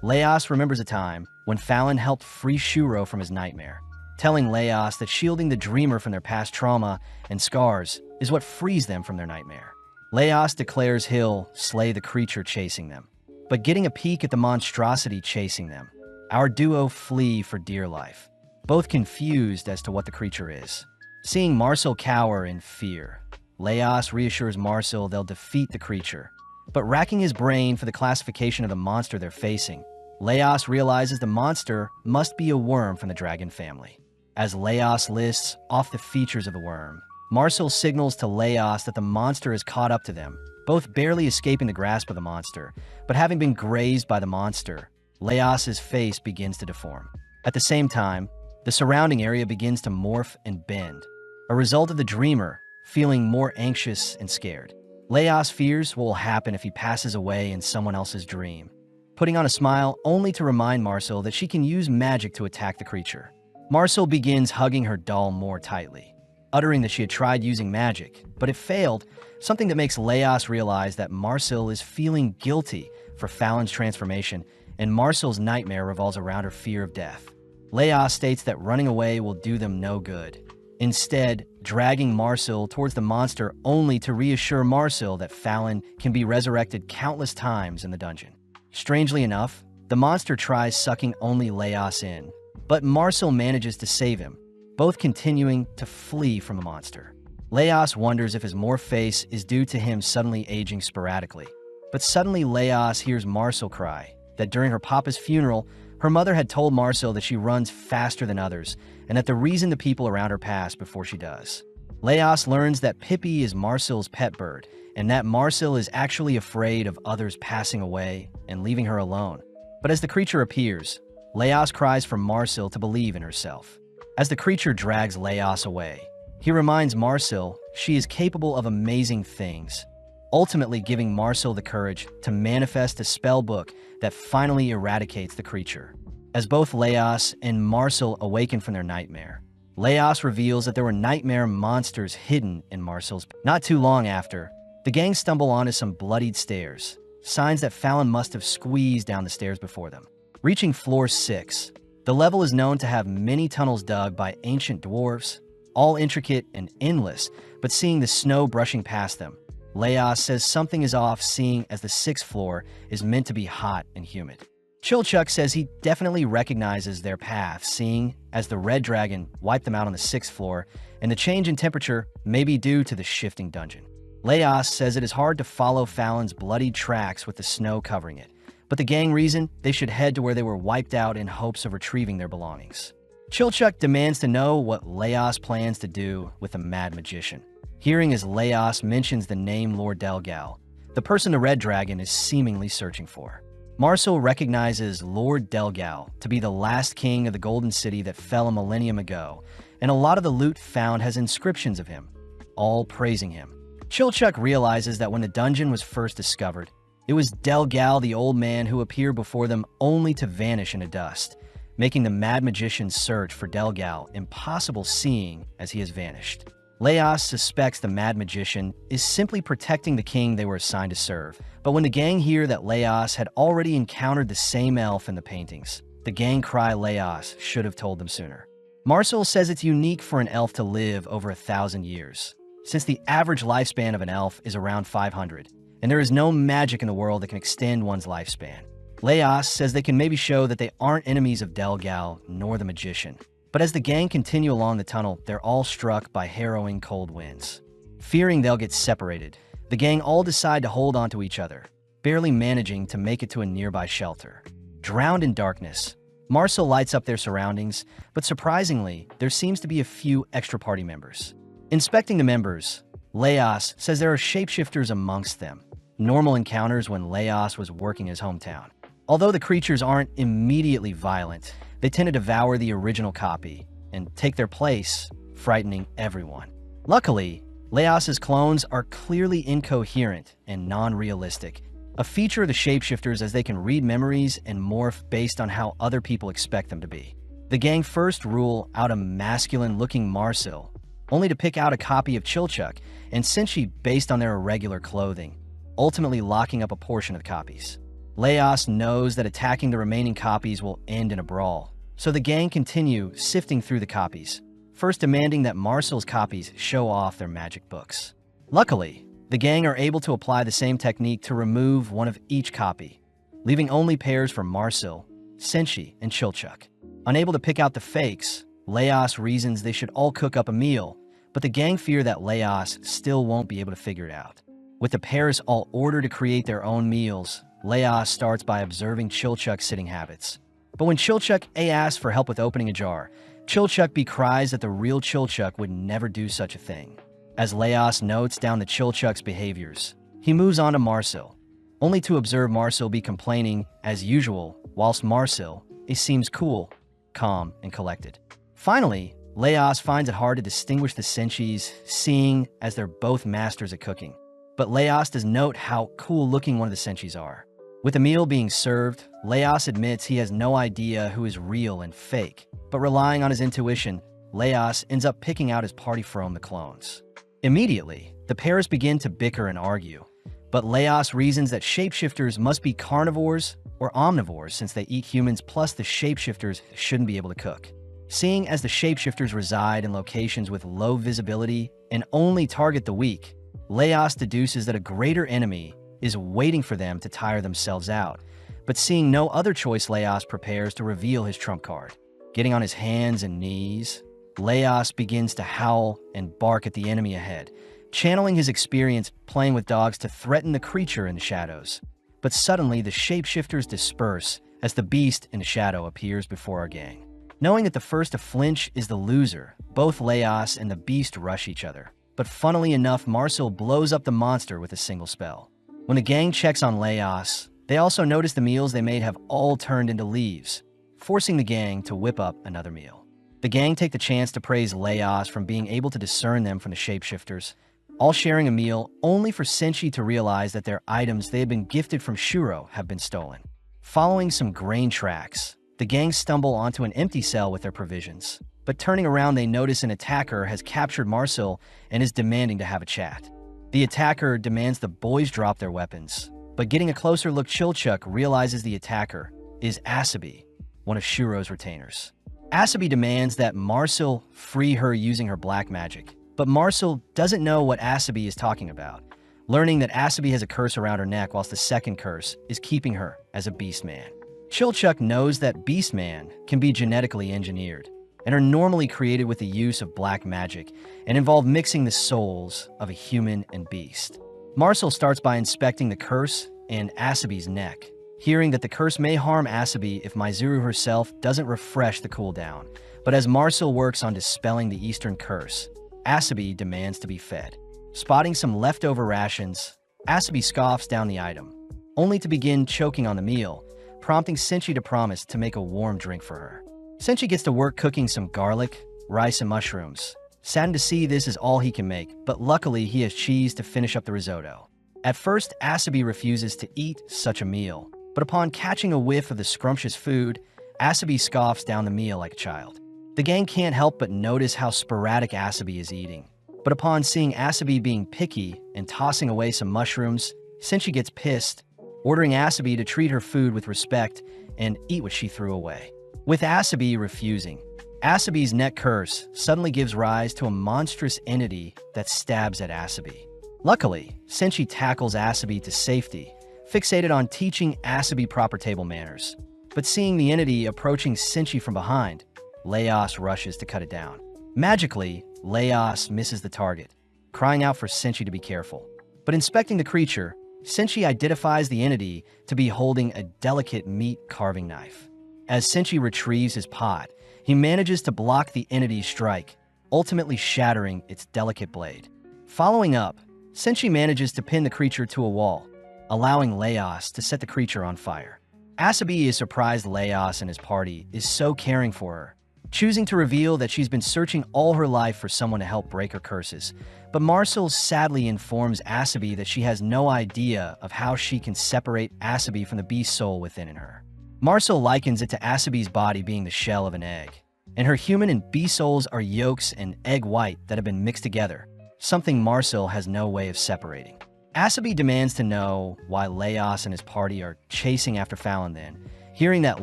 Leos remembers a time when Fallon helped free Shuro from his nightmare, telling Leos that shielding the dreamer from their past trauma and scars is what frees them from their nightmare. Leos declares he'll slay the creature chasing them, but getting a peek at the monstrosity chasing them, our duo flee for dear life, both confused as to what the creature is. Seeing Marcel cower in fear, Leos reassures Marcel they'll defeat the creature, but racking his brain for the classification of the monster they're facing, Leos realizes the monster must be a worm from the dragon family. As Leos lists off the features of the worm, Marcel signals to Leos that the monster has caught up to them, both barely escaping the grasp of the monster, but having been grazed by the monster, Leos's face begins to deform. At the same time, the surrounding area begins to morph and bend, a result of the dreamer feeling more anxious and scared. Leos fears what will happen if he passes away in someone else's dream, putting on a smile only to remind Marcel that she can use magic to attack the creature. Marcel begins hugging her doll more tightly, uttering that she had tried using magic, but it failed, something that makes Leos realize that Marcel is feeling guilty for Fallon's transformation, and Marcel's nightmare revolves around her fear of death. Leos states that running away will do them no good, instead dragging Marcel towards the monster only to reassure Marcel that Fallon can be resurrected countless times in the dungeon. Strangely enough, the monster tries sucking only Leos in, but Marcel manages to save him, both continuing to flee from the monster. Leos wonders if his morph face is due to him suddenly aging sporadically, but suddenly Leos hears Marcel cry that during her papa's funeral, her mother had told Marcel that she runs faster than others, and that the reason the people around her pass before she does. Leos learns that Pippi is Marcel's pet bird, and that Marcel is actually afraid of others passing away and leaving her alone. But as the creature appears, Leos cries for Marcel to believe in herself. As the creature drags Leos away, he reminds Marcel she is capable of amazing things, ultimately giving Marcel the courage to manifest a spell book that finally eradicates the creature. As both Leos and Marcel awaken from their nightmare, Leos reveals that there were nightmare monsters hidden in Marcel's. Not too long after, the gang stumble onto some bloodied stairs, signs that Fallon must have squeezed down the stairs before them. Reaching floor 6, the level is known to have many tunnels dug by ancient dwarves, all intricate and endless, but seeing the snow brushing past them, Leos says something is off, seeing as the 6th floor is meant to be hot and humid. Chilchuck says he definitely recognizes their path, seeing as the red dragon wiped them out on the 6th floor, and the change in temperature may be due to the shifting dungeon. Leos says it is hard to follow Fallon's bloodied tracks with the snow covering it, but the gang reason they should head to where they were wiped out in hopes of retrieving their belongings. Chilchuck demands to know what Leos plans to do with the Mad Magician. Hearing as Leos mentions the name Lord Delgal, the person the Red Dragon is seemingly searching for. Marcel recognizes Lord Delgal to be the last king of the Golden City that fell a millennium ago, and a lot of the loot found has inscriptions of him, all praising him. Chilchuck realizes that when the dungeon was first discovered, it was Delgal, the old man, who appeared before them only to vanish into dust, making the Mad Magician's search for Delgal impossible, seeing as he has vanished. Leos suspects the Mad Magician is simply protecting the king they were assigned to serve, but when the gang hear that Leos had already encountered the same elf in the paintings, the gang cry Leos should have told them sooner. Marcel says it's unique for an elf to live over 1,000 years, since the average lifespan of an elf is around 500, and there is no magic in the world that can extend one's lifespan. Leos says they can maybe show that they aren't enemies of Delgal nor the magician, But as the gang continue along the tunnel, they're all struck by harrowing cold winds. Fearing they'll get separated, the gang all decide to hold onto each other, barely managing to make it to a nearby shelter. Drowned in darkness, Marcel lights up their surroundings, but surprisingly, there seems to be a few extra party members. Inspecting the members, Laos says there are shapeshifters amongst them, normal encounters when Laos was working his hometown. Although the creatures aren't immediately violent, they tend to devour the original copy and take their place, frightening everyone. Luckily, Laos's clones are clearly incoherent and non-realistic, a feature of the shapeshifters as they can read memories and morph based on how other people expect them to be. The gang first rule out a masculine-looking Marcel, only to pick out a copy of Chilchuk and Senshi based on their irregular clothing, ultimately locking up a portion of the copies. Laos knows that attacking the remaining copies will end in a brawl, so the gang continue sifting through the copies, first demanding that Marcel's copies show off their magic books. Luckily, the gang are able to apply the same technique to remove one of each copy, leaving only pairs for Marcel, Senshi, and Chilchuk. Unable to pick out the fakes, Laos reasons they should all cook up a meal, but the gang fear that Laos still won't be able to figure it out. With the pairs all ordered to create their own meals, Laos starts by observing Chilchuk's sitting habits. But when Chilchuk A asks for help with opening a jar, Chilchuk B cries that the real Chilchuk would never do such a thing. As Laos notes down the Chilchuk's behaviors, he moves on to Marcel, only to observe Marcel be complaining as usual, whilst Marcel seems cool, calm, and collected. Finally, Laos finds it hard to distinguish the Senshis, seeing as they're both masters at cooking. But Laos does note how cool-looking one of the Senshis are. With the meal being served, Laos admits he has no idea who is real and fake, but relying on his intuition, Laos ends up picking out his party from the clones. Immediately, the pairs begin to bicker and argue, but Laos reasons that shapeshifters must be carnivores or omnivores since they eat humans, plus the shapeshifters shouldn't be able to cook. Seeing as the shapeshifters reside in locations with low visibility and only target the weak, Laos deduces that a greater enemy is waiting for them to tire themselves out, but seeing no other choice, Laos prepares to reveal his trump card. Getting on his hands and knees, Laos begins to howl and bark at the enemy ahead, channeling his experience playing with dogs to threaten the creature in the shadows. But suddenly, the shapeshifters disperse as the beast in the shadow appears before our gang. Knowing that the first to flinch is the loser, both Laos and the beast rush each other. But funnily enough, Marcel blows up the monster with a single spell. When the gang checks on Laos, they also notice the meals they made have all turned into leaves, forcing the gang to whip up another meal. The gang take the chance to praise Laos from being able to discern them from the shapeshifters, all sharing a meal only for Senshi to realize that their items they had been gifted from Shuro have been stolen. Following some grain tracks, the gang stumble onto an empty cell with their provisions. But turning around, they notice an attacker has captured Marcel and is demanding to have a chat. The attacker demands the boys drop their weapons, but getting a closer look, Chilchuk realizes the attacker is Asabi, one of Shuro's retainers. Asabi demands that Marcel free her using her black magic, but Marcel doesn't know what Asabi is talking about, learning that Asabi has a curse around her neck whilst the second curse is keeping her as a beastman. Chilchuk knows that beastman can be genetically engineered, and are normally created with the use of black magic and involve mixing the souls of a human and beast. Marcel starts by inspecting the curse and Asabi's neck, hearing that the curse may harm Asabi if Maizuru herself doesn't refresh the cooldown. But as Marcel works on dispelling the Eastern curse, Asabi demands to be fed. Spotting some leftover rations, Asabi scoffs down the item, only to begin choking on the meal, prompting Senshi to promise to make a warm drink for her. Senshi gets to work cooking some garlic, rice, and mushrooms. Saddened to see this is all he can make, but luckily he has cheese to finish up the risotto. At first, Asabi refuses to eat such a meal, but upon catching a whiff of the scrumptious food, Asabi scoffs down the meal like a child. The gang can't help but notice how sporadic Asabi is eating, but upon seeing Asabi being picky and tossing away some mushrooms, Senshi gets pissed, ordering Asabi to treat her food with respect and eat what she threw away. With Asabi refusing, Asabi's neck curse suddenly gives rise to a monstrous entity that stabs at Asabi. Luckily, Senshi tackles Asabi to safety, fixated on teaching Asabi proper table manners. But seeing the entity approaching Senshi from behind, Laos rushes to cut it down. Magically, Laos misses the target, crying out for Senshi to be careful. But inspecting the creature, Senshi identifies the entity to be holding a delicate meat carving knife. As Senshi retrieves his pot, he manages to block the entity's strike, ultimately shattering its delicate blade. Following up, Senshi manages to pin the creature to a wall, allowing Laos to set the creature on fire. Asabi is surprised Laos and his party is so caring for her, choosing to reveal that she's been searching all her life for someone to help break her curses. But Marcel sadly informs Asabi that she has no idea of how she can separate Asabi from the beast soul within her. Marcel likens it to Asabi's body being the shell of an egg, and her human and beast souls are yolks and egg white that have been mixed together, something Marcel has no way of separating. Asabi demands to know why Laos and his party are chasing after Fallon then, hearing that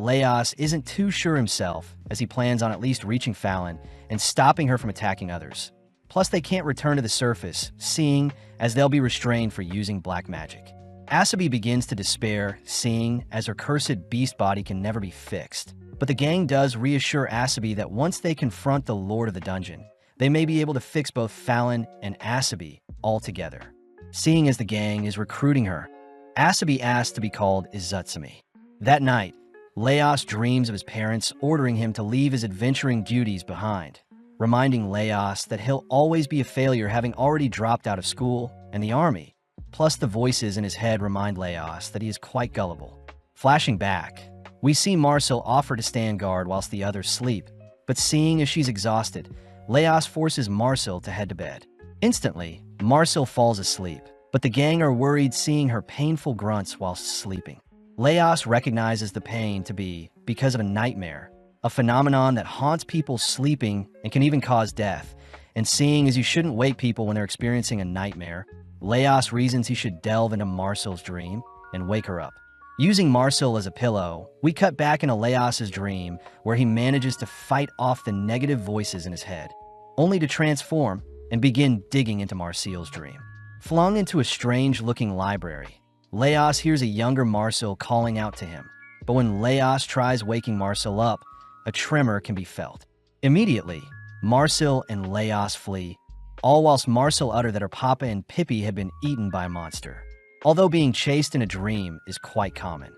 Laos isn't too sure himself as he plans on at least reaching Fallon and stopping her from attacking others. Plus, they can't return to the surface, seeing as they'll be restrained for using black magic. Asabi begins to despair, seeing as her cursed beast body can never be fixed. But the gang does reassure Asabi that once they confront the lord of the dungeon, they may be able to fix both Fallon and Asabi all together. Seeing as the gang is recruiting her, Asabi asks to be called Asatsumi. That night, Laos dreams of his parents ordering him to leave his adventuring duties behind, reminding Laos that he'll always be a failure having already dropped out of school and the army. Plus, the voices in his head remind Laos that he is quite gullible. Flashing back, we see Marcel offer to stand guard whilst the others sleep, but seeing as she's exhausted, Laos forces Marcel to head to bed. Instantly, Marcel falls asleep, but the gang are worried seeing her painful grunts whilst sleeping. Laos recognizes the pain to be because of a nightmare, a phenomenon that haunts people sleeping and can even cause death. And seeing as you shouldn't wake people when they're experiencing a nightmare, Laos reasons he should delve into Marcel's dream and wake her up. Using Marcel as a pillow, we cut back into Laos's dream where he manages to fight off the negative voices in his head, only to transform and begin digging into Marcel's dream. Flung into a strange-looking library, Laos hears a younger Marcel calling out to him, but when Laos tries waking Marcel up, a tremor can be felt. Immediately, Marcel and Laos flee, all whilst Marcel utter that her papa and Pippi had been eaten by a monster. Although being chased in a dream is quite common,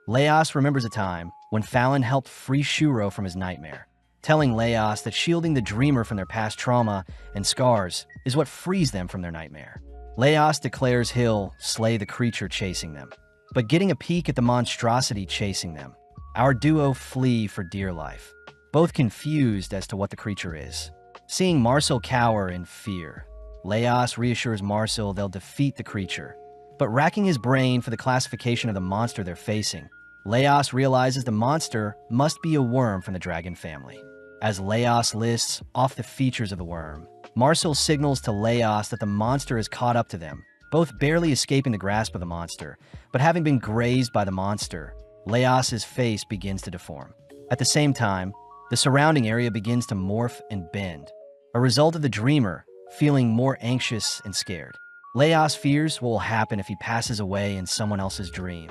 Laos remembers a time when Fallon helped free Shuro from his nightmare, telling Laos that shielding the dreamer from their past trauma and scars is what frees them from their nightmare. Laos declares he'll slay the creature chasing them, but getting a peek at the monstrosity chasing them, our duo flee for dear life, both confused as to what the creature is. Seeing Marcel cower in fear, Laos reassures Marcel they'll defeat the creature, but racking his brain for the classification of the monster they're facing, Laos realizes the monster must be a worm from the dragon family. As Laos lists off the features of the worm, Marcel signals to Laos that the monster is caught up to them, both barely escaping the grasp of the monster, but having been grazed by the monster, Laos's face begins to deform. At the same time, the surrounding area begins to morph and bend, a result of the dreamer feeling more anxious and scared. Laos fears what will happen if he passes away in someone else's dream,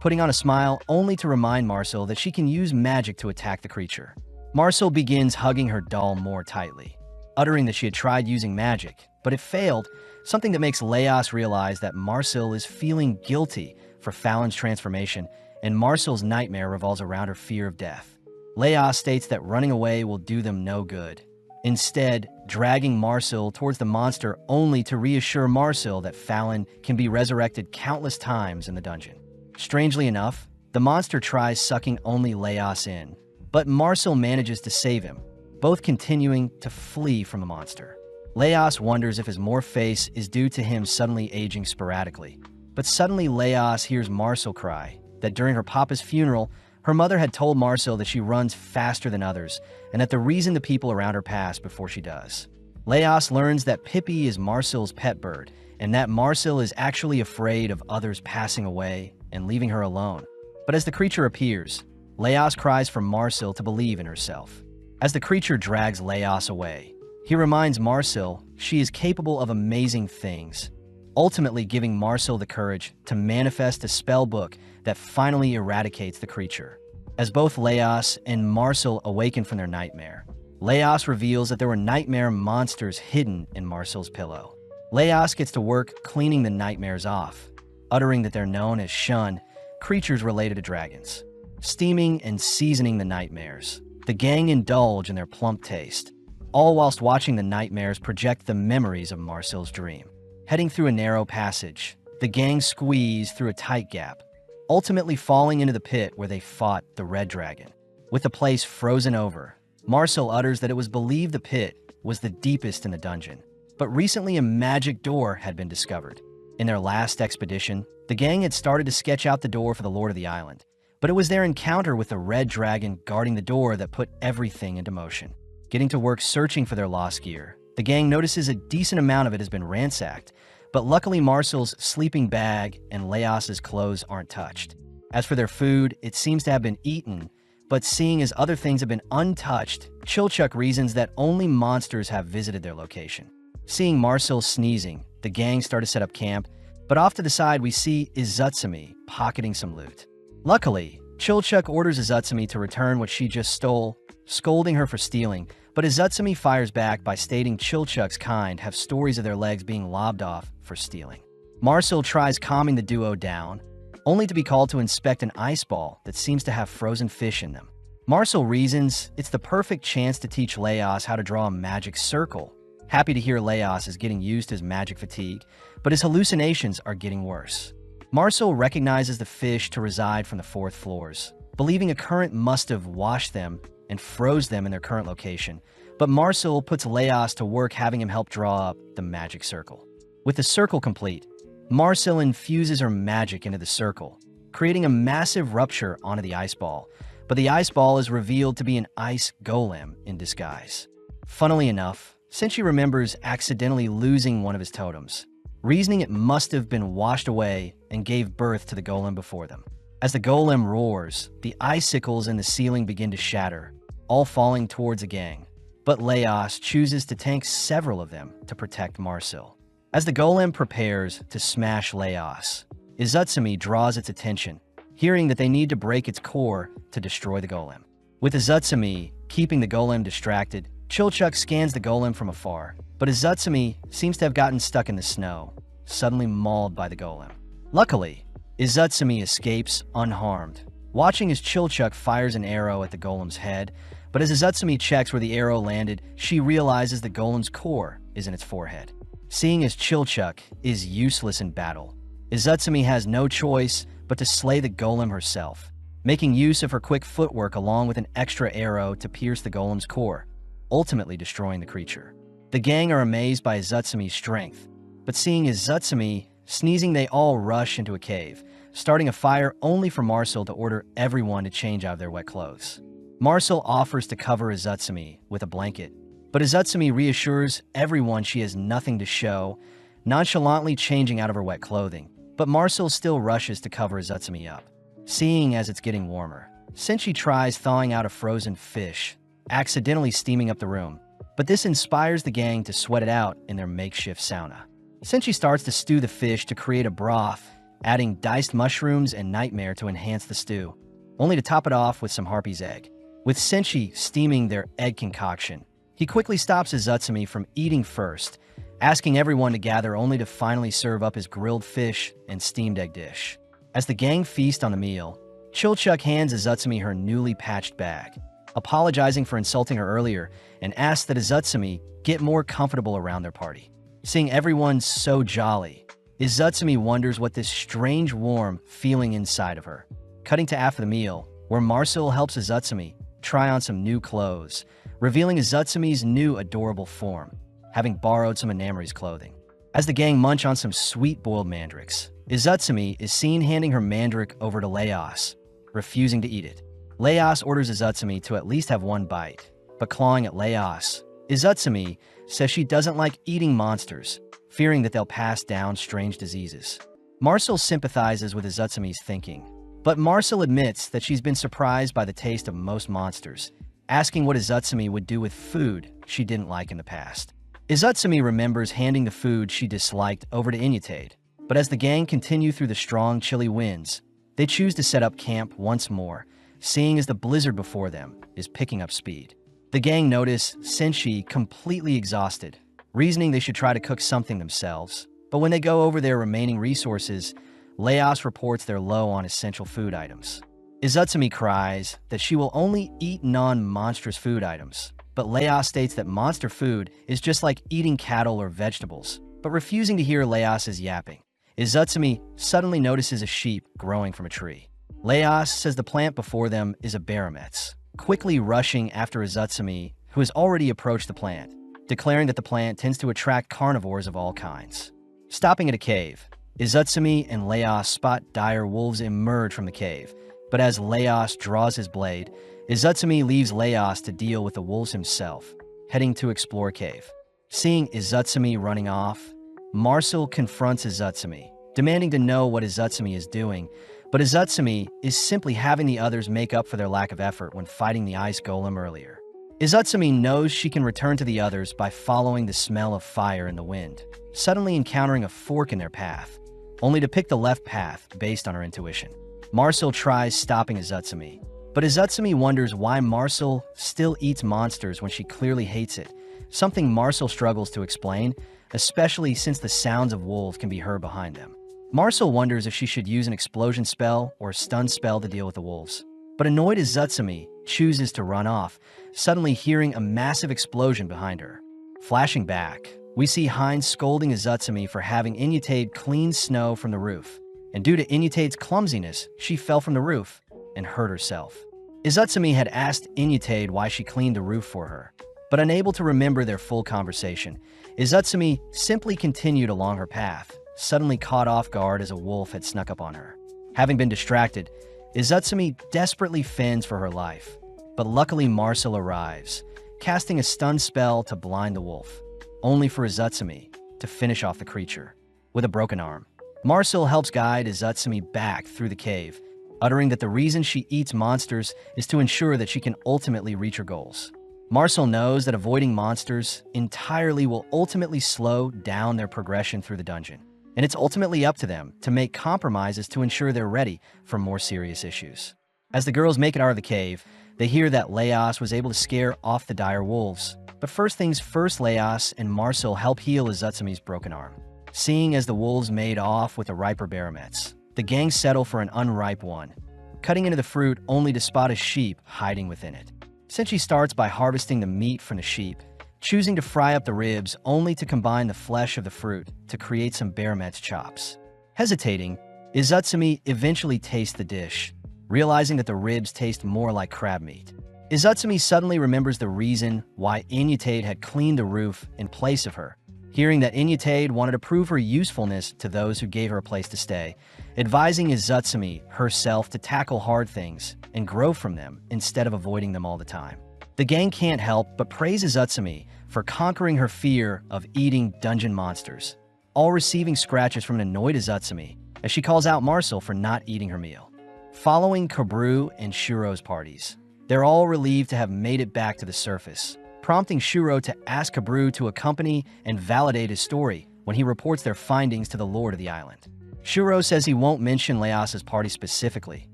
putting on a smile only to remind Marcel that she can use magic to attack the creature. Marcel begins hugging her doll more tightly, uttering that she had tried using magic, but it failed, something that makes Laos realize that Marcel is feeling guilty for Fallon's transformation, and Marcel's nightmare revolves around her fear of death. Laos states that running away will do them no good, instead dragging Marcel towards the monster only to reassure Marcel that Fallon can be resurrected countless times in the dungeon. Strangely enough, the monster tries sucking only Laos in, but Marcel manages to save him, both continuing to flee from the monster. Laos wonders if his morph face is due to him suddenly aging sporadically, but suddenly Laos hears Marcel cry that during her papa's funeral, her mother had told Marcel that she runs faster than others, and that the reason the people around her pass before she does. Laos learns that Pippi is Marcel's pet bird, and that Marcel is actually afraid of others passing away and leaving her alone. But as the creature appears, Laos cries for Marcel to believe in herself. As the creature drags Laos away, he reminds Marcel she is capable of amazing things, ultimately giving Marcel the courage to manifest a spell book that finally eradicates the creature. As both Leos and Marcel awaken from their nightmare, Leos reveals that there were nightmare monsters hidden in Marcel's pillow. Leos gets to work cleaning the nightmares off, uttering that they're known as shun, creatures related to dragons. Steaming and seasoning the nightmares, the gang indulge in their plump taste, all whilst watching the nightmares project the memories of Marcel's dream. Heading through a narrow passage, the gang squeeze through a tight gap, ultimately falling into the pit where they fought the red dragon. With the place frozen over, Marcel utters that it was believed the pit was the deepest in the dungeon, but recently a magic door had been discovered. In their last expedition, the gang had started to sketch out the door for the Lord of the Island, but it was their encounter with the red dragon guarding the door that put everything into motion. Getting to work searching for their lost gear, the gang notices a decent amount of it has been ransacked, but luckily Marcel's sleeping bag and Leos's clothes aren't touched. As for their food, it seems to have been eaten, but seeing as other things have been untouched, Chilchuck reasons that only monsters have visited their location. Seeing Marcel sneezing, the gang start to set up camp, but off to the side we see Asatsumi pocketing some loot. Luckily, Chilchuck orders Asatsumi to return what she just stole, scolding her for stealing, but Asatsumi fires back by stating Chilchuck's kind have stories of their legs being lobbed off for stealing. Marcel tries calming the duo down, only to be called to inspect an ice ball that seems to have frozen fish in them. Marcel reasons it's the perfect chance to teach Leos how to draw a magic circle. Happy to hear Leos is getting used to his magic fatigue, but his hallucinations are getting worse. Marcel recognizes the fish to reside from the fourth floors, believing a current must have washed them and froze them in their current location, but Marcel puts Leos to work having him help draw up the magic circle. With the circle complete, Marcel infuses her magic into the circle, creating a massive rupture onto the ice ball, but the ice ball is revealed to be an ice golem in disguise. Funnily enough, Senshi remembers accidentally losing one of his totems, reasoning it must have been washed away and gave birth to the golem before them. As the golem roars, the icicles in the ceiling begin to shatter, all falling towards the gang, but Leos chooses to tank several of them to protect Marcel. As the golem prepares to smash Leos, Asatsumi draws its attention, hearing that they need to break its core to destroy the golem. With Asatsumi keeping the golem distracted, Chilchuck scans the golem from afar, but Asatsumi seems to have gotten stuck in the snow, suddenly mauled by the golem. Luckily, Asatsumi escapes unharmed, watching as Chilchuck fires an arrow at the golem's head, but as Asatsumi checks where the arrow landed, she realizes the golem's core is in its forehead. Seeing as Chilchuck is useless in battle, Asatsumi has no choice but to slay the golem herself, making use of her quick footwork along with an extra arrow to pierce the golem's core, ultimately destroying the creature. The gang are amazed by Asatsumi's strength, but seeing Asatsumi sneezing, they all rush into a cave, starting a fire only for Marcel to order everyone to change out of their wet clothes. Marcel offers to cover Asatsumi with a blanket, but Asatsumi reassures everyone she has nothing to show, nonchalantly changing out of her wet clothing, but Marcel still rushes to cover Asatsumi up. Seeing as it's getting warmer, Senshi tries thawing out a frozen fish, accidentally steaming up the room, but this inspires the gang to sweat it out in their makeshift sauna. Senshi starts to stew the fish to create a broth, adding diced mushrooms and nightmare to enhance the stew, only to top it off with some harpy's egg. With Senshi steaming their egg concoction, he quickly stops Asatsumi from eating first, asking everyone to gather only to finally serve up his grilled fish and steamed egg dish. As the gang feast on the meal, Chilchuck hands Asatsumi her newly patched bag, apologizing for insulting her earlier, and asks that Asatsumi get more comfortable around their party. Seeing everyone so jolly, Asatsumi wonders what this strange warm feeling inside of her. Cutting to after the meal, where Marcel helps Asatsumi try on some new clothes, revealing Asatsumi's new adorable form, having borrowed some of Namori's clothing. As the gang munch on some sweet boiled mandrakes, Asatsumi is seen handing her mandrake over to Leos, refusing to eat it. Leos orders Asatsumi to at least have one bite, but clawing at Leos, Asatsumi says she doesn't like eating monsters, fearing that they'll pass down strange diseases. Marcel sympathizes with Asatsumi's thinking, but Marcel admits that she's been surprised by the taste of most monsters, asking what Asatsumi would do with food she didn't like in the past. Asatsumi remembers handing the food she disliked over to Inyatade, but as the gang continue through the strong, chilly winds, they choose to set up camp once more, seeing as the blizzard before them is picking up speed. The gang notice Senshi completely exhausted, reasoning they should try to cook something themselves. But when they go over their remaining resources, Leos reports they're low on essential food items. Asatsumi cries that she will only eat non-monstrous food items, but Leos states that monster food is just like eating cattle or vegetables, but refusing to hear Leos's yapping. Asatsumi suddenly notices a sheep growing from a tree. Leos says the plant before them is a barometz, quickly rushing after Asatsumi, who has already approached the plant, declaring that the plant tends to attract carnivores of all kinds. Stopping at a cave, Asatsumi and Leos spot dire wolves emerge from the cave, but as Leos draws his blade, Asatsumi leaves Leos to deal with the wolves himself, heading to explore a cave. Seeing Asatsumi running off, Marcel confronts Asatsumi, demanding to know what Asatsumi is doing, but Asatsumi is simply having the others make up for their lack of effort when fighting the ice golem earlier. Asatsumi knows she can return to the others by following the smell of fire in the wind, suddenly encountering a fork in their path, only to pick the left path based on her intuition. Marcel tries stopping Asatsumi, but Asatsumi wonders why Marcel still eats monsters when she clearly hates it, something Marcel struggles to explain, especially since the sounds of wolves can be heard behind them. Marcel wonders if she should use an explosion spell or a stun spell to deal with the wolves, but annoyed Asatsumi chooses to run off, suddenly hearing a massive explosion behind her. Flashing back, we see Heinz scolding Asatsumi for having Inyatade clean snow from the roof, and due to Inyatade's clumsiness, she fell from the roof and hurt herself. Asatsumi had asked Inyatade why she cleaned the roof for her, but unable to remember their full conversation, Asatsumi simply continued along her path, suddenly caught off guard as a wolf had snuck up on her. Having been distracted, Asatsumi desperately fends for her life, but luckily Marcel arrives, casting a stun spell to blind the wolf, only for Asatsumi to finish off the creature with a broken arm. Marcel helps guide Asatsumi back through the cave, uttering that the reason she eats monsters is to ensure that she can ultimately reach her goals. Marcel knows that avoiding monsters entirely will ultimately slow down their progression through the dungeon, and it's ultimately up to them to make compromises to ensure they're ready for more serious issues. As the girls make it out of the cave, they hear that Leos was able to scare off the dire wolves, but first things first, Leos and Marcel help heal Asatsumi's broken arm. Seeing as the wolves made off with the riper barometz, the gang settle for an unripe one, cutting into the fruit only to spot a sheep hiding within it. Senshi starts by harvesting the meat from the sheep, choosing to fry up the ribs only to combine the flesh of the fruit to create some barometz chops. Hesitating, Asatsumi eventually tastes the dish, realizing that the ribs taste more like crab meat. Asatsumi suddenly remembers the reason why Inyatade had cleaned the roof in place of her, hearing that Inyatade wanted to prove her usefulness to those who gave her a place to stay, advising Asatsumi herself to tackle hard things and grow from them instead of avoiding them all the time. The gang can't help but praise Asatsumi for conquering her fear of eating dungeon monsters, all receiving scratches from an annoyed Asatsumi as she calls out Marcel for not eating her meal. Following Kabru and Shuro's parties, they're all relieved to have made it back to the surface, prompting Shuro to ask Kabru to accompany and validate his story when he reports their findings to the Lord of the island. Shuro says he won't mention Leos's party specifically,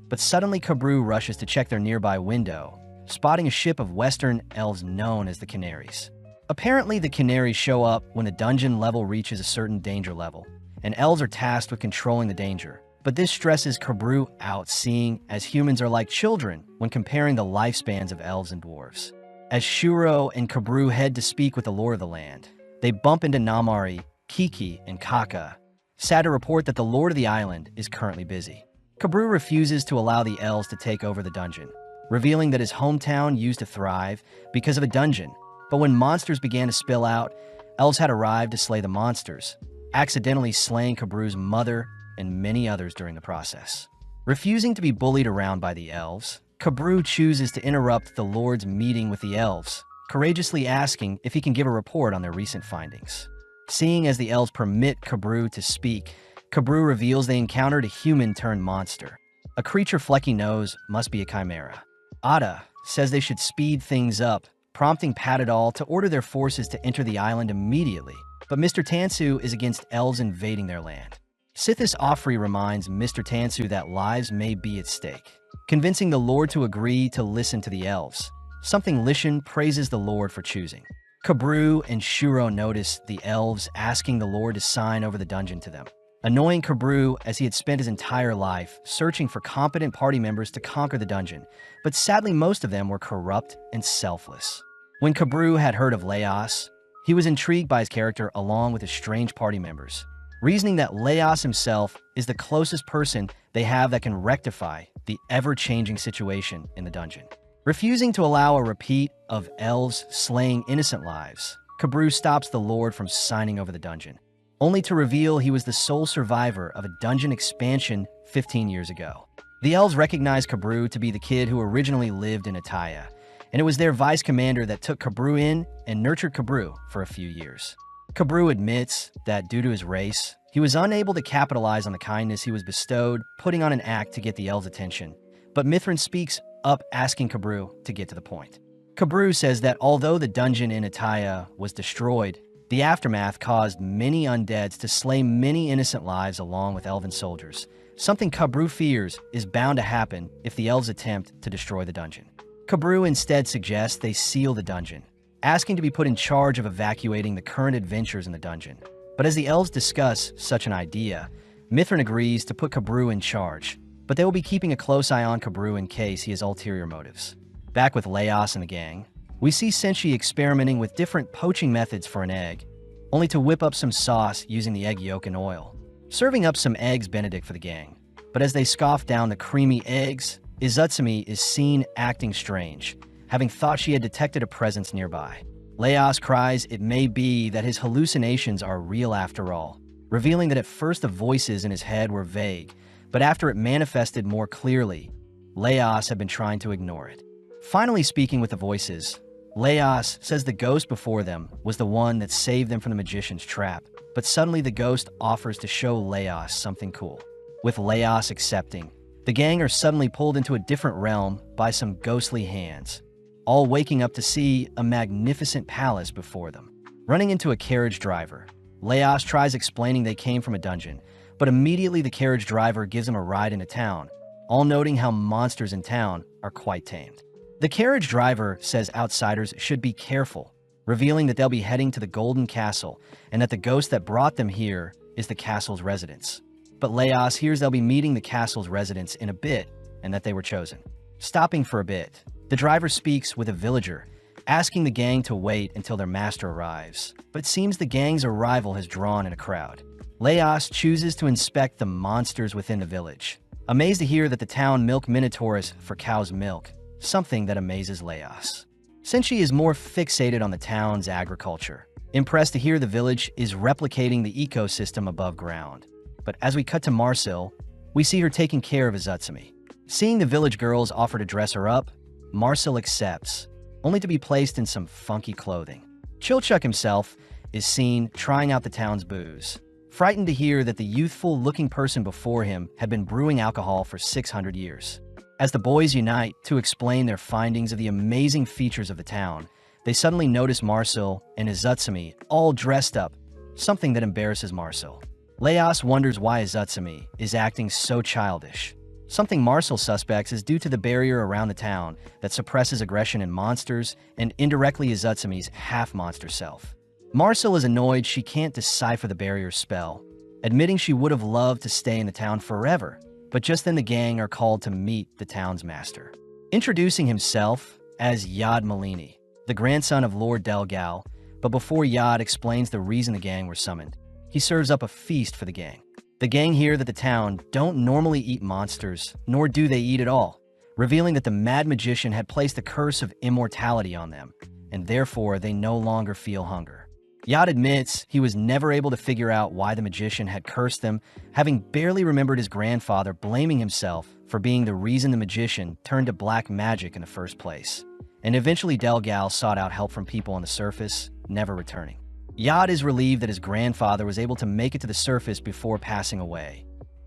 but suddenly Kabru rushes to check their nearby window, spotting a ship of Western elves known as the Canaries. Apparently, the Canaries show up when the dungeon level reaches a certain danger level, and elves are tasked with controlling the danger. But this stresses Kabru out, seeing as humans are like children when comparing the lifespans of elves and dwarves. As Shuro and Kabru head to speak with the Lord of the land, they bump into Namari, Kiki, and Kaka, sad to report that the Lord of the island is currently busy. Kabru refuses to allow the elves to take over the dungeon, revealing that his hometown used to thrive because of a dungeon, but when monsters began to spill out, elves had arrived to slay the monsters, accidentally slaying Kabru's mother and many others during the process. Refusing to be bullied around by the elves, Kabru chooses to interrupt the Lord's meeting with the elves, courageously asking if he can give a report on their recent findings. Seeing as the elves permit Kabru to speak, Kabru reveals they encountered a human-turned-monster. A creature Flecky knows must be a chimera. Ada says they should speed things up, prompting Patadal to order their forces to enter the island immediately, but Mr. Tansu is against elves invading their land. Sithis Offrey reminds Mr. Tansu that lives may be at stake. convincing the Lord to agree to listen to the elves, something Lishan praises the Lord for choosing. Kabru and Shuro notice the elves asking the Lord to sign over the dungeon to them, annoying Kabru as he had spent his entire life searching for competent party members to conquer the dungeon, but sadly most of them were corrupt and selfless. When Kabru had heard of Leos, he was intrigued by his character along with his strange party members, reasoning that Leos himself is the closest person they have that can rectify the ever-changing situation in the dungeon. Refusing to allow a repeat of elves slaying innocent lives, Kabru stops the Lord from signing over the dungeon, only to reveal he was the sole survivor of a dungeon expansion 15 years ago. The elves recognize Kabru to be the kid who originally lived in Ataya, and it was their vice commander that took Kabru in and nurtured Kabru for a few years. Kabru admits that due to his race, he was unable to capitalize on the kindness he was bestowed, putting on an act to get the elves' attention. But Mithrin speaks up, asking Kabru to get to the point. Kabru says that although the dungeon in Ataya was destroyed, the aftermath caused many undeads to slay many innocent lives along with elven soldiers, something Kabru fears is bound to happen if the elves attempt to destroy the dungeon. Kabru instead suggests they seal the dungeon, asking to be put in charge of evacuating the current adventures in the dungeon. But as the elves discuss such an idea, Mithrin agrees to put Kabru in charge, but they will be keeping a close eye on Kabru in case he has ulterior motives. Back with Leos and the gang, we see Senshi experimenting with different poaching methods for an egg, only to whip up some sauce using the egg yolk and oil, serving up some eggs Benedict for the gang. But as they scoff down the creamy eggs, Asatsumi is seen acting strange, having thought she had detected a presence nearby. Leos cries it may be that his hallucinations are real after all, revealing that at first the voices in his head were vague, but after it manifested more clearly, Leos had been trying to ignore it. Finally speaking with the voices, Leos says the ghost before them was the one that saved them from the magician's trap, but suddenly the ghost offers to show Leos something cool. With Leos accepting, the gang are suddenly pulled into a different realm by some ghostly hands, all waking up to see a magnificent palace before them. Running into a carriage driver, Leos tries explaining they came from a dungeon, but immediately the carriage driver gives him a ride into town, all noting how monsters in town are quite tamed. The carriage driver says outsiders should be careful, revealing that they'll be heading to the Golden Castle and that the ghost that brought them here is the castle's residents. But Leos hears they'll be meeting the castle's residents in a bit and that they were chosen. Stopping for a bit, the driver speaks with a villager, asking the gang to wait until their master arrives, but it seems the gang's arrival has drawn in a crowd. Leos chooses to inspect the monsters within the village, amazed to hear that the town milk minotaurs for cow's milk, something that amazes Leos. Senshi is more fixated on the town's agriculture, impressed to hear the village is replicating the ecosystem above ground. But as we cut to Marcel, we see her taking care of Asatsumi. Seeing the village girls offer to dress her up, Marcel accepts, only to be placed in some funky clothing. Chilchuk himself is seen trying out the town's booze, frightened to hear that the youthful-looking person before him had been brewing alcohol for 600 years. As the boys unite to explain their findings of the amazing features of the town, they suddenly notice Marcel and Asatsumi all dressed up, something that embarrasses Marcel. Leos wonders why Asatsumi is acting so childish. Something Marcel suspects is due to the barrier around the town that suppresses aggression in monsters and indirectly Asatsumi's half-monster self. Marcel is annoyed she can't decipher the barrier's spell, admitting she would have loved to stay in the town forever, but just then the gang are called to meet the town's master. Introducing himself as Yad Malini, the grandson of Lord Delgal, but before Yad explains the reason the gang were summoned, he serves up a feast for the gang. The gang hear that the town don't normally eat monsters, nor do they eat at all, revealing that the mad magician had placed the curse of immortality on them, and therefore they no longer feel hunger. Yad admits he was never able to figure out why the magician had cursed them, having barely remembered his grandfather blaming himself for being the reason the magician turned to black magic in the first place. And eventually Delgal sought out help from people on the surface, never returning. Yad is relieved that his grandfather was able to make it to the surface before passing away.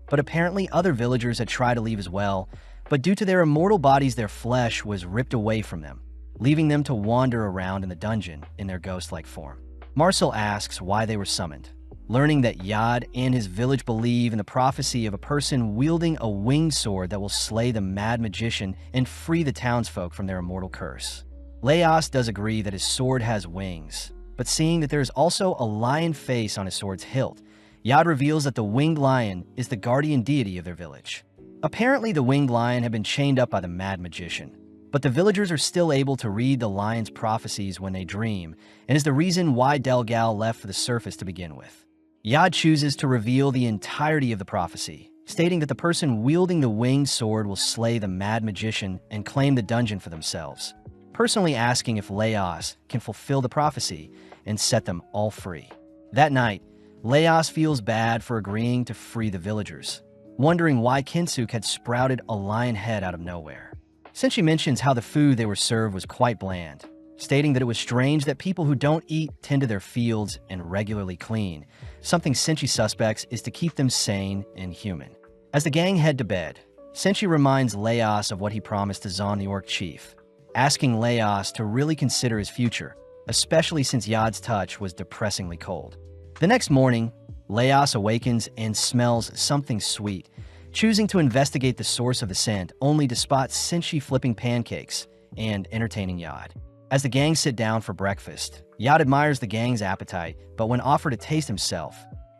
But apparently other villagers had tried to leave as well, but due to their immortal bodies their flesh was ripped away from them, leaving them to wander around in the dungeon in their ghost-like form. Marcel asks why they were summoned, learning that Yad and his village believe in the prophecy of a person wielding a winged sword that will slay the mad magician and free the townsfolk from their immortal curse. Leos does agree that his sword has wings, but seeing that there is also a lion face on his sword's hilt, Yad reveals that the winged lion is the guardian deity of their village. Apparently, the winged lion had been chained up by the mad magician, but the villagers are still able to read the lion's prophecies when they dream, and is the reason why Delgal left for the surface to begin with. Yad chooses to reveal the entirety of the prophecy, stating that the person wielding the winged sword will slay the mad magician and claim the dungeon for themselves, personally asking if Leos can fulfill the prophecy and set them all free. That night, Leos feels bad for agreeing to free the villagers, wondering why Kinsuk had sprouted a lion head out of nowhere. Senshi mentions how the food they were served was quite bland, stating that it was strange that people who don't eat tend to their fields and regularly clean. Something Senshi suspects is to keep them sane and human. As the gang head to bed, Senshi reminds Leos of what he promised to Zon the Orc Chief, asking Leos to really consider his future, especially since Yad's touch was depressingly cold. The next morning, Leos awakens and smells something sweet, choosing to investigate the source of the scent only to spot Senshi flipping pancakes and entertaining Yad. As the gang sit down for breakfast, Yad admires the gang's appetite, but when offered a taste himself,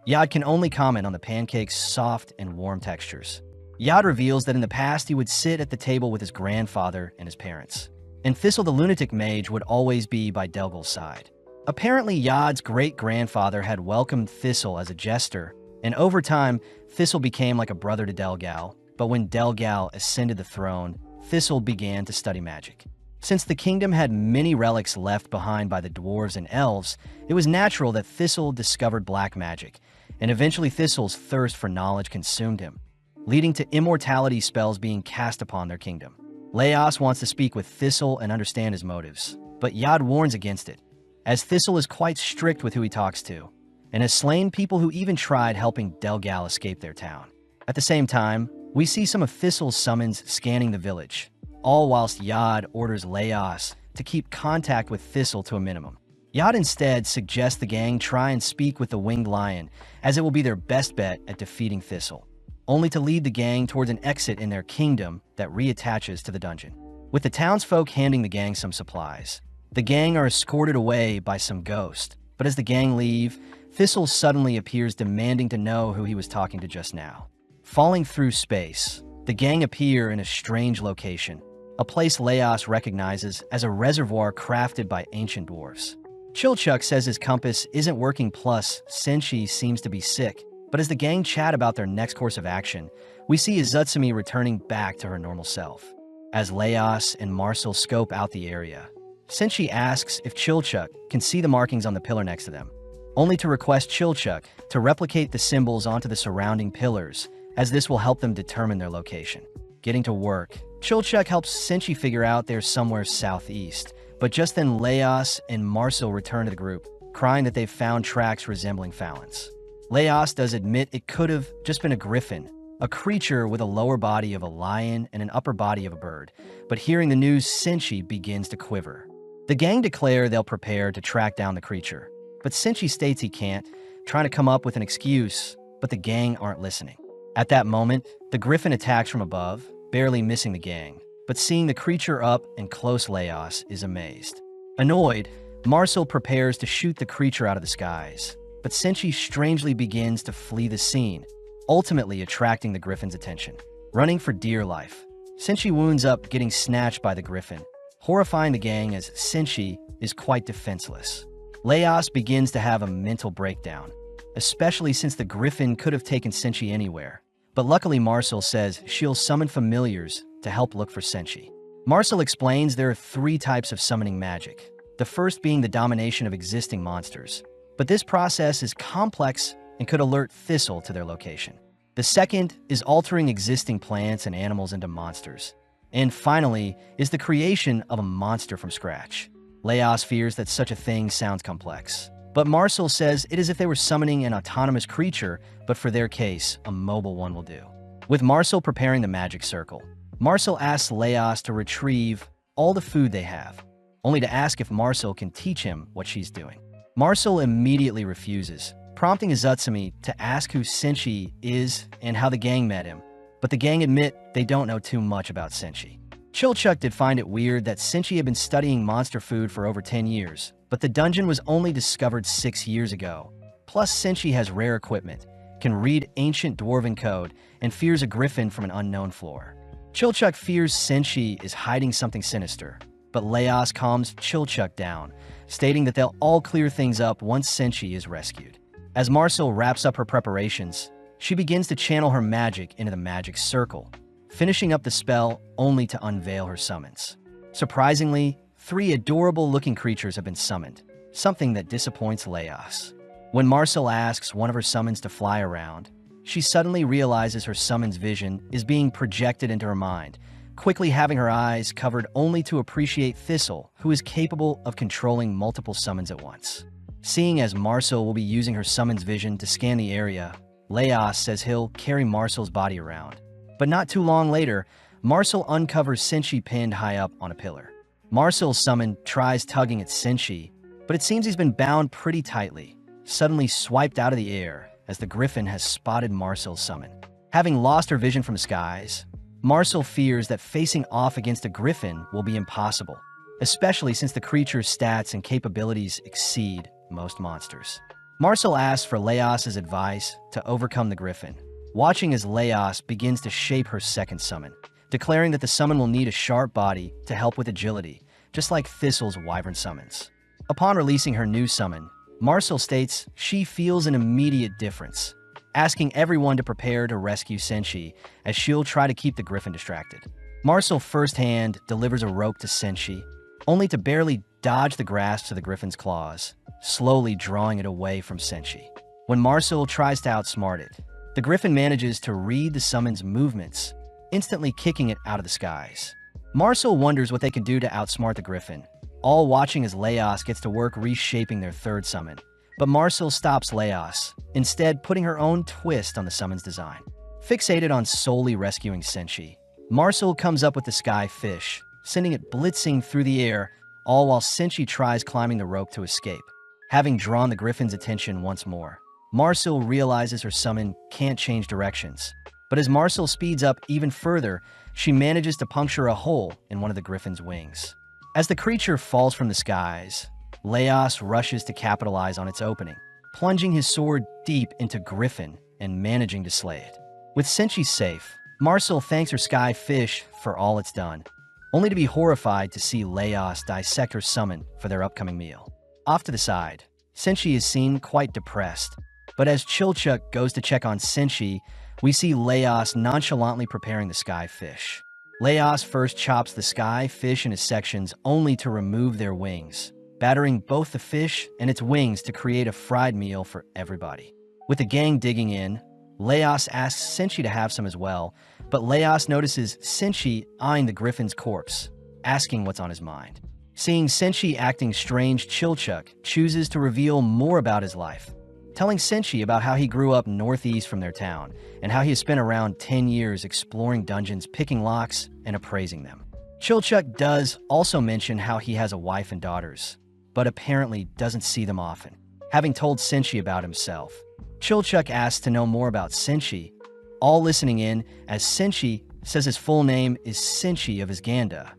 Yad can only comment on the pancakes' soft and warm textures. Yad reveals that in the past he would sit at the table with his grandfather and his parents, and Thistle the lunatic mage would always be by Delgal's side. Apparently, Yad's great-grandfather had welcomed Thistle as a jester, and over time, Thistle became like a brother to Delgal, but when Delgal ascended the throne, Thistle began to study magic. Since the kingdom had many relics left behind by the dwarves and elves, it was natural that Thistle discovered black magic, and eventually Thistle's thirst for knowledge consumed him, leading to immortality spells being cast upon their kingdom. Leos wants to speak with Thistle and understand his motives, but Yad warns against it, as Thistle is quite strict with who he talks to, and has slain people who even tried helping Delgal escape their town. At the same time, we see some of Thistle's summons scanning the village, all whilst Yad orders Leos to keep contact with Thistle to a minimum. Yad instead suggests the gang try and speak with the winged lion, as it will be their best bet at defeating Thistle, only to lead the gang towards an exit in their kingdom that reattaches to the dungeon. With the townsfolk handing the gang some supplies, the gang are escorted away by some ghost, but as the gang leave, Thistle suddenly appears demanding to know who he was talking to just now. Falling through space, the gang appear in a strange location, a place Leos recognizes as a reservoir crafted by ancient dwarves. Chilchuk says his compass isn't working, plus Senshi seems to be sick, but as the gang chat about their next course of action, we see Asatsumi returning back to her normal self. As Leos and Marcel scope out the area, Senshi asks if Chilchuk can see the markings on the pillar next to them, only to request Chilchuk to replicate the symbols onto the surrounding pillars, as this will help them determine their location. Getting to work, Chilchuk helps Senshi figure out they're somewhere southeast, but just then Leos and Marcel return to the group, crying that they've found tracks resembling Fallon's. Leos does admit it could have just been a griffin, a creature with a lower body of a lion and an upper body of a bird, but hearing the news, Senshi begins to quiver. The gang declare they'll prepare to track down the creature, but Senshi states he can't, trying to come up with an excuse, but the gang aren't listening. At that moment, the griffin attacks from above, barely missing the gang, but seeing the creature up and close, Leos is amazed. Annoyed, Marcel prepares to shoot the creature out of the skies, but Senshi strangely begins to flee the scene, ultimately attracting the griffin's attention. Running for dear life, Senshi wounds up, getting snatched by the griffin, horrifying the gang as Senshi is quite defenseless. Leos begins to have a mental breakdown, especially since the griffin could have taken Senshi anywhere. But luckily Marcel says she'll summon familiars to help look for Senshi. Marcel explains there are 3 types of summoning magic, the first being the domination of existing monsters. But this process is complex and could alert Thistle to their location. The second is altering existing plants and animals into monsters. And finally is the creation of a monster from scratch. Leos fears that such a thing sounds complex, but Marcel says it is if they were summoning an autonomous creature, but for their case, a mobile one will do. With Marcel preparing the magic circle, Marcel asks Leos to retrieve all the food they have, only to ask if Marcel can teach him what she's doing. Marcel immediately refuses, prompting Asatsumi to ask who Senshi is and how the gang met him. But the gang admit they don't know too much about Senshi. Chilchuk did find it weird that Senshi had been studying monster food for over 10 years, but the dungeon was only discovered 6 years ago. Plus, Senshi has rare equipment, can read ancient dwarven code, and fears a griffin from an unknown floor. Chilchuk fears Senshi is hiding something sinister, but Leos calms Chilchuk down, stating that they'll all clear things up once Senshi is rescued. As Marcel wraps up her preparations, she begins to channel her magic into the magic circle, finishing up the spell only to unveil her summons. Surprisingly, 3 adorable-looking creatures have been summoned, something that disappoints Leos. When Marcel asks one of her summons to fly around, she suddenly realizes her summon's vision is being projected into her mind, quickly having her eyes covered only to appreciate Thistle, who is capable of controlling multiple summons at once. Seeing as Marcel will be using her summon's vision to scan the area, Leos says he'll carry Marcel's body around. But not too long later, Marcel uncovers Senshi pinned high up on a pillar. Marcel's summon tries tugging at Senshi, but it seems he's been bound pretty tightly, suddenly swiped out of the air as the griffin has spotted Marcel's summon. Having lost her vision from the skies, Marcel fears that facing off against a griffin will be impossible, especially since the creature's stats and capabilities exceed most monsters. Marcel asks for Leos's advice to overcome the griffin, watching as Leos begins to shape her second summon, declaring that the summon will need a sharp body to help with agility, just like Thistle's wyvern summons. Upon releasing her new summon, Marcel states she feels an immediate difference, asking everyone to prepare to rescue Senshi as she'll try to keep the griffin distracted. Marcel firsthand delivers a rope to Senshi, only to barely dodge the grasp of the griffin's claws, slowly drawing it away from Senshi. When Marcel tries to outsmart it, the griffin manages to read the summon's movements, instantly kicking it out of the skies. Marcel wonders what they can do to outsmart the griffin, all watching as Leos gets to work reshaping their third summon. But Marcel stops Leos, instead putting her own twist on the summon's design. Fixated on solely rescuing Senshi, Marcel comes up with the sky fish, sending it blitzing through the air, all while Senshi tries climbing the rope to escape. Having drawn the griffin's attention once more, Marcel realizes her summon can't change directions. But as Marcel speeds up even further, she manages to puncture a hole in one of the griffin's wings. As the creature falls from the skies, Leos rushes to capitalize on its opening, plunging his sword deep into Griffin and managing to slay it. With Senshi safe, Marcel thanks her sky fish for all it's done, only to be horrified to see Leos dissect her summon for their upcoming meal. Off to the side, Senshi is seen quite depressed, but as Chilchuk goes to check on Senshi, we see Leos nonchalantly preparing the sky fish. Leos first chops the sky fish into sections only to remove their wings, battering both the fish and its wings to create a fried meal for everybody. With the gang digging in, Leos asks Senshi to have some as well, but Leos notices Senshi eyeing the griffin's corpse, asking what's on his mind. Seeing Senshi acting strange, Chilchuk chooses to reveal more about his life, telling Senshi about how he grew up northeast from their town and how he has spent around 10 years exploring dungeons, picking locks, and appraising them. Chilchuk does also mention how he has a wife and daughters, but apparently doesn't see them often. Having told Senshi about himself, Chilchuk asks to know more about Senshi, all listening in as Senshi says his full name is Senshi of Isganda,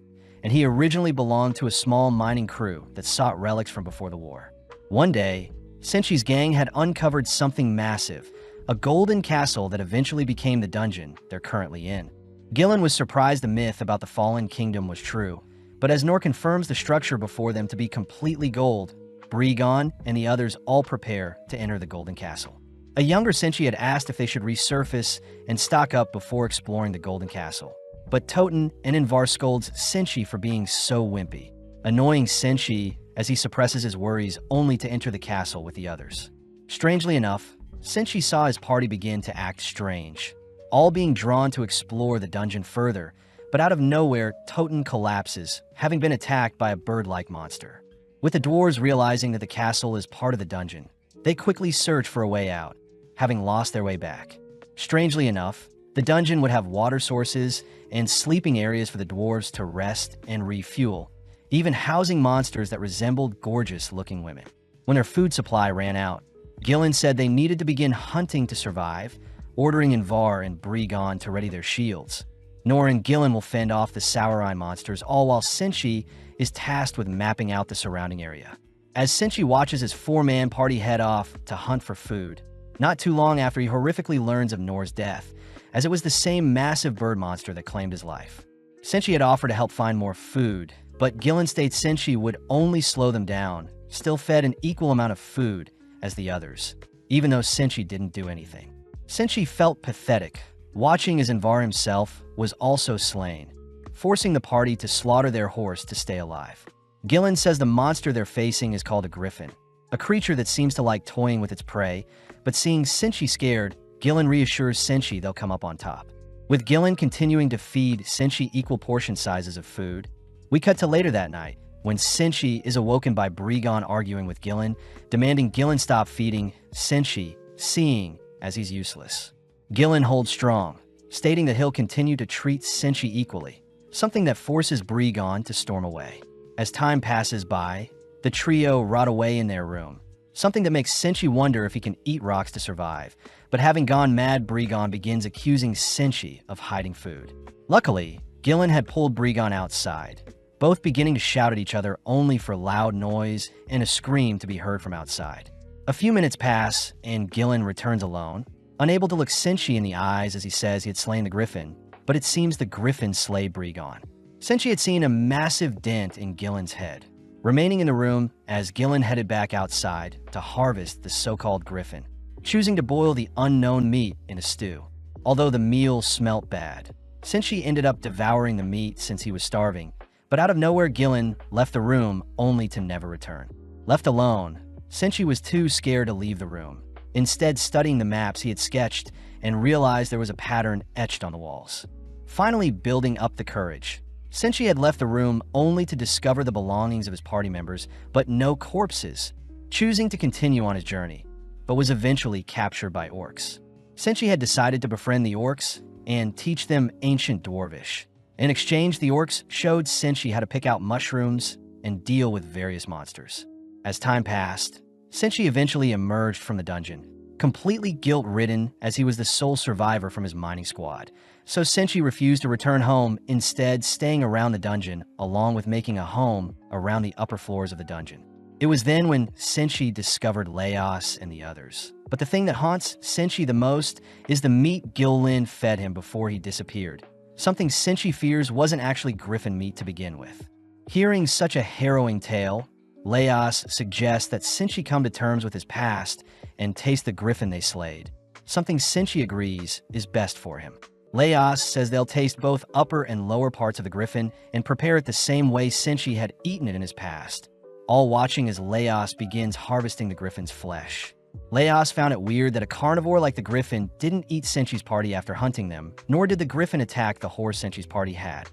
and he originally belonged to a small mining crew that sought relics from before the war. One day, Senshi's gang had uncovered something massive, a golden castle that eventually became the dungeon they're currently in. Gillen was surprised the myth about the Fallen Kingdom was true, but as Nor confirms the structure before them to be completely gold, Bregon and the others all prepare to enter the Golden Castle. A younger Senshi had asked if they should resurface and stock up before exploring the Golden Castle, but Toten and Invar scolds Senshi for being so wimpy, annoying Senshi as he suppresses his worries only to enter the castle with the others. Strangely enough, Senshi saw his party begin to act strange, all being drawn to explore the dungeon further, but out of nowhere, Toten collapses, having been attacked by a bird-like monster. With the dwarves realizing that the castle is part of the dungeon, they quickly search for a way out, having lost their way back. Strangely enough, the dungeon would have water sources and sleeping areas for the dwarves to rest and refuel, even housing monsters that resembled gorgeous-looking women. When their food supply ran out, Gillen said they needed to begin hunting to survive, ordering Invar and Bregon to ready their shields. Nor and Gillen will fend off the Sour Eye monsters, all while Senshi is tasked with mapping out the surrounding area. As Senshi watches his four-man party head off to hunt for food, not too long after he horrifically learns of Nor's death, as it was the same massive bird monster that claimed his life. Senshi had offered to help find more food, but Gillen states Senshi would only slow them down, still fed an equal amount of food as the others, even though Senshi didn't do anything. Senshi felt pathetic, watching as Invar himself was also slain, forcing the party to slaughter their horse to stay alive. Gillen says the monster they're facing is called a griffin, a creature that seems to like toying with its prey, but seeing Senshi scared, Gillen reassures Senshi they'll come up on top. With Gillen continuing to feed Senshi equal portion sizes of food, we cut to later that night, when Senshi is awoken by Bregon arguing with Gillen, demanding Gillen stop feeding Senshi, seeing as he's useless. Gillen holds strong, stating that he'll continue to treat Senshi equally, something that forces Bregon to storm away. As time passes by, the trio rot away in their room, something that makes Senshi wonder if he can eat rocks to survive, but having gone mad, Bregon begins accusing Senshi of hiding food. Luckily, Gillen had pulled Bregon outside, both beginning to shout at each other only for loud noise and a scream to be heard from outside. A few minutes pass, and Gillen returns alone, unable to look Senshi in the eyes as he says he had slain the griffin, but it seems the griffin slayed Bregon. Senshi had seen a massive dent in Gillen's head, remaining in the room as Gillen headed back outside to harvest the so-called griffin, choosing to boil the unknown meat in a stew. Although the meal smelt bad, Senshi ended up devouring the meat since he was starving, but out of nowhere Gillen left the room only to never return. Left alone, Senshi was too scared to leave the room, instead studying the maps he had sketched and realized there was a pattern etched on the walls. Finally building up the courage, Senshi had left the room only to discover the belongings of his party members, but no corpses, choosing to continue on his journey, but was eventually captured by orcs. Senshi had decided to befriend the orcs and teach them ancient dwarvish. In exchange, the orcs showed Senshi how to pick out mushrooms and deal with various monsters. As time passed, Senshi eventually emerged from the dungeon, completely guilt-ridden as he was the sole survivor from his mining squad. So Senshi refused to return home, instead staying around the dungeon, along with making a home around the upper floors of the dungeon. It was then when Senshi discovered Laos and the others. But the thing that haunts Senshi the most is the meat Gillen fed him before he disappeared. Something Senshi fears wasn't actually griffin meat to begin with. Hearing such a harrowing tale, Laos suggests that Senshi come to terms with his past and taste the griffin they slayed, something Senshi agrees is best for him. Laos says they'll taste both upper and lower parts of the griffin and prepare it the same way Senshi had eaten it in his past, all watching as Laos begins harvesting the griffin's flesh. Laos found it weird that a carnivore like the griffin didn't eat Senshi's party after hunting them, nor did the griffin attack the horse Senshi's party had.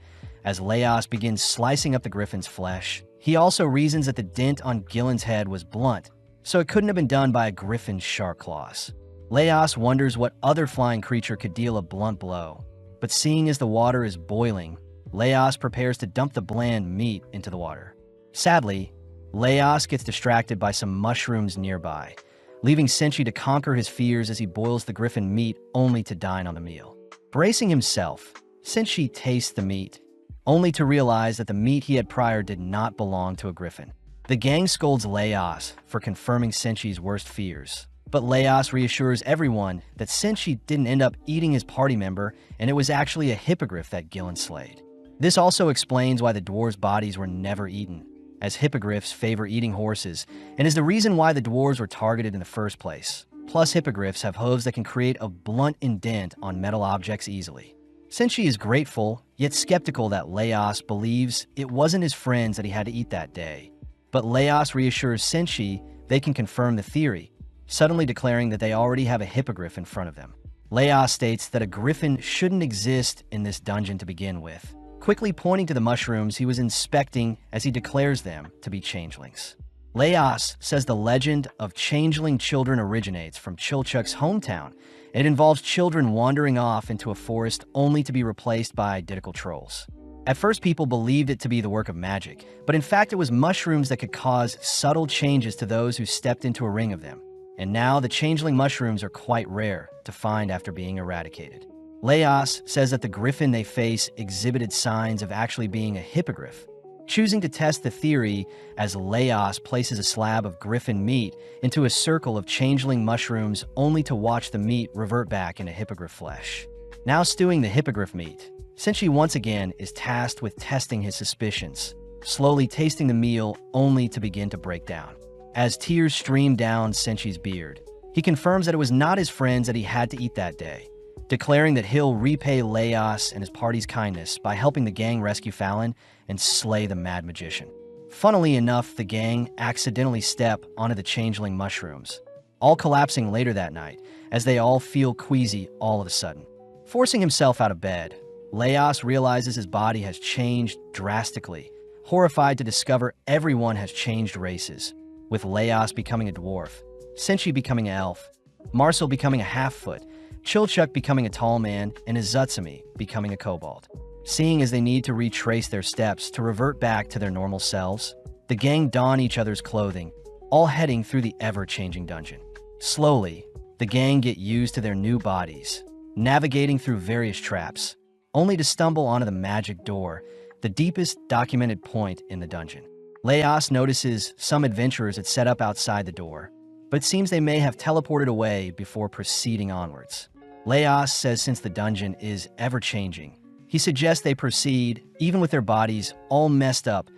As Laos begins slicing up the griffin's flesh, he also reasons that the dent on Gillen's head was blunt, so it couldn't have been done by a griffin's sharp claws. Laos wonders what other flying creature could deal a blunt blow, but seeing as the water is boiling, Laos prepares to dump the bland meat into the water. Sadly, Laos gets distracted by some mushrooms nearby, leaving Senshi to conquer his fears as he boils the griffin meat only to dine on the meal. Bracing himself, Senshi tastes the meat, only to realize that the meat he had prior did not belong to a griffin. The gang scolds Laos for confirming Senshi's worst fears, but Laos reassures everyone that Senshi didn't end up eating his party member and it was actually a hippogriff that Gillen slayed. This also explains why the dwarves' bodies were never eaten, as hippogriffs favor eating horses, and is the reason why the dwarves were targeted in the first place. Plus, hippogriffs have hooves that can create a blunt indent on metal objects easily. Senshi is grateful, yet skeptical that Laos believes it wasn't his friends that he had to eat that day. But Laos reassures Senshi they can confirm the theory, suddenly declaring that they already have a hippogriff in front of them. Laos states that a griffin shouldn't exist in this dungeon to begin with, quickly pointing to the mushrooms he was inspecting as he declares them to be changelings. Laos says the legend of changeling children originates from Chilchuk's hometown. It involves children wandering off into a forest only to be replaced by identical trolls. At first, people believed it to be the work of magic, but in fact it was mushrooms that could cause subtle changes to those who stepped into a ring of them. and now the changeling mushrooms are quite rare to find after being eradicated. Laos says that the griffin they face exhibited signs of actually being a hippogriff, choosing to test the theory as Laos places a slab of griffin meat into a circle of changeling mushrooms only to watch the meat revert back into hippogriff flesh. Now stewing the hippogriff meat, Senshi once again is tasked with testing his suspicions, slowly tasting the meal only to begin to break down. As tears stream down Senshi's beard, he confirms that it was not his friends that he had to eat that day, declaring that he'll repay Laos and his party's kindness by helping the gang rescue Fallon and slay the mad magician. Funnily enough, the gang accidentally step onto the changeling mushrooms, all collapsing later that night as they all feel queasy all of a sudden. Forcing himself out of bed, Laos realizes his body has changed drastically, horrified to discover everyone has changed races, with Laos becoming a dwarf, Senshi becoming an elf, Marcel becoming a half-foot, Chilchuk becoming a tall man, and Asatsumi becoming a kobold. Seeing as they need to retrace their steps to revert back to their normal selves, the gang don each other's clothing, all heading through the ever-changing dungeon. Slowly, the gang get used to their new bodies, navigating through various traps, only to stumble onto the magic door, the deepest documented point in the dungeon. Laos notices some adventurers had set up outside the door, but it seems they may have teleported away before proceeding onwards. Laos says since the dungeon is ever-changing, he suggests they proceed, even with their bodies all messed up,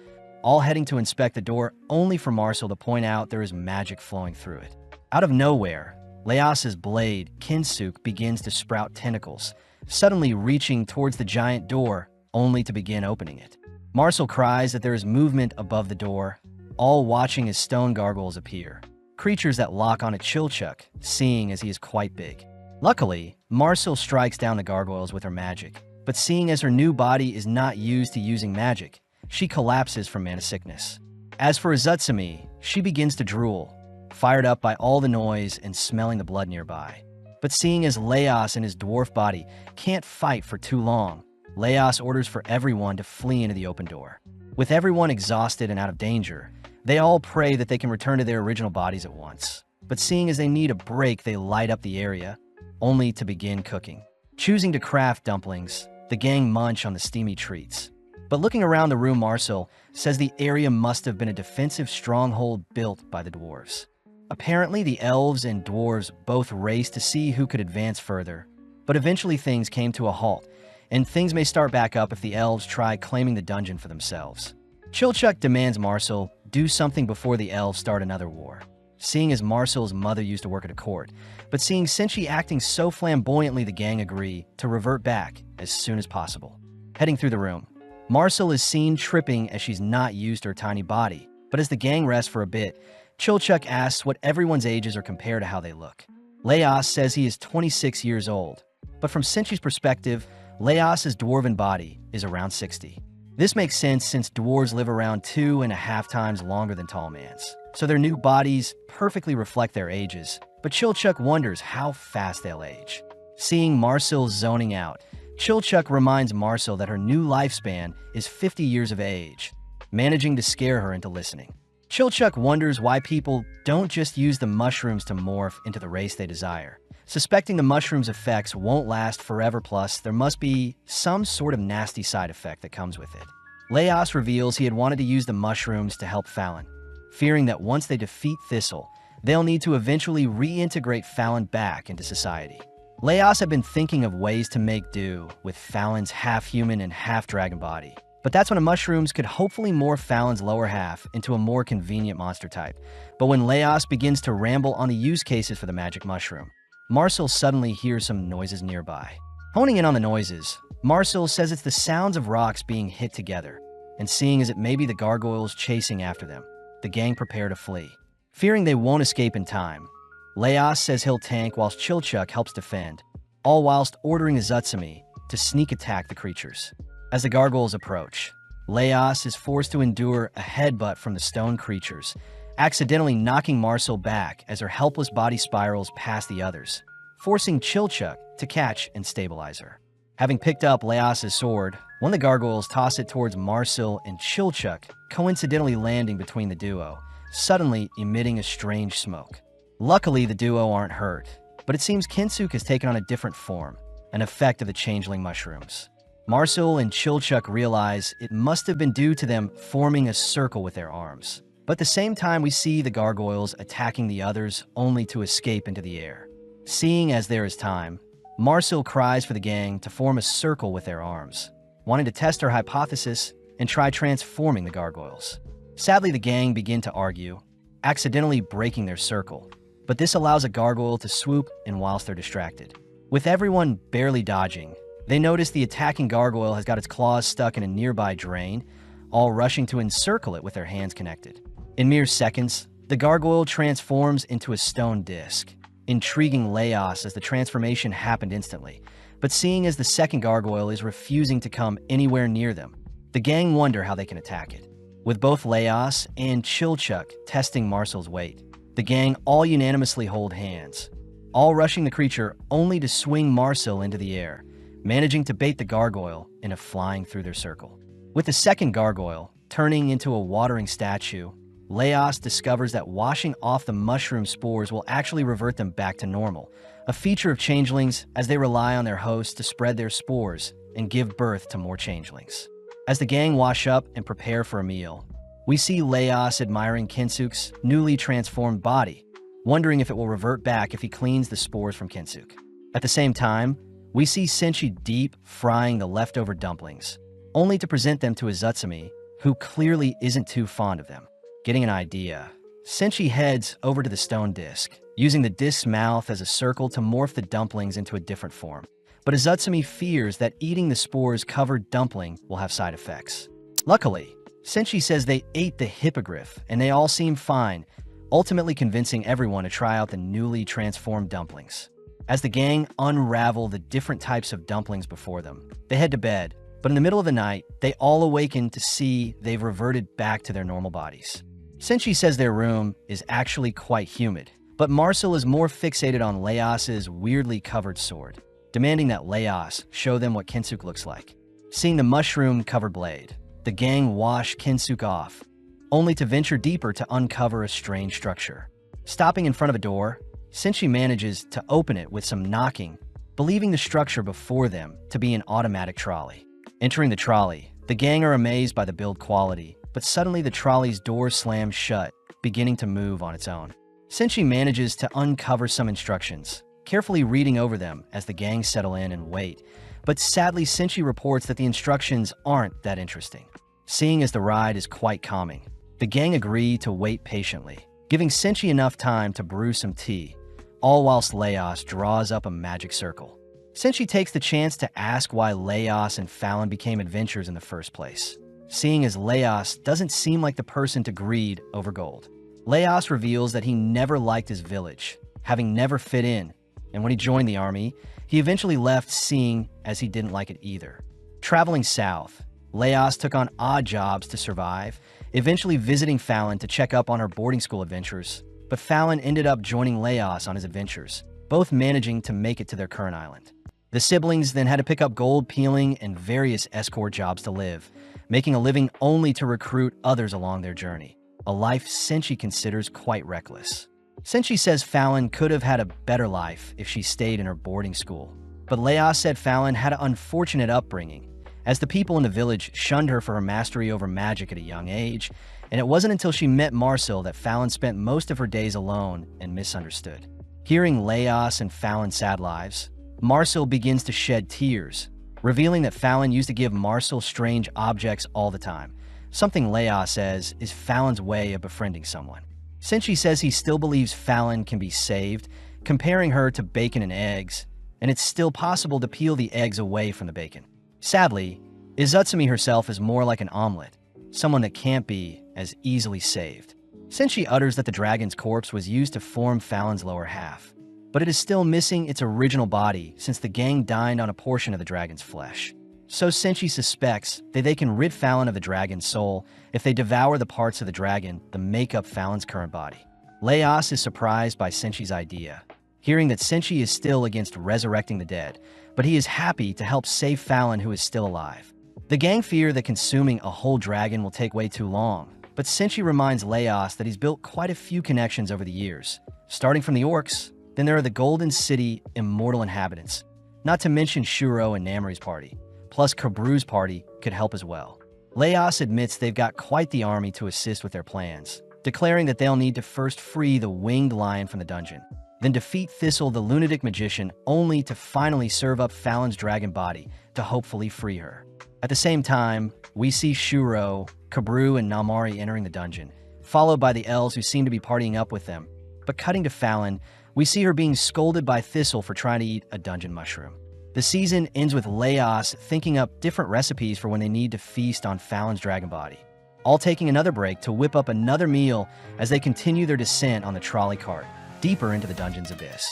all heading to inspect the door only for Marcel to point out there is magic flowing through it. Out of nowhere, Laos's blade, Kinsuk, begins to sprout tentacles, suddenly reaching towards the giant door only to begin opening it. Marcel cries that there is movement above the door, all watching as stone gargoyles appear, creatures that lock on a Chilchuk, seeing as he is quite big. Luckily, Marcel strikes down the gargoyles with her magic, but seeing as her new body is not used to using magic, she collapses from mana sickness. As for Asatsumi, she begins to drool, fired up by all the noise and smelling the blood nearby. But seeing as Laos and his dwarf body can't fight for too long, Laos orders for everyone to flee into the open door. With everyone exhausted and out of danger, they all pray that they can return to their original bodies at once. But seeing as they need a break, they light up the area, only to begin cooking. Choosing to craft dumplings, the gang munch on the steamy treats. But looking around the room, Marcel says the area must have been a defensive stronghold built by the dwarves. Apparently, the elves and dwarves both raced to see who could advance further, but eventually things came to a halt, and things may start back up if the elves try claiming the dungeon for themselves. Chilchuk demands Marcel do something before the elves start another war, seeing as Marcel's mother used to work at a court, but seeing Senshi acting so flamboyantly, the gang agree to revert back as soon as possible. Heading through the room, Marcel is seen tripping as she's not used to her tiny body, but as the gang rests for a bit, Chilchuk asks what everyone's ages are compared to how they look. Laos says he is 26 years old, but from Senshi's perspective, Laos's dwarven body is around 60. This makes sense since dwarves live around 2.5 times longer than tall mans, so their new bodies perfectly reflect their ages, but Chilchuk wonders how fast they'll age. Seeing Marcel zoning out, Chilchuk reminds Marcel that her new lifespan is 50 years of age, managing to scare her into listening. Chilchuk wonders why people don't just use the mushrooms to morph into the race they desire. Suspecting the mushrooms' effects won't last forever, plus there must be some sort of nasty side effect that comes with it. Laos reveals he had wanted to use the mushrooms to help Fallon, fearing that once they defeat Thistle, they'll need to eventually reintegrate Fallon back into society. Laos had been thinking of ways to make do with Fallon's half-human and half-dragon body, but that's when the mushrooms could hopefully morph Fallon's lower half into a more convenient monster type. But when Laos begins to ramble on the use cases for the magic mushroom, Marcel suddenly hears some noises nearby. Honing in on the noises, Marcel says it's the sounds of rocks being hit together, and seeing as it may be the gargoyles chasing after them, the gang prepare to flee. Fearing they won't escape in time, Laos says he'll tank whilst Chilchuk helps defend, all whilst ordering Asatsumi to sneak attack the creatures. As the gargoyles approach, Laos is forced to endure a headbutt from the stone creatures, accidentally knocking Marcel back as her helpless body spirals past the others, forcing Chilchuk to catch and stabilize her. Having picked up Laos's sword, one of the gargoyles toss it towards Marcel and Chilchuk, coincidentally landing between the duo, suddenly emitting a strange smoke. Luckily, the duo aren't hurt, but it seems Kintsuke has taken on a different form, an effect of the changeling mushrooms. Marcel and Chilchuk realize it must have been due to them forming a circle with their arms. But at the same time, we see the gargoyles attacking the others only to escape into the air. Seeing as there is time, Marcel cries for the gang to form a circle with their arms, wanting to test her hypothesis and try transforming the gargoyles. Sadly, the gang begin to argue, accidentally breaking their circle, but this allows a gargoyle to swoop in whilst they're distracted. With everyone barely dodging, they notice the attacking gargoyle has got its claws stuck in a nearby drain, all rushing to encircle it with their hands connected. In mere seconds, the gargoyle transforms into a stone disc, intriguing Laos as the transformation happened instantly. But seeing as the second gargoyle is refusing to come anywhere near them, the gang wonder how they can attack it. With both Laos and Chilchuk testing Marcel's weight, the gang all unanimously hold hands, all rushing the creature only to swing Marcel into the air, managing to bait the gargoyle into flying through their circle. With the second gargoyle turning into a watering statue, Laos discovers that washing off the mushroom spores will actually revert them back to normal, a feature of changelings as they rely on their host to spread their spores and give birth to more changelings. As the gang wash up and prepare for a meal, we see Laos admiring Kintsuke's newly transformed body, wondering if it will revert back if he cleans the spores from Kintsuke. At the same time, we see Senshi deep frying the leftover dumplings, only to present them to Asatsumi, who clearly isn't too fond of them. Getting an idea, Senshi heads over to the stone disc, using the disc's mouth as a circle to morph the dumplings into a different form. But Asatsumi fears that eating the spores-covered dumpling will have side effects. Luckily, Senshi says they ate the hippogriff and they all seem fine, ultimately convincing everyone to try out the newly transformed dumplings. As the gang unravel the different types of dumplings before them, they head to bed, but in the middle of the night, they all awaken to see they've reverted back to their normal bodies. Senshi says their room is actually quite humid, but Marcel is more fixated on Laos's weirdly covered sword, demanding that Laos show them what Kintsuke looks like. Seeing the mushroom-covered blade, the gang wash Kintsuke off, only to venture deeper to uncover a strange structure. Stopping in front of a door, Senshi manages to open it with some knocking, believing the structure before them to be an automatic trolley. Entering the trolley, the gang are amazed by the build quality, but suddenly the trolley's door slams shut, beginning to move on its own. Senshi manages to uncover some instructions, carefully reading over them as the gang settle in and wait, but sadly Senshi reports that the instructions aren't that interesting. Seeing as the ride is quite calming, the gang agree to wait patiently, giving Senshi enough time to brew some tea, all whilst Laos draws up a magic circle. Senshi takes the chance to ask why Laos and Fallon became adventurers in the first place, seeing as Laos doesn't seem like the person to greed over gold. Laos reveals that he never liked his village, having never fit in, and when he joined the army, he eventually left seeing as he didn't like it either. Traveling south, Laos took on odd jobs to survive, eventually visiting Fallon to check up on her boarding school adventures, but Fallon ended up joining Laos on his adventures, both managing to make it to their current island. The siblings then had to pick up gold peeling and various escort jobs to live, making a living only to recruit others along their journey, a life Senshi considers quite reckless. Senshi says Fallon could have had a better life if she stayed in her boarding school, but Laos said Fallon had an unfortunate upbringing, as the people in the village shunned her for her mastery over magic at a young age, and it wasn't until she met Marcel that Fallon spent most of her days alone and misunderstood. Hearing Laos and Fallon's sad lives, Marcel begins to shed tears, revealing that Fallon used to give Marcel strange objects all the time, something Laos says is Fallon's way of befriending someone. Senshi says he still believes Fallon can be saved, comparing her to bacon and eggs, and it's still possible to peel the eggs away from the bacon. Sadly, Asatsumi herself is more like an omelet, someone that can't be as easily saved. Senshi utters that the dragon's corpse was used to form Fallon's lower half, but it is still missing its original body since the gang dined on a portion of the dragon's flesh. So Senshi suspects that they can rid Fallon of the dragon's soul if they devour the parts of the dragon that make up Fallon's current body. Laos is surprised by Senshi's idea, hearing that Senshi is still against resurrecting the dead, but he is happy to help save Fallon, who is still alive. The gang fear that consuming a whole dragon will take way too long, but Senshi reminds Laos that he's built quite a few connections over the years, Starting from the orcs, then there are the Golden City immortal inhabitants, not to mention Shuro and Namri's party, plus Kabru's party could help as well. Laos admits they've got quite the army to assist with their plans, declaring that they'll need to first free the winged lion from the dungeon, then defeat Thistle the lunatic magician, only to finally serve up Fallon's dragon body to hopefully free her. At the same time, we see Shuro, Kabru, and Nalmari entering the dungeon, followed by the elves who seem to be partying up with them. But cutting to Fallon, we see her being scolded by Thistle for trying to eat a dungeon mushroom. The season ends with Laos thinking up different recipes for when they need to feast on Fallon's dragon body, all taking another break to whip up another meal as they continue their descent on the trolley cart, deeper into the dungeon's abyss.